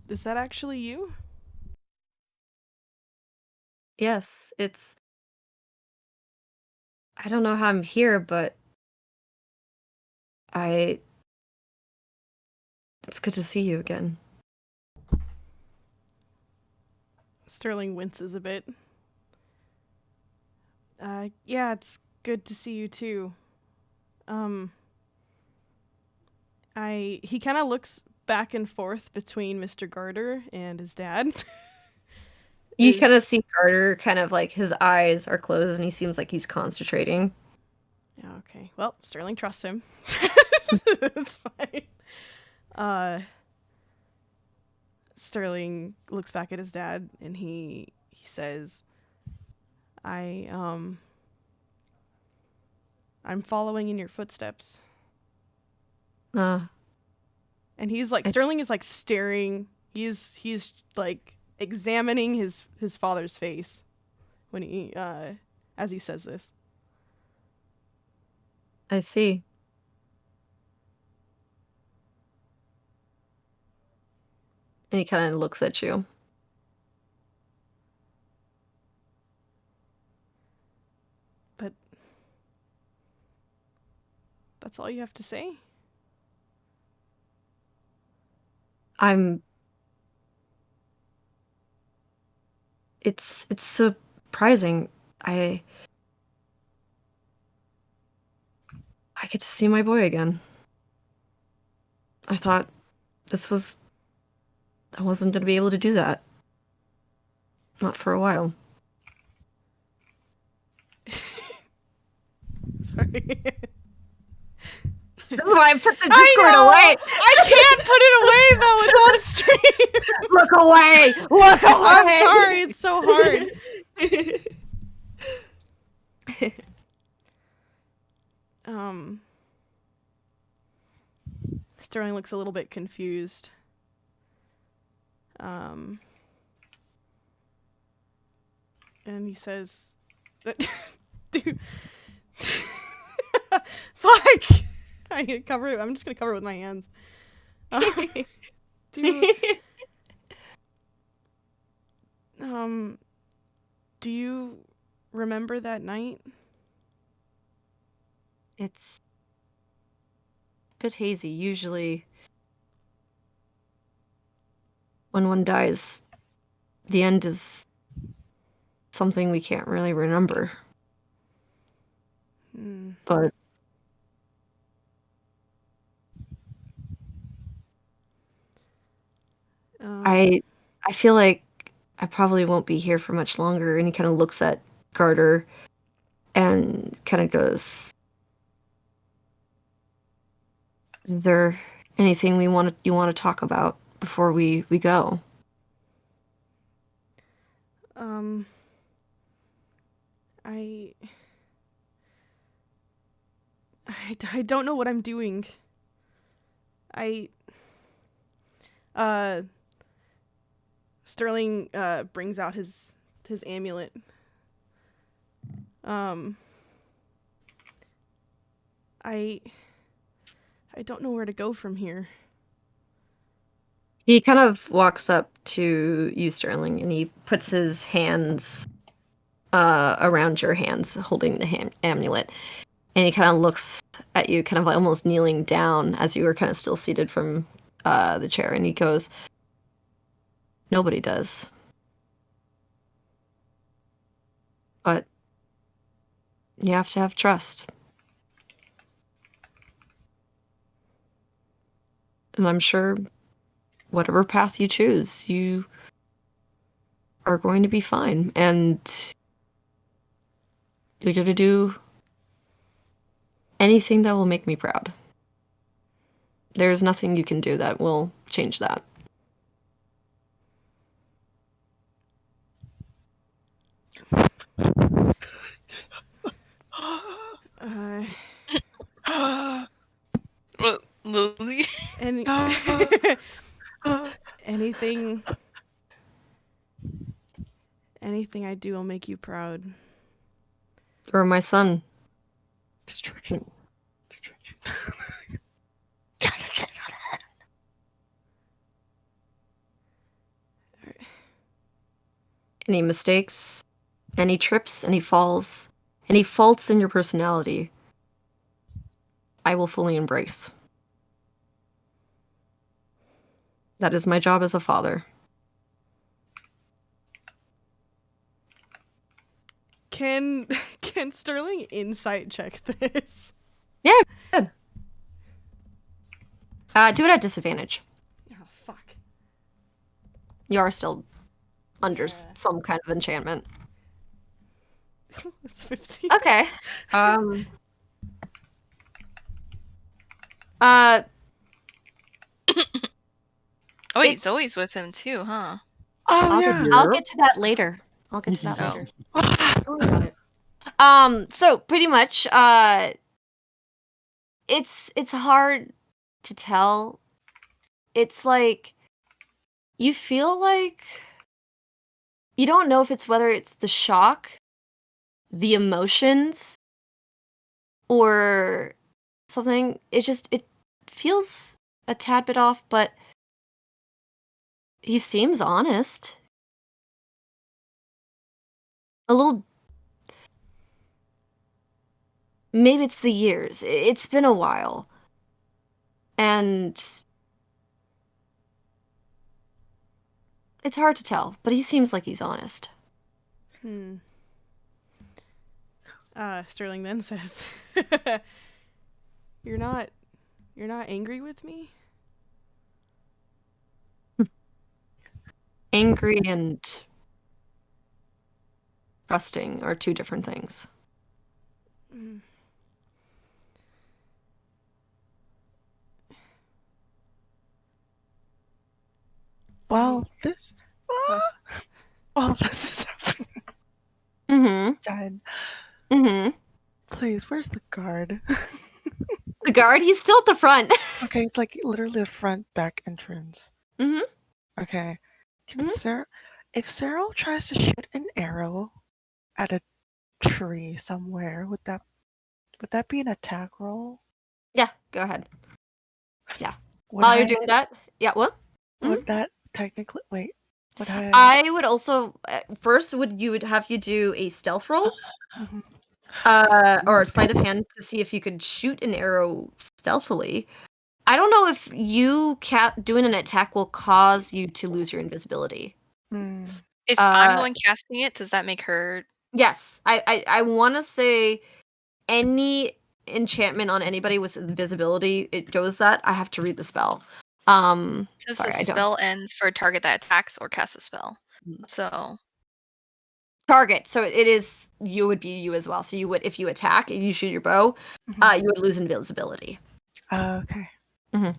is that actually you? Yes, I don't know how I'm here, but it's good to see you again. Sterling winces a bit. Yeah, it's good to see you too. He kind of looks back and forth between Mr. Garter and his dad. You kind of see Carter kind of like his eyes are closed and he seems like he's concentrating. Yeah, okay. Well, Sterling trusts him. It's fine. Sterling looks back at his dad and he says, I'm following in your footsteps. And he's like, Sterling is like staring. He's like examining his father's face when he as he says this. I see. And he kind of looks at you. But that's all you have to say? It's surprising. I get to see my boy again. I thought I wasn't going to be able to do that. Not for a while. Sorry. This is why I put the Discord away. I can't put it away though. It's on stream. Look away. Look away. I'm sorry. It's so hard. Sterling looks a little bit confused. And he says, dude, fuck. I'm just gonna cover it with my hands. Do you remember that night? It's a bit hazy. Usually when one dies, the end is something we can't really remember. But I feel like I probably won't be here for much longer. And he kind of looks at Garter and kind of goes, is there anything you want to talk about before we go? I don't know what I'm doing. Sterling brings out his amulet. I don't know where to go from here. He kind of walks up to you, Sterling, and he puts his hands around your hands, holding the amulet. And he kind of looks at you, kind of like almost kneeling down as you were kind of still seated from the chair. And he goes, "Nobody does. But you have to have trust. And I'm sure whatever path you choose, you are going to be fine. And you're going to do anything that will make me proud. There's nothing you can do that will change that." Well, Lily. Any anything I do will make you proud. You're my son. Destruction. Any mistakes, any trips, any falls, any faults in your personality, I will fully embrace. That is my job as a father. Can Sterling insight check this? Yeah, good. Do it at disadvantage. Oh fuck. You are still under Yeah. some kind of enchantment. It's 15. Okay. Oh wait, Zoe's with him too, huh? Oh yeah. I'll get to that later. I'll get to that Oh. later. Don't worry about it. So pretty much, it's hard to tell. It's like you feel like you don't know if it's whether it's the shock, the emotions, or something. It feels a tad bit off, but he seems honest. A little. Maybe it's the years. It's been a while. And it's hard to tell, but he seems like he's honest. Sterling then says, You're not angry with me?" Angry and trusting are two different things. Well, this. Well, this is happening. Mm-hmm. Jen, Mm-hmm. please, where's the guard? The guard, he's still at the front. Okay, it's like literally the front back entrance. Mm-hmm. Okay. Can if Cyril tries to shoot an arrow at a tree somewhere, would that be an attack roll? Yeah, go ahead. Yeah. Would While I, you're doing that, yeah, what? would that technically would I I would also first you would have you do a stealth roll, Mhm. or a sleight of hand to see if you could shoot an arrow stealthily. I don't know if you doing an attack will cause you to lose your invisibility. Mm. If I'm the one casting it, does that make her? Yes, I want to say any enchantment on anybody with invisibility, it goes that. I have to read the spell. Says Sorry, the I don't. spell ends for a target that attacks or casts a spell. So Target. So it is you would be you as well. So you would if you attack, if you shoot your bow, you would lose invisibility. Okay. Mhm.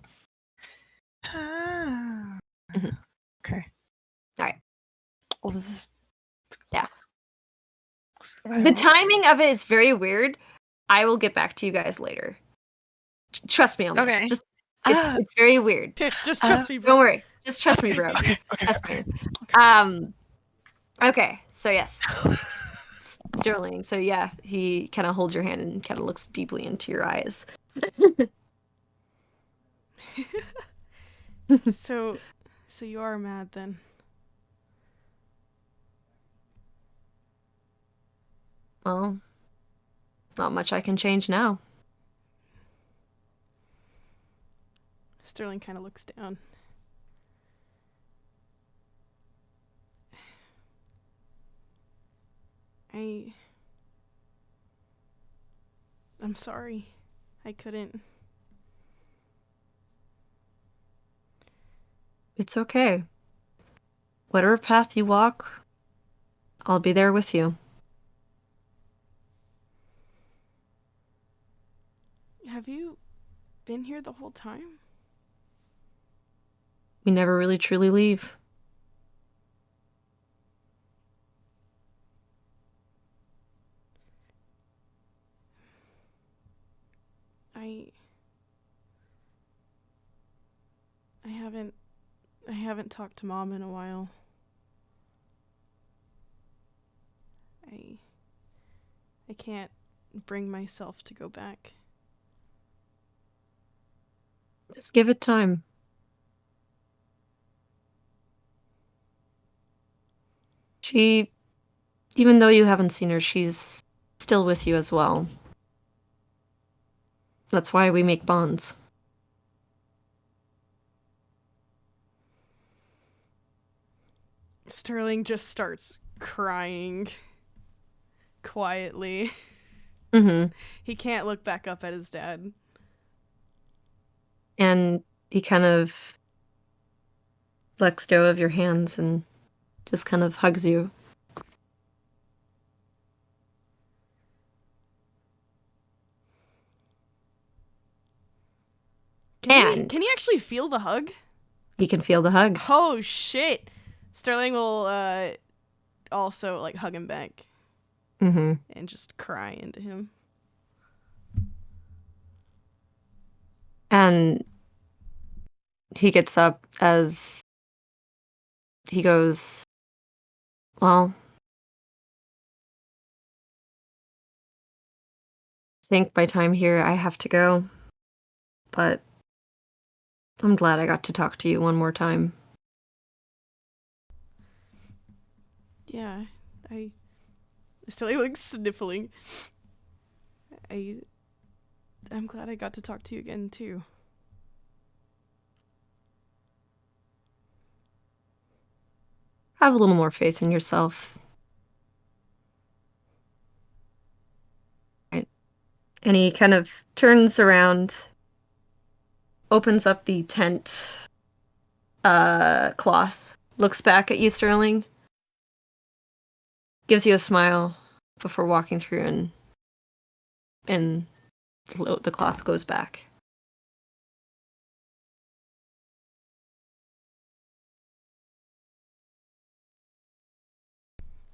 Okay. All right. Well, this is. Yeah. I The don't- timing of it is very weird. I will get back to you guys later. Trust me on this. Okay. Just it's very weird. Just trust me, bro. Don't worry. Just trust me, bro. Okay. Trust me. Okay. So yes, Sterling. So yeah, he kind of holds your hand and kind of looks deeply into your eyes. So So you are mad then. Well, there's not much I can change now. Sterling kind of looks down. I'm sorry. I couldn't. It's okay. Whatever path you walk, I'll be there with you. Have you been here the whole time? We never really truly leave. I haven't talked to Mom in a while. I can't bring myself to go back. Just give it time. Even though you haven't seen her, she's still with you as well. That's why we make bonds. Sterling just starts crying quietly. Mm-hmm. He can't look back up at his dad. And he kind of lets go of your hands and just kind of hugs you. Can he actually feel the hug? He can feel the hug. Oh shit. Sterling will also like hug him back. Mm-hmm. And just cry into him. And he gets up as he goes, well, I think by time here I have to go. But I'm glad I got to talk to you one more time. Yeah, Sterling like sniffling. I'm glad I got to talk to you again too. Have a little more faith in yourself. Right. And he kind of turns around, opens up the tent cloth, looks back at you, Sterling, gives you a smile before walking through, and the cloth goes back.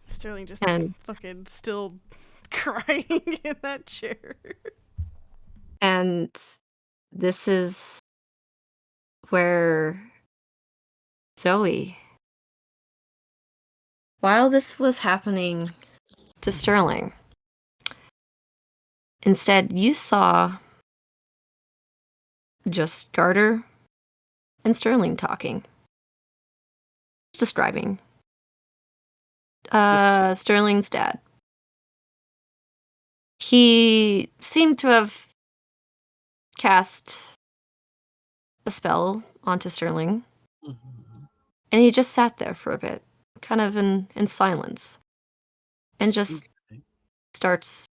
Sterling just And fucking still crying in that chair. And this is where Zoe, while this was happening to Sterling, instead you saw just Garter and Sterling talking. Describing Sterling's dad. He seemed to have cast a spell onto Sterling, and he just sat there for a bit, kind of in silence, and just starts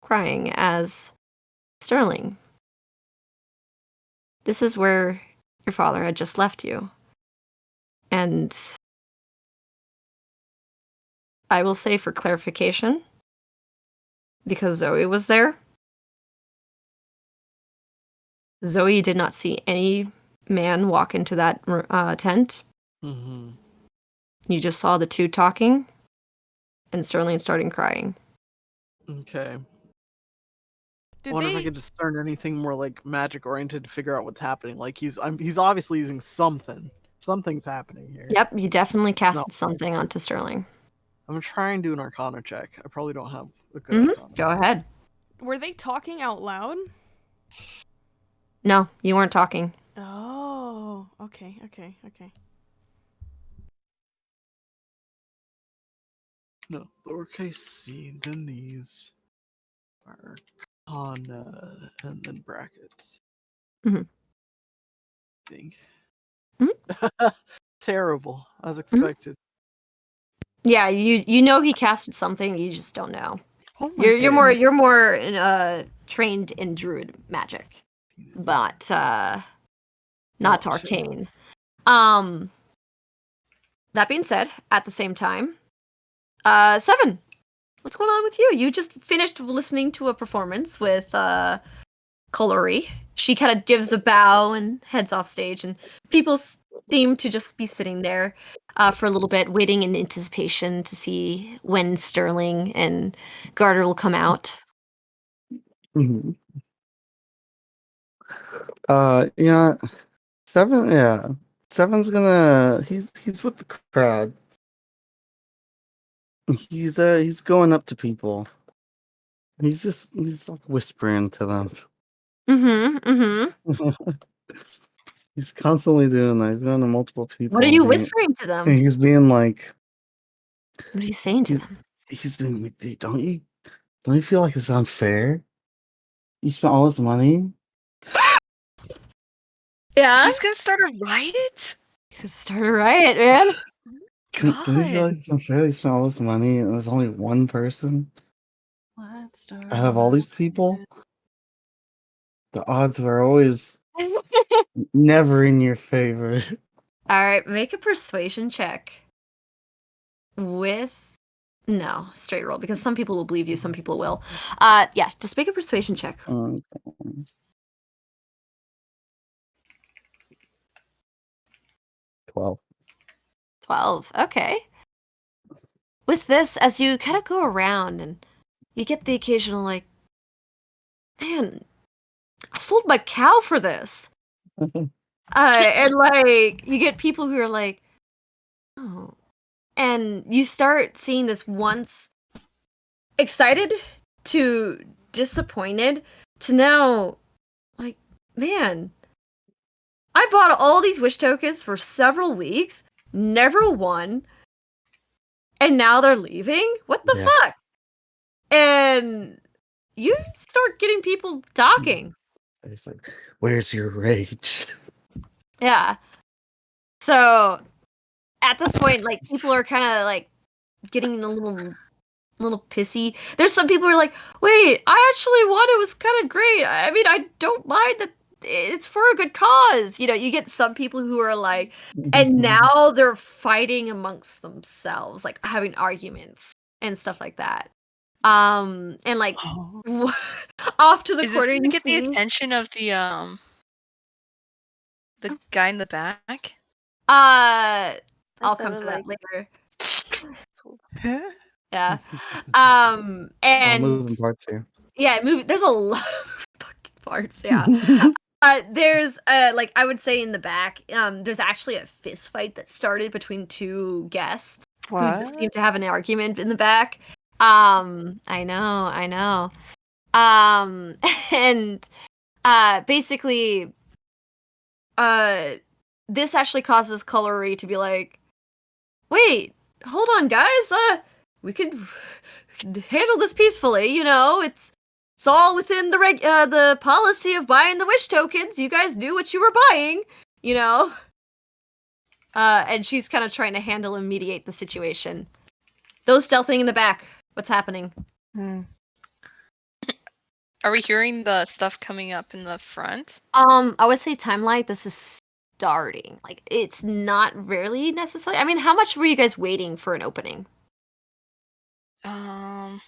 crying as Sterling. This is where your father had just left you. And I will say for clarification, because Zoe was there, Zoe did not see any man walk into that tent. Mm-hmm. You just saw the two talking, and Sterling starting crying. Okay. I wonder if I could discern anything more like magic oriented to figure out what's happening. Like he's obviously using something. Something's happening here. Yep, you definitely casted something onto Sterling. I'm gonna try and do an Arcana check. I probably don't have a good Arcana. Go ahead. Were they talking out loud? No, you weren't talking. Oh, okay. No, lowercase c, then these are Arcana, and then brackets. Mhm. Think. Mhm. Terrible, as expected. Yeah, you know he casted something, you just don't know. Oh my You're more goodness. trained in druid magic, It's but not Gotcha. arcane. That being said, at the same time, Seven, what's going on with you? You just finished listening to a performance with Colori. She kind of gives a bow and heads off stage, and people seem to just be sitting there for a little bit, waiting in anticipation to see when Sterling and Garter will come out. Mhm. Yeah, Seven. Yeah, Seven's gonna. He's with the crowd. He's going up to people. He's like whispering to them. He's constantly doing that. He's going to multiple people. What are you whispering to them? And he's being like, What are you saying to them? he's doing. Don't you feel like it's unfair? You spent all this money. Yeah, He's gonna start a riot? he's gonna start a riot, man. Don't you feel God. like it's unfair? You spent all this money and there's only one person Let's start. out of all these people. The odds were always never in your favor. All right, make a persuasion check with no straight roll because some people will believe you, some people will. Yeah, just make a persuasion check. 12. 12. Okay. With this, as you kind of go around and you get the occasional like, man, I sold my cow for this. And like you get people who are like, oh, and you start seeing this once excited to disappointed to now like, man, I bought all these wish tokens for several weeks, never won, and now they're leaving? What the fuck? And you start getting people talking. It's like, where's your rage? Yeah. So at this point, like people are kind of like getting a little pissy. There's some people who are like, wait, I actually won. It was kind of great. I mean, I don't mind that it's for a good cause. You know, you get some people who are like, and now they're fighting amongst themselves, like having arguments and stuff like that. And like off to the Is this corner, gonna you get the see. attention of the guy in the back? I'll come sort to of that later. Huh? Yeah. All And moving parts here. yeah, there's a lot of fucking parts, yeah. There's like I would say in the back, there's actually a fist fight that started between two guests who just What? seem to have an argument in the back. I know. And basically this actually causes Colory to be like, wait, hold on, guys. We could handle this peacefully. You know, it's all within the policy of buying the wish tokens. You guys knew what you were buying. You know. And she's kind of trying to handle and mediate the situation. Those stealthing in the back. What's happening? Are we hearing the stuff coming up in the front? I would say timeline. This is starting. Like it's not really necessary. I mean, how much were you guys waiting for an opening? I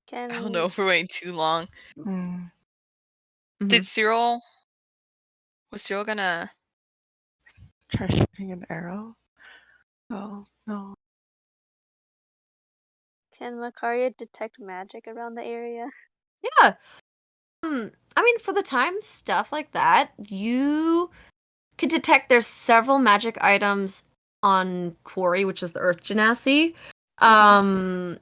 Can don't know if we're waiting too long. Mm-hmm. Did Cyril? Was Cyril gonna? Try shooting an arrow? Oh, no. Can Macaria detect magic around the area? Yeah. I mean, for the time stuff like that, you could detect there's several magic items on Quarry, which is the Earth Genasi, and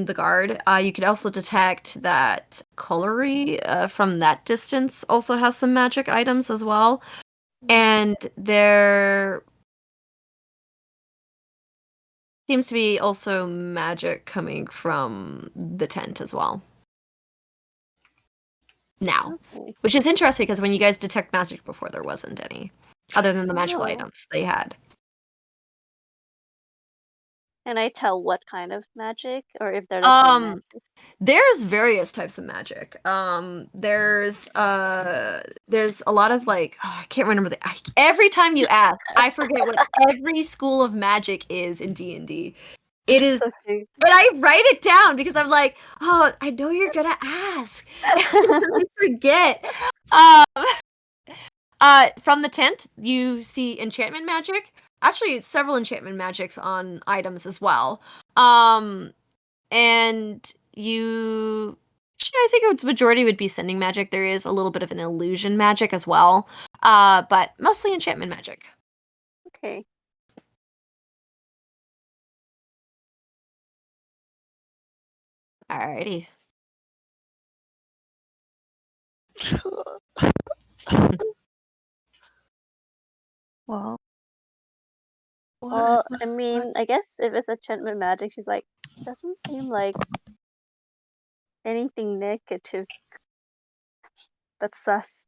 the Guard. You could also detect that Colori from that distance also has some magic items as well. And there seems to be also magic coming from the tent as well. Now, Okay. which is interesting because when you guys detect magic before, there wasn't any, other than the magical Oh. items they had. Can I tell what kind of magic, or if they're the same magic? There's various types of magic. There's a lot of like I can't remember every time you ask, I forget what every school of magic is in D&D. It is, Okay. but I write it down because I'm like, oh, I know you're gonna ask. I forget. From the tent, you see enchantment magic. Actually, several enchantment magics on items as well. And you, actually, I think its majority would be sending magic. There is a little bit of an illusion magic as well, but mostly enchantment magic. Okay. Alrighty. Well, what Well, if I mean, I guess if it's enchantment magic, she's like, doesn't seem like anything negative. But sus.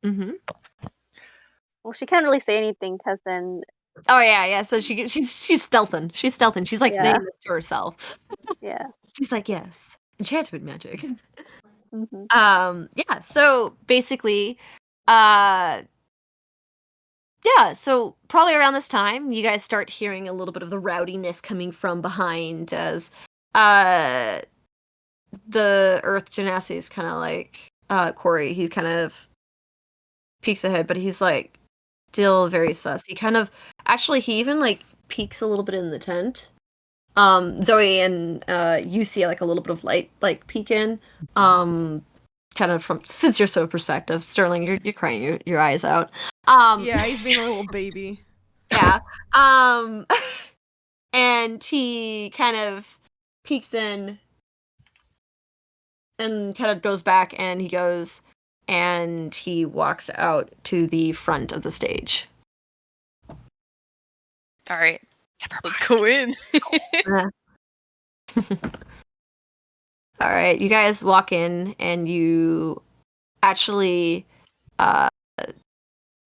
Mm-hmm. Well, she can't really say anything because then, Oh yeah. So she's stealthing. She's stealthing. She's like Yeah. saying this to herself. yeah. She's like, yes, enchantment magic. hmm Yeah. So basically, yeah, so probably around this time, you guys start hearing a little bit of the rowdiness coming from behind as the Earth Genasi is kind of like Corey. He kind of peeks ahead, but he's like still very sus. He kind of he even like peeks a little bit in the tent. Zoe and you see like a little bit of light like peek in. Kind of from since you're so perspective, Sterling, you're crying your eyes out. Yeah, he's being a little baby. Yeah. And he kind of peeks in and kind of goes back and he goes and he walks out to the front of the stage. All right, Never let's mind. go in. All right, you guys walk in and you actually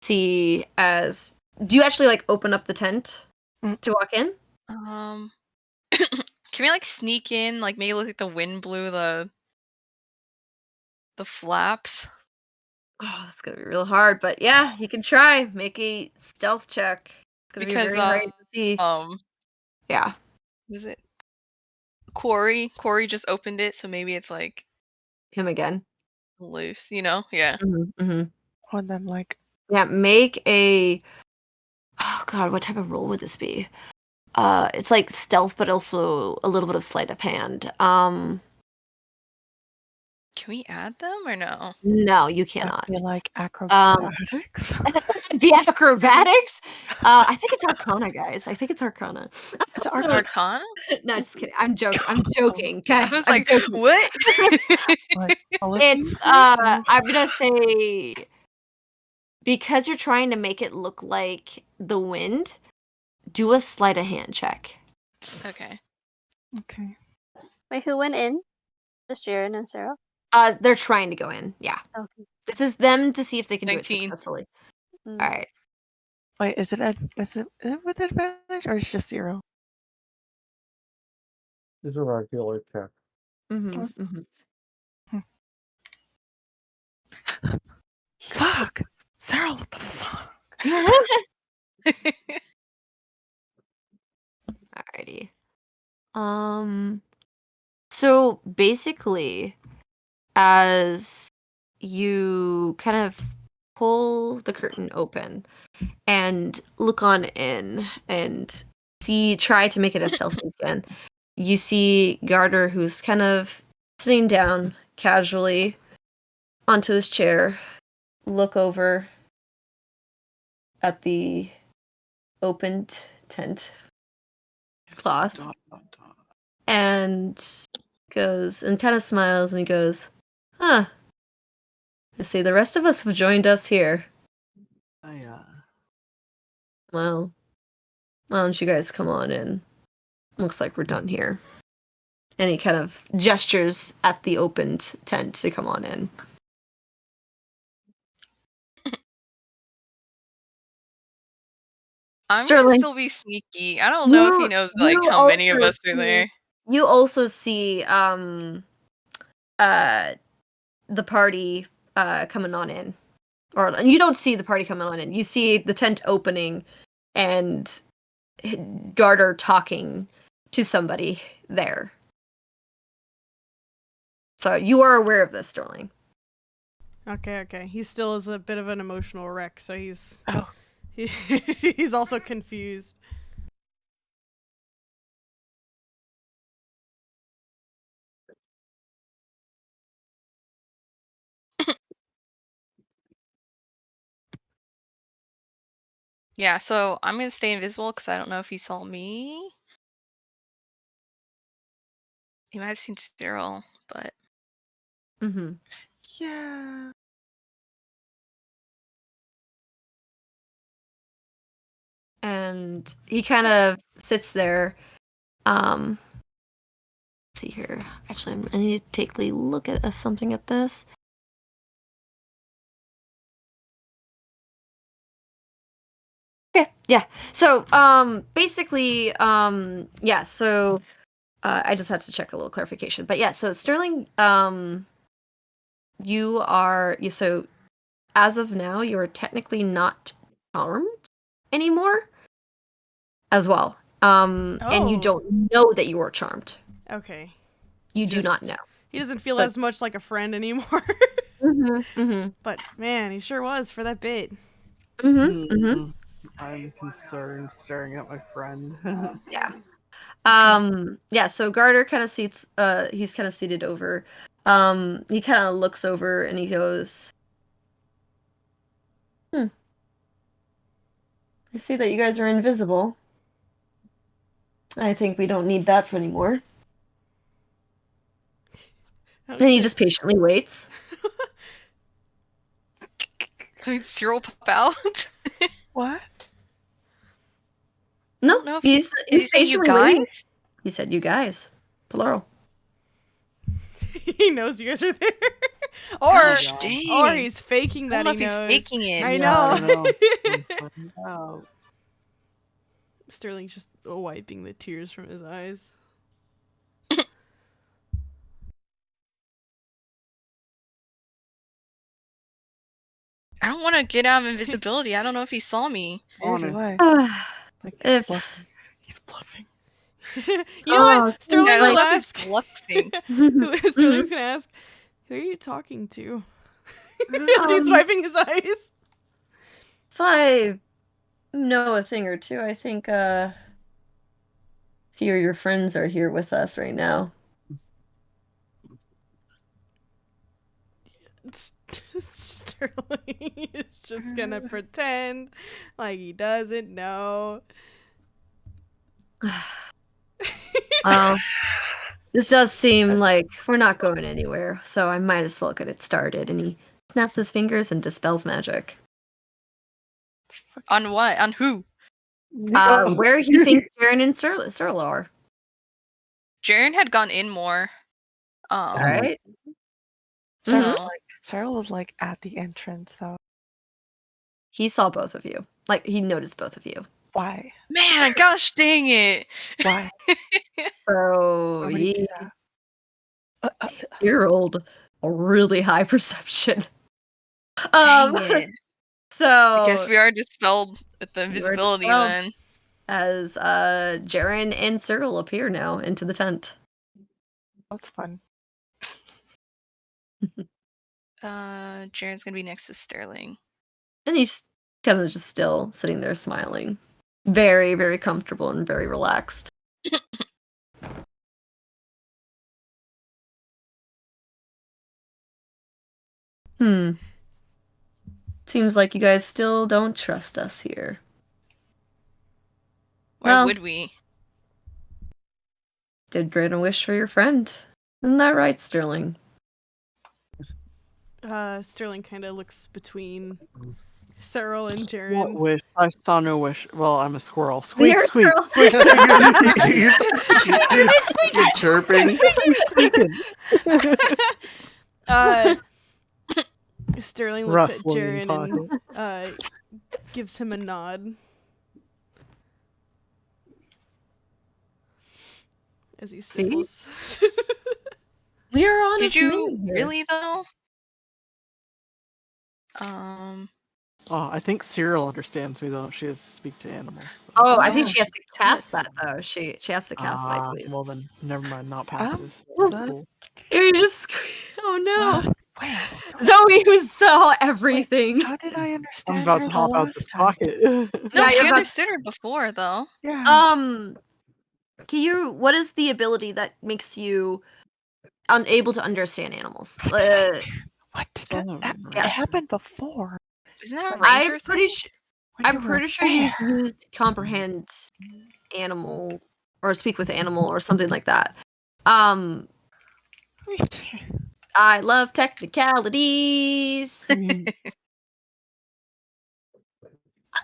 see as do you actually like open up the tent to walk in? Can we like sneak in, like maybe look like the wind blew the flaps? Oh, that's gonna be real hard, but yeah, you can try. Make a stealth check. It's gonna Because be very hard to see. Yeah. is it Corey? Corey just opened it, so maybe it's like Him again. loose, you know? Yeah. Mm-hmm. On them, like, Yeah, make a oh god, what type of roll would this be? It's like stealth, but also a little bit of sleight of hand. Can we add them or no? No, you that cannot. be like acrobatics. Be acrobatics? I think it's Arcana, guys. I think it's Arcana. Is it Arcana? Arcana? No, just kidding. I'm joking, guys. I was I'm like, joking. what? Like, well, if you It's say so. I'm gonna say because you're trying to make it look like the wind, do a sleight of hand check. Okay. Okay. Wait, who went in? Just Jaren and Sarah? They're trying to go in. Yeah. Okay. This is them to see if they can do it 19. successfully. Mm. All right. Wait, is it with advantage or it's just 0? It's a regular check. Mm-hmm, Let's- mm-hmm. Fuck! Sarah, what the fuck? Alrighty. So basically, as you kind of pull the curtain open and look on in and try to make it as stealthy again, you see Garter, who's kind of sitting down casually onto his chair, look over at the opened tent cloth and goes and kind of smiles and he goes, huh, I see the rest of us have joined us here. Well, why don't you guys come on in? Looks like we're done here. And he kind of gestures at the opened tent to come on in. I'm gonna Sterling, still be sneaky. I don't know if he knows like how many of us are there. You also see the party coming on in. Or you don't see the party coming on in. You see the tent opening and Garter talking to somebody there. So you are aware of this, Sterling. Okay. He still is a bit of an emotional wreck, so he's he's also confused. Yeah, so I'm gonna stay invisible because I don't know if he saw me. He might have seen Cyril, but Mm-hmm. Yeah. And he kind of sits there. Let's see here. Actually, I need to take a look at something at this. Okay, yeah. So, basically, yeah. So, I just had to check a little clarification, but yeah. So, Sterling, so as of now, you are technically not charmed anymore, as well. And you don't know that you are charmed. Okay. You do not know. He doesn't feel So- as much like a friend anymore. Mm-hmm. But man, he sure was for that bit. I'm concerned staring at my friend. Yeah. Yeah, so Garter kind of seats he's kind of seated over. He kind of looks over and he goes, I see that you guys are invisible. I think we don't need that for anymore. Then he just patiently waits. so did Cyril pop out? What? No, know if he's did he say you patiently waiting. guys? He said, "You guys," plural. He knows you guys are there. Gosh, dang. Or he's faking that I don't he know knows. if he's faking it. I Yeah, know. I know. Sterling's just wiping the tears from his eyes. I don't want to get out of invisibility. I don't know if he saw me. Neither do I. Like he's bluffing. You know what? Sterling I don't will know if he's ask. bluffing. Sterling's gonna ask, "Who are you talking to?" As he's wiping his eyes. If I know a thing or two, I think a few of your friends are here with us right now. Sterling is just gonna pretend like he doesn't know. Well, this does seem like we're not going anywhere, so I might as well get it started. And he snaps his fingers and dispels magic. On what? On who? Where he thinks Jaren and Cyril are. Jaren had gone in more. All right. Cyril was like at the entrance though. He saw both of you. Like he noticed both of you. Why? Man, gosh dang it. Why? So he rolled a really high perception. Dang it. So I guess we are dispelled with the invisibility then. As Jaren and Cyril appear now into the tent. That's fun. Jaren's gonna be next to Sterling. And he's kind of just still sitting there smiling. Very, very comfortable and very relaxed. Seems like you guys still don't trust us here. Why would we? Did grant a wish for your friend. Isn't that right, Sterling? Sterling kind of looks between Cyril and What Jaren. wish? I saw no wish. Well, I'm a squirrel. Squeak, You're a squeak, squirrel. You're chirping. squeaking. Sterling looks at Rustling in Jaren and gives him a nod. As he sniffles. We are on. Did you really though? Oh, I think Cyril understands me though. She has to speak to animals. So. Oh, I think she has to cast that though. She has to cast that, I believe. Well then, never mind. Not passive. Cool. You're just. Oh no. Wait. Zoe, who saw everything. How did I understand I'm about her to the hop out last this time? pocket. No, Yeah, you you're about- understood her before though. Yeah. Can you? What is the ability that makes you unable to understand animals? What did that? Yeah. It happened before. Isn't that a ranger I'm pretty thing? sure. When I'm you were pretty sure you there. used comprehend animal or speak with animal or something like that. I love technicalities. In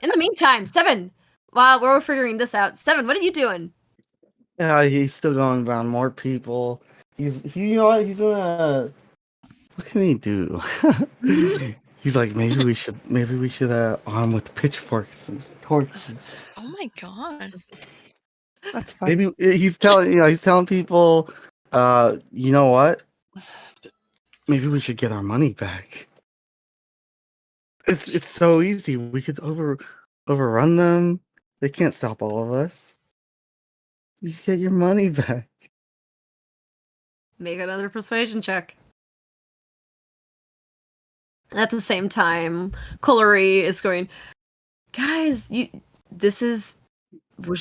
the meantime, Seven, while we're figuring this out, Seven, what are you doing? Yeah, he's still going around more people. You know what? He's gonna. What can he do? He's like, maybe we should arm with pitchforks and torches. Oh my god. That's funny. Maybe he's telling people, you know what? Maybe we should get our money back. It's so easy. We could overrun them. They can't stop all of us. You get your money back. Make another persuasion check. At the same time, Collery is going, guys, this was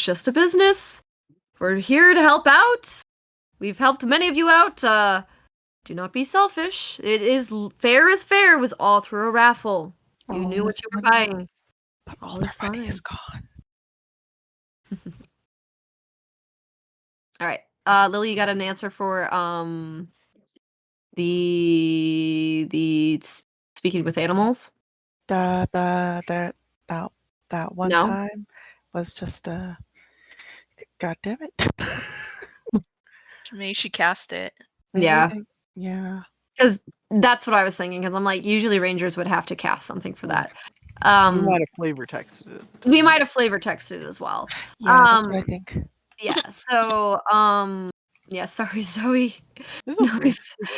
just a business. We're here to help out. We've helped many of you out. Do not be selfish. It is fair as fair. It was all through a raffle. You knew what you were buying. But all that money is gone. All right. Lily, you got an answer for the speaking with animals? That one No. time was just God damn it. Maybe she cast it. Yeah. Yeah. Because that's what I was thinking. Because I'm like, usually rangers would have to cast something for that. We might have flavor texted it. We might have flavor texted it as well. Yeah, that's what I think. Yeah. So yeah. Sorry, Zoe. Okay.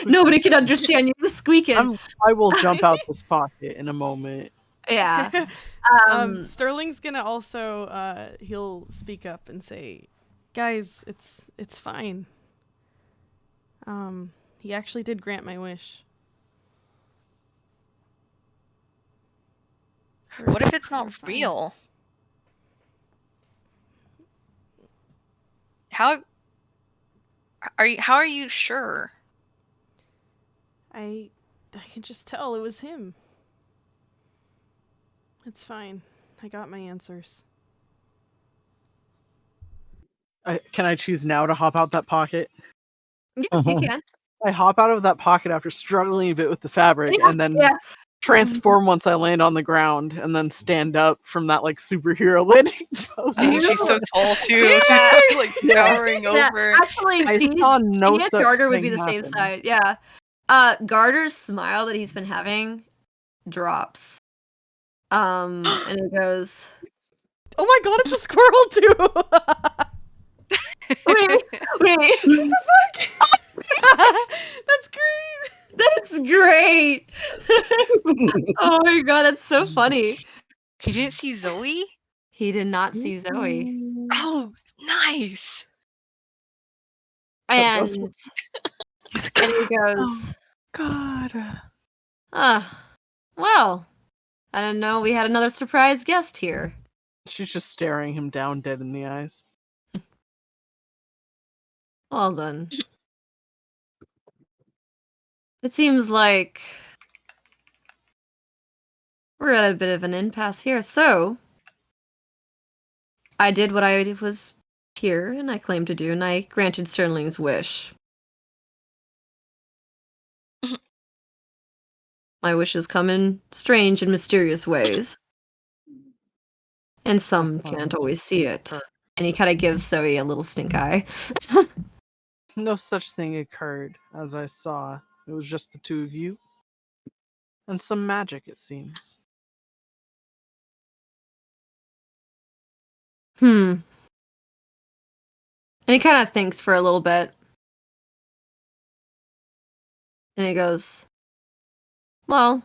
Nobody can understand you. You're squeaking. I will jump out this pocket in a moment. Yeah. Sterling's gonna also he'll speak up and say, guys, it's fine. He actually did grant my wish. What if it's not real? How are you sure? I can just tell it was him. It's fine. I got my answers. Can I choose now to hop out that pocket? Yeah, you can. I hop out of that pocket after struggling a bit with the fabric, and then transform once I land on the ground, and then stand up from that like superhero landing pose. Oh, she's so tall too. Yeah. She's like towering over. Actually, I she saw no and such Garter would thing be the same happen. side. Yeah. Garter's smile that he's been having drops. And it goes, Oh my god, it's a squirrel too! wait. What the fuck? That's great! That's great! Oh my god, that's so funny. He didn't see Zoe? He did not see Zoe. Oh, nice. And he goes, God. Well, I didn't know we had another surprise guest here. She's just staring him down dead in the eyes. Well done. It seems like we're at a bit of an impasse here, so I did what I was here and I claimed to do, and I granted Sterling's wish. My wishes come in strange and mysterious ways. And some can't always see it. And he kind of gives Zoe a little stink eye. No such thing occurred, as I saw. It was just the two of you. And some magic, it seems. And he kind of thinks for a little bit. And he goes, well,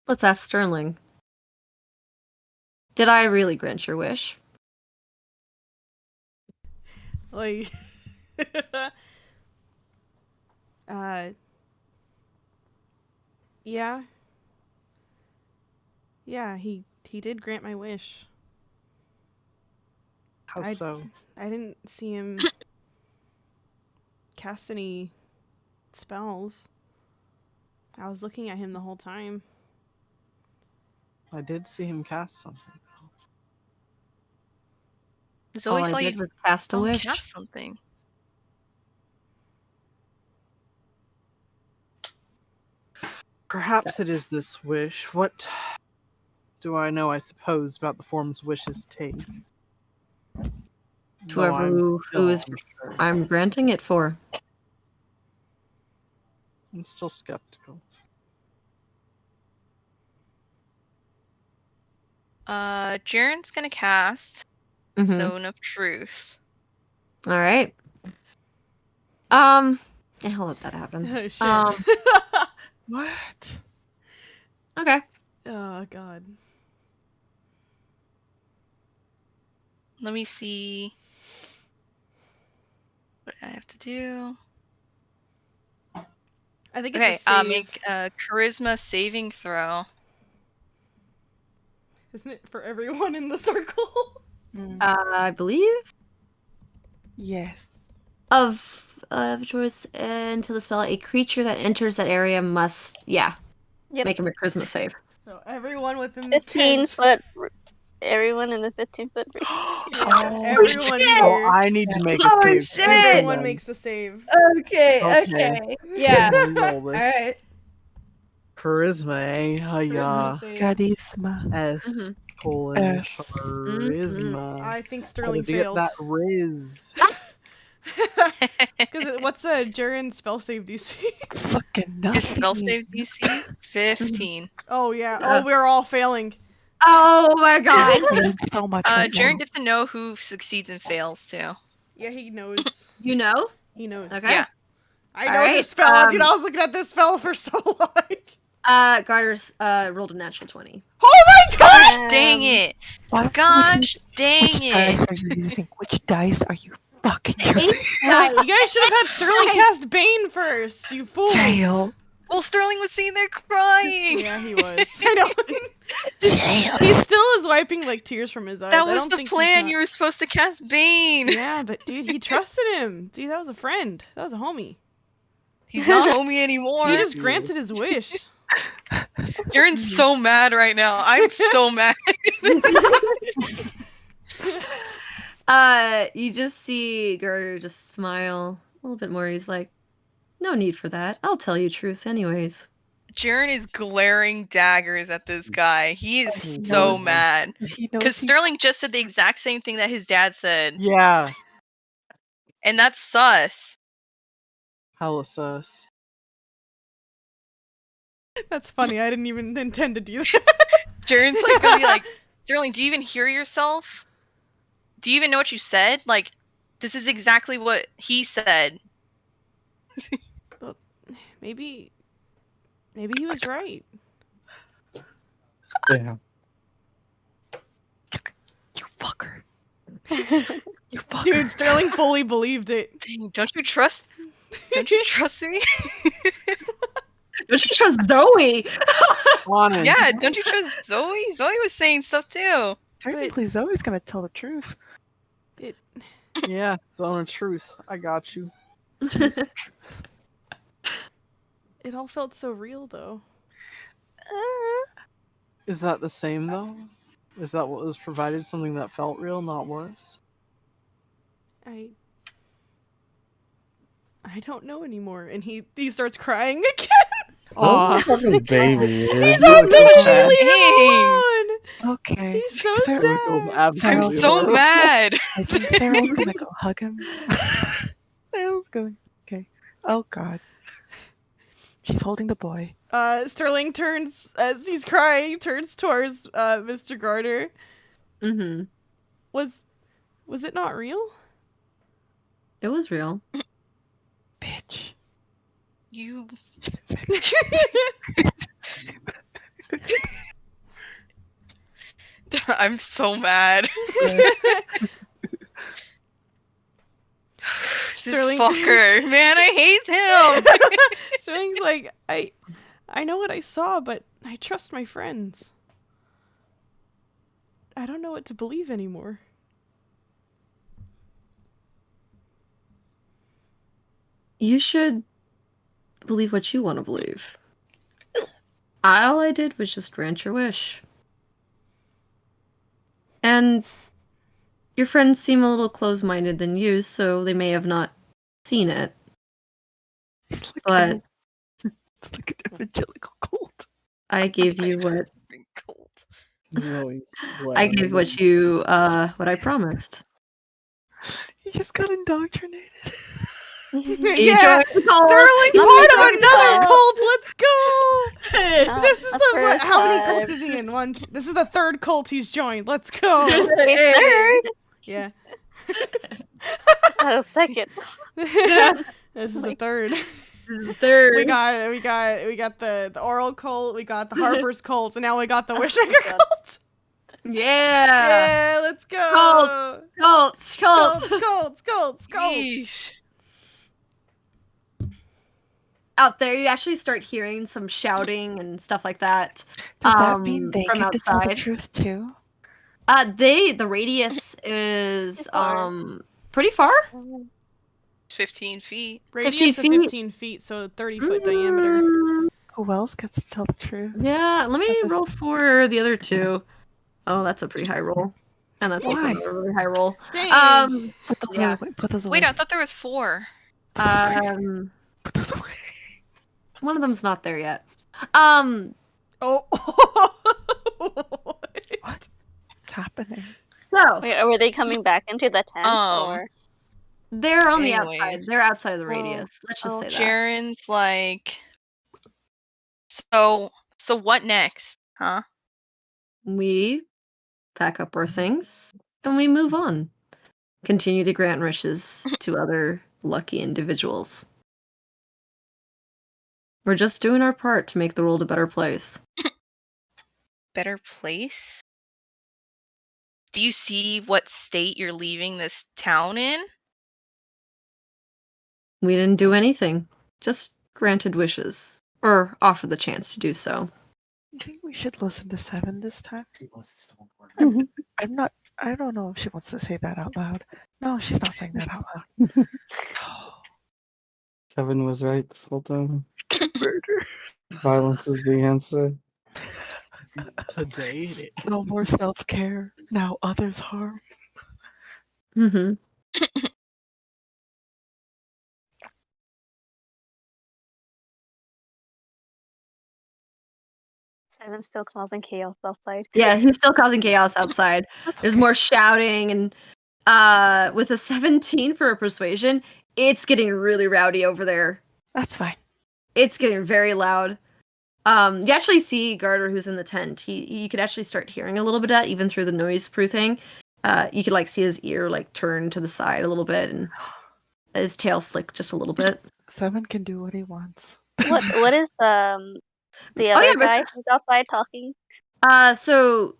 let's ask Sterling. Did I really grant your wish? Like, yeah. Yeah, he did grant my wish. How so? I didn't see him cast any spells. I was looking at him the whole time. I did see him cast something. Zoe All saw I you did was cast a wish. cast something. Perhaps it is this wish. What do I know, I suppose, about the forms wishes take? To whoever who is I'm granting it for. I'm still skeptical. Jaren's gonna cast Zone of Truth. All right. I'll let that happen. Oh, shit. What? Okay. Oh, God. Let me see what I have to do. I think it's a save. Make a charisma saving throw. Isn't it for everyone in the circle? I believe. Yes. Of choice until the spell, a creature that enters that area must, make a charisma save. So everyone within the 15 tent. foot. Everyone in the 15-foot radius. Yeah, everyone here. Oh, I need to make a Holy save. shit! Everyone makes a save. Okay. Yeah. Roll this. Alright. Charisma, eh? Charisma save. Charisma. S colon S. charisma. I think How Sterling did you get failed. that riz? Because what's Jaren's spell save DC? Fucking His spell nothing. save DC 15. Oh, yeah. Oh, we're all failing. Oh my god. So much right now. Jaren gets to know who succeeds and fails too. Yeah, he knows. You know? He knows. Okay. Yeah. I know Alright, this spell. Dude, I was looking at this spell for so long. Garter's rolled a natural 20. Oh my god! Dang it! Why Gosh dang which dice it! are you using? Which dice are you fucking using? You guys should have had Sterling cast Bane first, you fools. Jail. Well, Sterling was sitting there crying. Yeah, he was. I know. Jail. He still is wiping like tears from his eyes. That I was don't the think plan. He's You were supposed to cast Bane. Yeah, but dude, he trusted him. Dude, that was a friend. That was a homie. He's not homie anymore. He just granted his wish. Jaren's so mad right now. I'm so mad. You just see Garter just smile a little bit more. He's like, no need for that. I'll tell you truth anyways. Jaren is glaring daggers at this guy. He is He so knows. mad. He knows Because Sterling just said the exact same thing that his dad said. Yeah. And that's sus. Hella sus. That's funny. I didn't even intend to do that. Jaren's like gonna be like, Sterling, do you even hear yourself? Do you even know what you said? Like, this is exactly what he said. Well, maybe he was right. Yeah. You fucker. You fucker. Dude, Sterling fully believed it. Dang, don't you trust me? Don't you trust Zoe? Honest. Yeah, don't you trust Zoe? Zoe was saying stuff too. Technically, Zoe's gonna tell the truth. Yeah, zone of truth. I got you. It all felt so real, though. Is that the same though? Is that what was provided? Something that felt real, not worse? I I don't know anymore. And he starts crying again. Oh, fucking baby. He's Dude. a Really baby. feels bad. Leave him alone. Okay. He's so Sarah- Really feels sad. I'm absolutely so horrible. mad. I think Cyril's gonna go hug him. Cyril's going. Okay. Oh God. She's holding the boy. Sterling turns as he's crying. Turns towards Mr. Gardner. Mm-hmm. Was it not real? It was real. Bitch. You. She didn't say that. I'm so mad. This Sterling- fucker, man, I hate him. Sterling's like, I know what I saw, but I trust my friends. I don't know what to believe anymore. You should believe what you want to believe. All I did was just grant your wish. And your friends seem a little close-minded than you, so they may have not seen it. It's like But it's like an evangelical cult. I gave you what Cold. Zoe's I glaring gave at what him. you what I promised. You just got indoctrinated. You Yeah, joined the cult. Sterling's You part of joined the another cult. cult. Let's go. This is A the first how many time. cults is he in? This is the third cult he's joined. Let's go. Wait, third? Yeah. Oh, second. This is the third. This is the third. We got the oral cult, we got the Harper's cult, and now we got the Wishmaker God. cult. Yeah. Yeah, let's go. Cults. Cults. Yeesh. Out there, you actually start hearing some shouting and stuff like that. Does that mean they from get to tell the outside. truth too? The radius is far. pretty far. 15 feet. Radius 15 of feet. 15 feet, so 30-foot diameter. Mm, Who else gets to tell the truth? Yeah, let me That doesn't- roll for the other two. Oh, that's a pretty high roll. And that's also Why? another really high roll. Dang. Put those Yeah. away. Put those away. Wait, I thought there was 4. Put those away. Put those away. One of them's not there yet. Oh. What's happening? So Wait, were they coming back into the tent or? they're on the Anyways. outside. They're outside of the Oh. radius. Let's just Oh, say that. Jaren's like, so what next, huh? We pack up our things and we move on. Continue to grant wishes to other lucky individuals. We're just doing our part to make the world a better place. Better place? Do you see what state you're leaving this town in? We didn't do anything, just granted wishes, or offered the chance to do so. You think we should listen to Seven this time? Mhm. I'm not. I don't know if she wants to say that out loud. No, she's not saying that out loud. Seven was right this whole time. Murder. Violence is the answer. Today it is. No more self-care. Now others harm. Mm-hmm. Seven's still causing chaos outside. Yeah, he's still causing chaos outside. That's There's okay. more shouting, and with a 17 for a persuasion, it's getting really rowdy over there. That's fine. It's getting very loud. You actually see Garter, who's in the tent. You could actually start hearing a little bit of that, even through the noise-proof thing. You could like see his ear like turn to the side a little bit, and his tail flick just a little bit. Seven can do what he wants. What is the Oh, other yeah, but- guy who's outside talking? So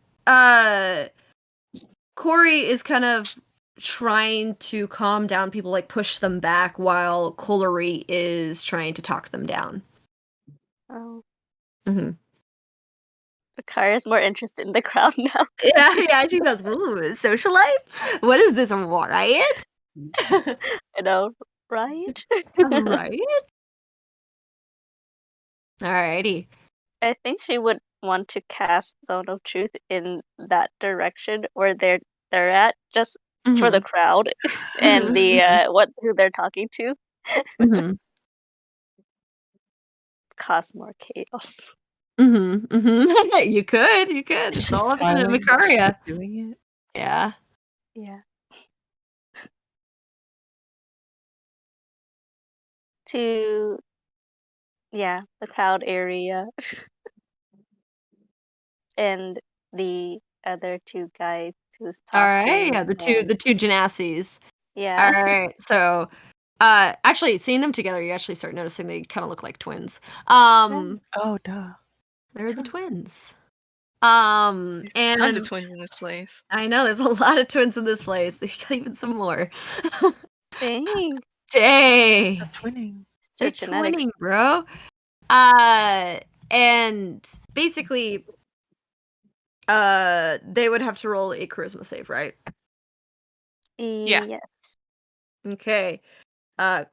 Corey is kind of trying to calm down people, like push them back, while Colery is trying to talk them down. Oh, Mm-hmm. Bakar is more interested in the crowd now. Yeah, she goes, ooh, socialite? What is this, a riot? I know, right? A riot? Alrighty. I think she would want to cast Zone of Truth in that direction where they're at, just for the crowd and the who they're talking to. Mm-hmm. Cause more chaos. Mm-hmm. Mm-hmm. You could. Is It's she all up to smiling while she's Vicaria. doing it? Yeah. Yeah. To the crowd area and the other two guys who's All right. talking. Yeah, the two Genassis. Yeah. All right. So, actually, seeing them together, you actually start noticing they kind of look like twins. Oh, duh. They're the twins. There's tons of And twins in this place. I know there's a lot of twins in this place. They got even some more. Dang. Dang. The twinning. They're Genetics. twinning, bro. And basically, they would have to roll a charisma save, right? Yeah. Yes. Okay.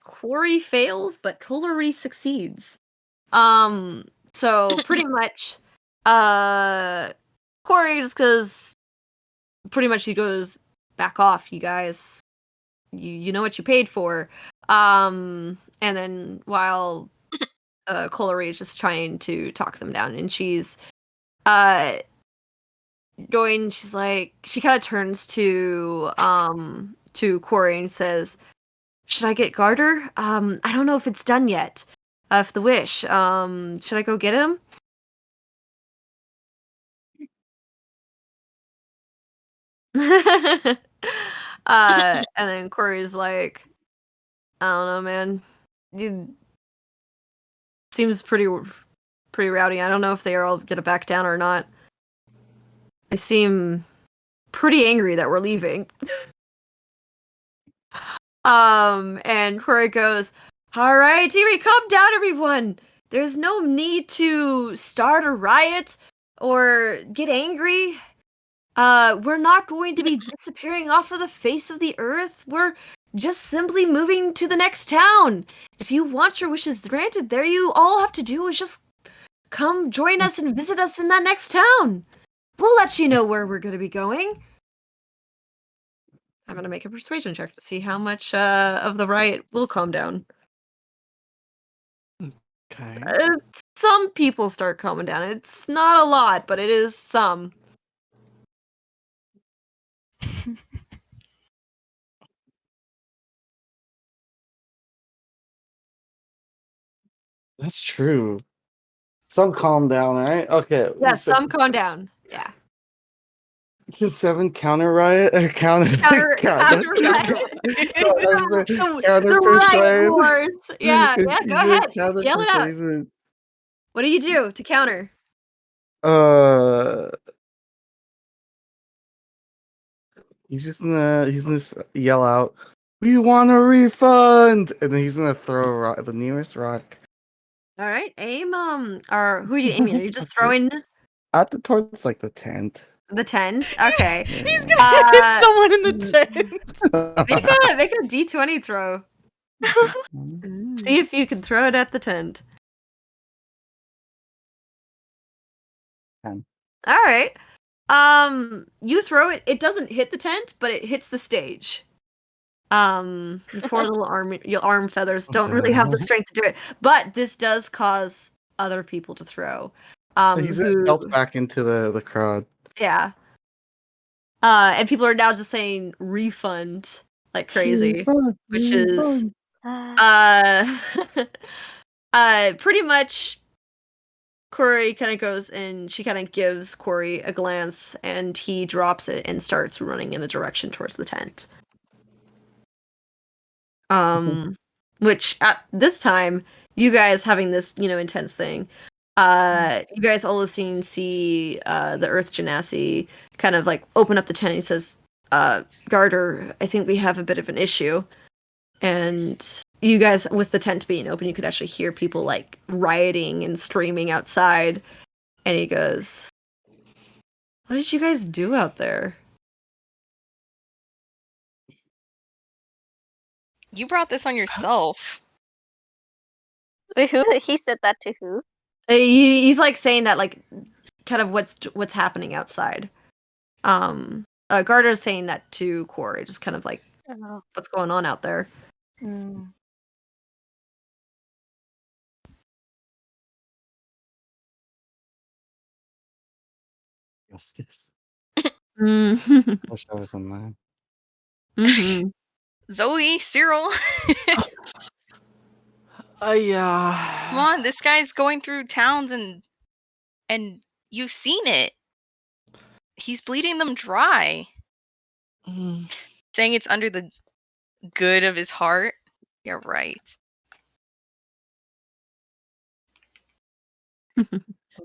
Quarry fails, but Colary succeeds. So pretty much, Quarry, just because pretty much he goes, back off, you guys. You know what you paid for. And then while Colary is just trying to talk them down, and she's she's like, she kind of turns to Quarry and says, should I get Garter? I don't know if it's done yet. If the wish. Should I go get him? And then Corey's like, I don't know, man. You seems pretty rowdy. I don't know if they are all gonna back down or not. They seem pretty angry that we're leaving. And Corey goes, all right, Tiri, calm down, everyone. There's no need to start a riot or get angry. We're not going to be disappearing off of the face of the earth. We're just simply moving to the next town. If you want your wishes granted there, you all have to do is just come join us and visit us in that next town. We'll let you know where we're going to be going. I'm going to make a persuasion check to see how much of the riot will calm down. Okay. Some people start calming down. It's not a lot, but it is some. That's true. Some calm down, right? Okay. Yeah, some calm down. Yeah. 7 counter riot or counter Counter counter riot. counter The riot persuade. wars. Yeah, go ahead. Counter Yell it out. persuasion. What do you do to counter? He's gonna yell out, "We want a refund!" And then he's gonna throw a rock, the nearest rock. All right, aim. Or who are you aiming? Are you just throwing towards like the tent? the tent? Okay. He's gonna hit someone in the tent. Make a D20 throw. See if you can throw it at the tent. 10. All right. You throw it. It doesn't hit the tent, but it hits the stage. Your poor little arm feathers don't really have the strength to do it. But this does cause other people to throw. He's gonna stealth back into the crowd. Yeah. And people are now just saying refund like crazy, which is pretty much Corey kind of goes and she kind of gives Corey a glance and he drops it and starts running in the direction towards the tent. Which at this time, you guys having this, intense thing, you guys all have see the Earth Genasi kind of like open up the tent and he says, Garter, I think we have a bit of an issue. And you guys, with the tent being open, you could actually hear people like rioting and screaming outside. And he goes, what did you guys do out there? You brought this on yourself. Wait, who? He said that to who? He's like saying that like kind of what's happening outside. Garter's saying that to Corey, just kind of like what's going on out there. Justice. Mhm. Wish I was in that. Mhm. Zoe, Cyril. Yeah. Come on, this guy's going through towns and you've seen it. He's bleeding them dry. Saying it's under the good of his heart. Yeah, right.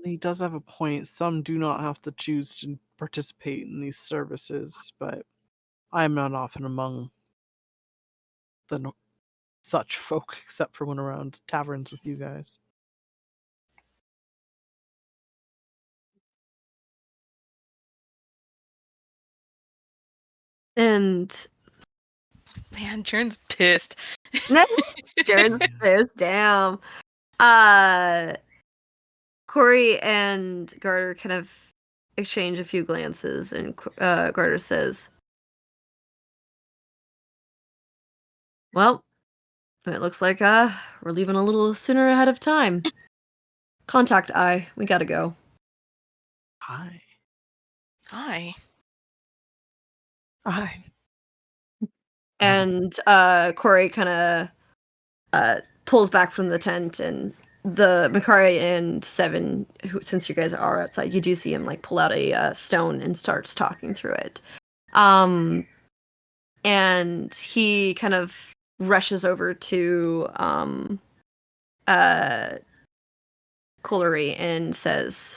He does have a point. Some do not have to choose to participate in these services, but I am not often among such folk, except for when around taverns with you guys. And Man, Jern's pissed. Jared's pissed. Damn. Corey and Garter kind of exchange a few glances, and Garter says, "Well, it looks like we're leaving a little sooner ahead of time. Contact I. We gotta go." Hi. Hi. Hi. And Corey kind of pulls back from the tent, and the Makari and Seven, since you guys are outside, you do see him like pull out a stone and starts talking through it. And he kind of rushes over to Colery and says,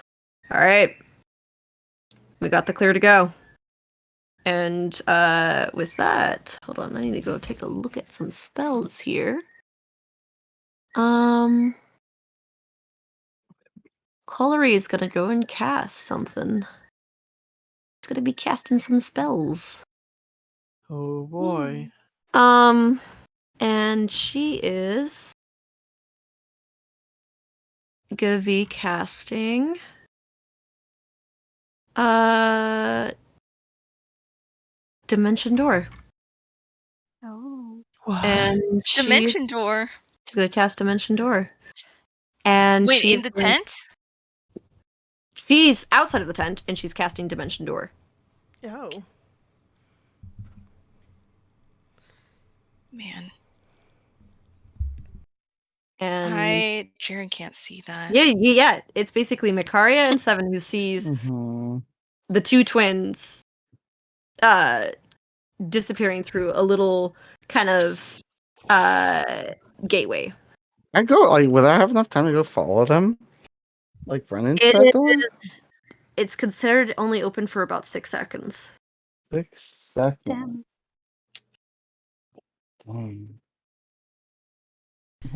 "All right, we got the clear to go." And with that, hold on, I need to go take a look at some spells here. Colery is gonna go and cast something. He's gonna be casting some spells. Oh boy. And she is gonna be casting Dimension Door. Oh. What? And Dimension door. she's gonna cast Dimension Door. And Wait, in the tent? She's outside of the tent, and she's casting Dimension Door. Oh. Man. And Jaren can't see that. yeah. It's basically Makaria and Seven who sees the two twins disappearing through a little kind of gateway. I go like, would I have enough time to go follow them? Like run into that door? It's considered only open for about 6 seconds. 6 seconds. Damn. Dang.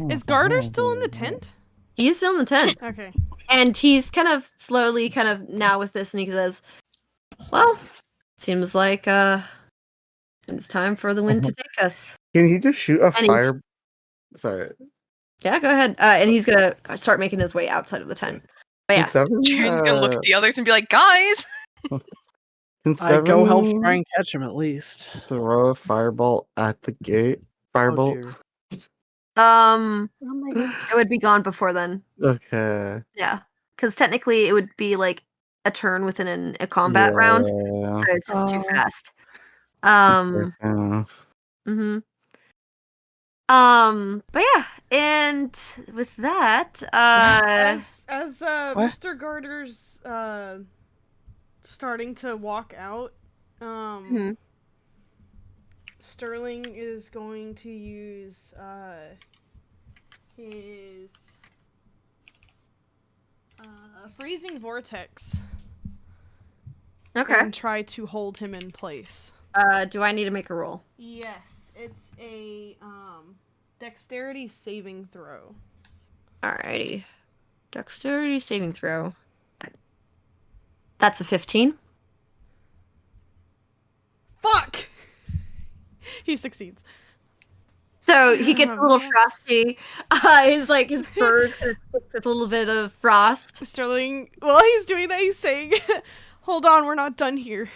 Is Garter still in the tent? He's still in the tent. Okay. And he's kind of slowly, kind of now with this, and he says, "Well, seems like it's time for the wind to take us." Can he just shoot a And fire? Sorry. Yeah, go ahead. And he's gonna start making his way outside of the tent. But yeah, Jaren's gonna look at the others and be like, "Guys!" Can I'd go help Seven try and catch him at least. throw a firebolt at the gate? Firebolt? dear. Oh my god. it would be gone before then. Okay. Yeah, because technically it would be like a turn within a combat round, Yeah. so it's just too Oh. fast. Okay, fair enough. But yeah, and with that, As Mr. Garter's starting to walk out, Sterling is going to use his freezing vortex. Okay. And try to hold him in place. Do I need to make a roll? Yes, it's a dexterity saving throw. Alrighty. Dexterity saving throw. That's a 15. Fuck! He succeeds. So he gets a little frosty. His fur is with a little bit of frost. Sterling, while he's doing that, he's saying, "Hold on, we're not done here."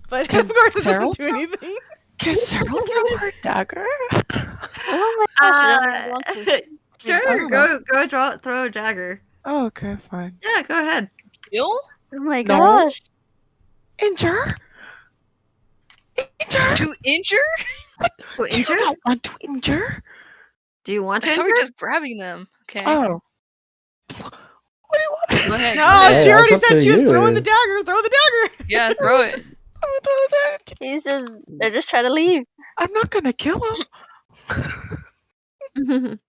But of course, it doesn't do anything. Can Cyril throw her dagger? Oh my gosh, I don't want to. Sure, throw a dagger. Oh, okay, fine. Yeah, go ahead. Bill? Oh my No. gosh. Injure? Injure? To injure? To Do injure? you not want to injure? Do you want I to thought we injure? were just grabbing them. Okay. Oh. What do you want? Go ahead. No, go ahead. she Hey, already that's up said to she was throwing the you. dagger. Throw the dagger. Yeah, throw it. I'm gonna throw this at- He's just, they're just trying to leave. I'm not gonna kill him.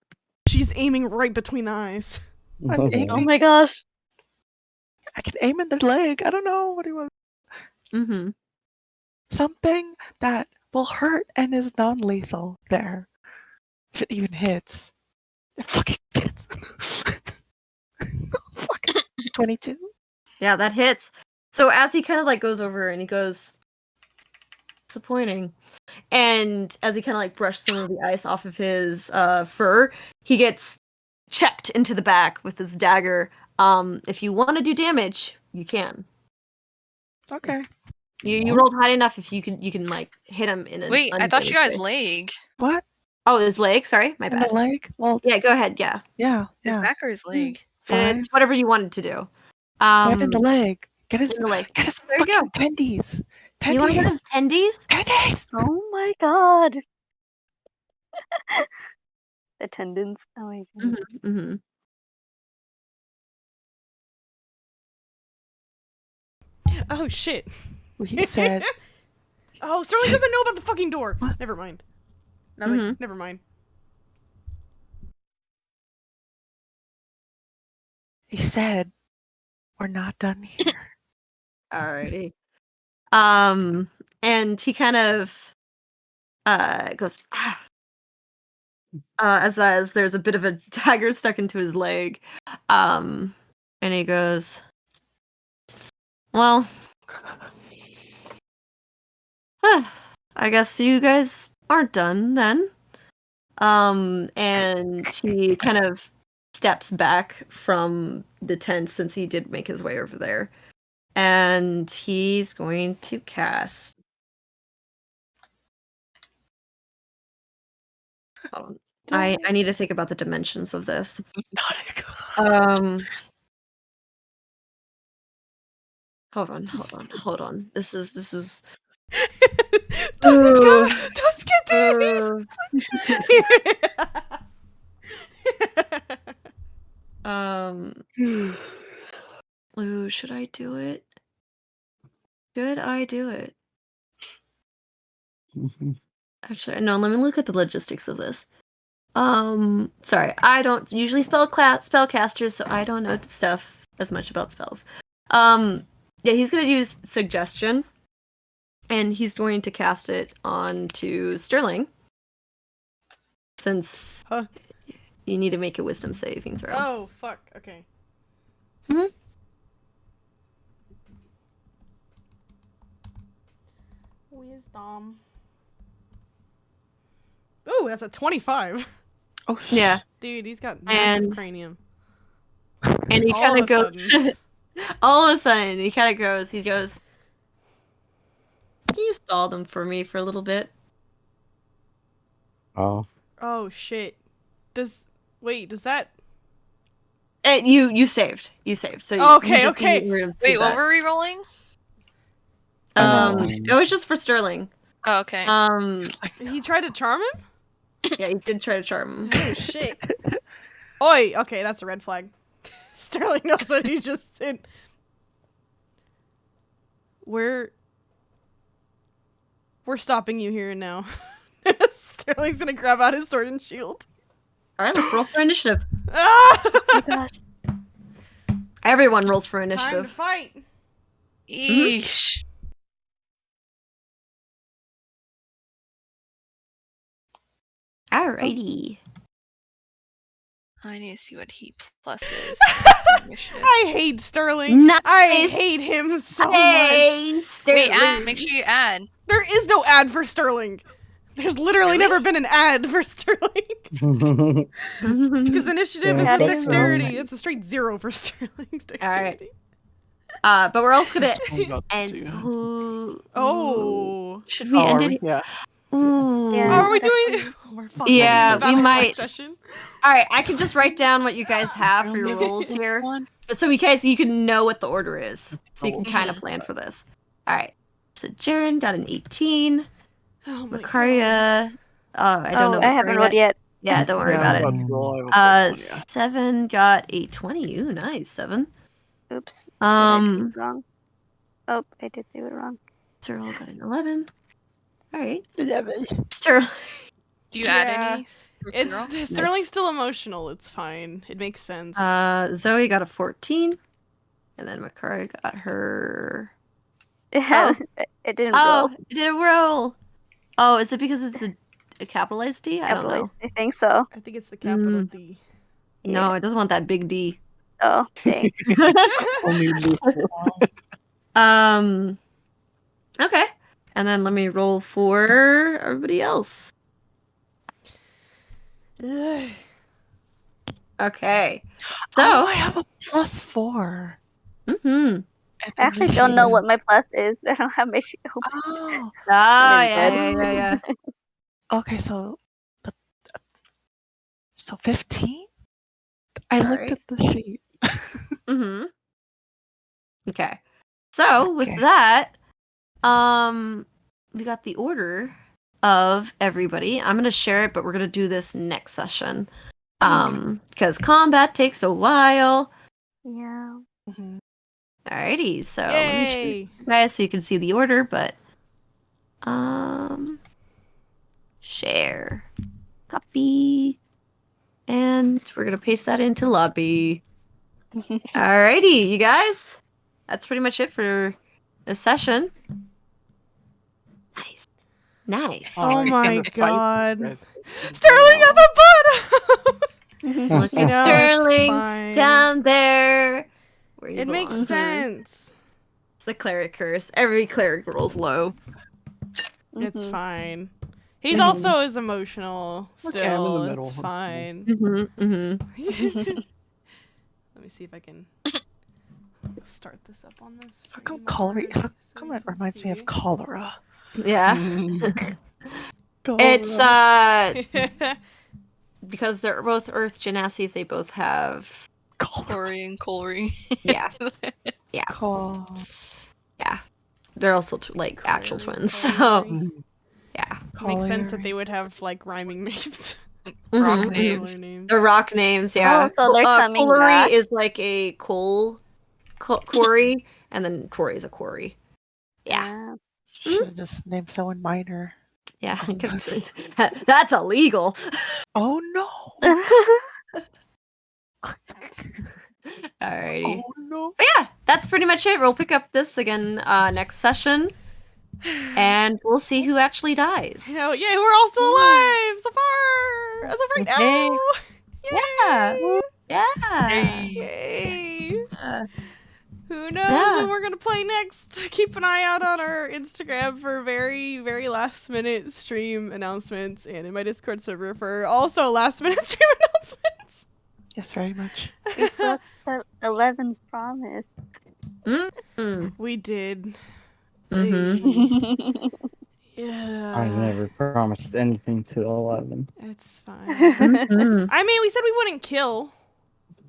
She's aiming right between the eyes. I'm aiming. Oh my gosh. I can aim in the leg. I don't know. What do you want? Mm-hmm. Something that will hurt and is non-lethal. There. If it even hits. It fucking hits. Fucking 22. Yeah, that hits. So as he kind of like goes over and he goes, disappointing. And as he kind of like brushes some of the ice off of his fur, he gets checked into the back with his dagger. If you want to do damage, you can. Okay. You rolled high enough if you can like hit him in an Wait, I thought you undamaged guys way. leg. What? Oh, his leg. Sorry, my In bad. the leg? Well, Yeah, go ahead. Yeah, yeah. His Yeah. back or his leg? 5. it's whatever you wanted to do. 5 in the leg. Get in the leg. Get his There you go. fucking tendies. You want to get his tendies? Tendies. Oh my god. The tendons. Oh my god. Mm-hmm, mm-hmm. Oh shit. He said. Oh, Sterling doesn't know about the fucking door. What? Never mind. Nothing. Mhm. Never mind. He said, "We're not done here." Alrighty. And he kind of goes as there's a bit of a dagger stuck into his leg. And he goes, well, I guess you guys aren't done then. And he kind of steps back from the tent since he did make his way over there. And he's going to cast. Hold on. I need to think about the dimensions of this. Hold on. This is Don't get to Ooh, should I do it? Should I do it? Actually, no, let me look at the logistics of this. Sorry, I don't usually spellcasters, so I don't know stuff as much about spells. Yeah, he's gonna use suggestion, and he's going to cast it onto Sterling, since you need to make a wisdom saving throw. Oh, fuck. Okay. Wisdom. Ooh, that's a 25. Oh, yeah. Dude, he's got massive cranium. And he All kind of of a goes. sudden. All of a sudden, he kind of goes. He goes. Can you stall them for me for a little bit? Oh. Oh shit. Does that? You saved. You saved. So Okay, you just okay. didn't do Wait, what that. were we rolling? It was just for Sterling. Oh, okay. He tried to charm him? Yeah, he did try to charm him. Oh shit. Oi, okay, that's a red flag. Sterling knows what he just did. We're stopping you here and now. Sterling's gonna grab out his sword and shield. Alright, let's roll for initiative. Ah! Oh my gosh. Everyone rolls for Time to initiative. fight. Eesh. Alrighty. I need to see what he pluses. Initiative. I hate Sterling. Nice. I hate him so much. Hey, Wait, Sterling. make sure you add. There is no ad for Sterling. There's literally Really? never been an ad for Sterling. Because initiative Yeah, is that's dexterity. wrong. It's a straight 0 for Sterling's dexterity. But we're also gonna I'm about to end. do. Ooh, Oh. should we Oh, end are it? we? Yeah. Ooh. Yeah. Are we that's doing? We're fucking Yeah, about we to might. Session. All right, I can just write down what you guys have for your rolls here, but so you can know what the order is, so you can kind of plan for this. All right. So Jaren got an 18. Oh my god. Makaria. I don't know. I haven't rolled yet. Yeah, don't worry Yeah, about I'm it. about to roll. I have a plus one, yeah. 7 got a 20. Ooh, nice. 7. Oops. Did I do Um, it wrong? Oh, I did do it wrong. Sterling got an 11. All right. 11. Sterling. Do you add Yeah. any? Zero? It's Sterling's still emotional. It's fine. It makes sense. Zoe got a 14. And then Makaria got her. It didn't roll. It didn't roll. Oh, is it because it's a capitalized D? I don't know. I think so. I think it's the capital D. No, it doesn't want that big D. Oh, dang. Only Okay. And then let me roll for everybody else. Ugh. Okay. So I have a +4. Mm-hmm. I actually don't know what my plus is. I don't have my sheet open. Oh. Yeah. Okay, so 15? I looked at the sheet. Mm-hmm. Okay. So with that, we got the order of everybody. I'm gonna share it, but we're gonna do this next session. Because combat takes a while. Yeah. Alrighty, so Yay. let me show you guys so you can see the order, but share. Copy. And we're gonna paste that into lobby. Alrighty, you guys. That's pretty much it for this session. Nice. Oh my fight, god. guys. Sterling at the bottom! Look at No, Sterling it's fine. down there. Where you It makes belong. sense. It's the cleric curse. Every cleric rolls low. It's fine. He's also as emotional still. Okay, I'm in the middle. It's That's fine. Let me see if I can start this up on this. How come it reminds me of cholera? Yeah. It's because they're both Earth Genasies, they both have Corey and Colry. Yeah. Yeah. Yeah. They're also like actual twins. So yeah. Makes sense that they would have like rhyming names. Rock Mhm. names. The rock names, yeah. Oh, so they're coming Colry back? is like a quarry, and then Corey is a quarry. Yeah. Should have just named someone minor. Yeah. That's illegal. Oh no. Alrighty. Oh no. But yeah, that's pretty much it. We'll pick up this again next session. And we'll see who actually dies. Oh, yay, we're all still alive so far! As of right now! Yeah. Yeah. Yay! Who knows Yeah. when we're gonna play next? Keep an eye out on our Instagram for very, very last minute stream announcements, and in my Discord server for also last minute stream announcements. Yes, very much. We broke the 11's promise. We did. Mm-hmm. Yeah. I never promised anything to 11. It's fine. Mm-hmm. I mean, we said we wouldn't kill.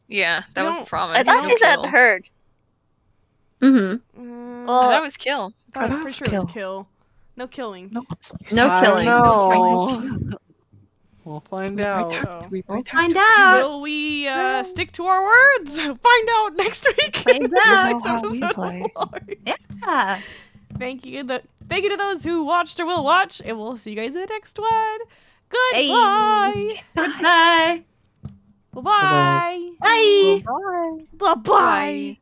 Yeah, that was the promise. I thought No she said kill. hurt. Mm-hmm. I thought it was kill. I'm pretty sure it was kill. No killing. No killing. No. We'll find out. We'll find out. Will we stick to our words? Find out next week. Find out. How we play. Yeah. Thank you to those who watched or will watch, and we'll see you guys in the next one. Hey. Goodbye. Goodbye. Bye-bye. Bye. Bye. Bye-bye.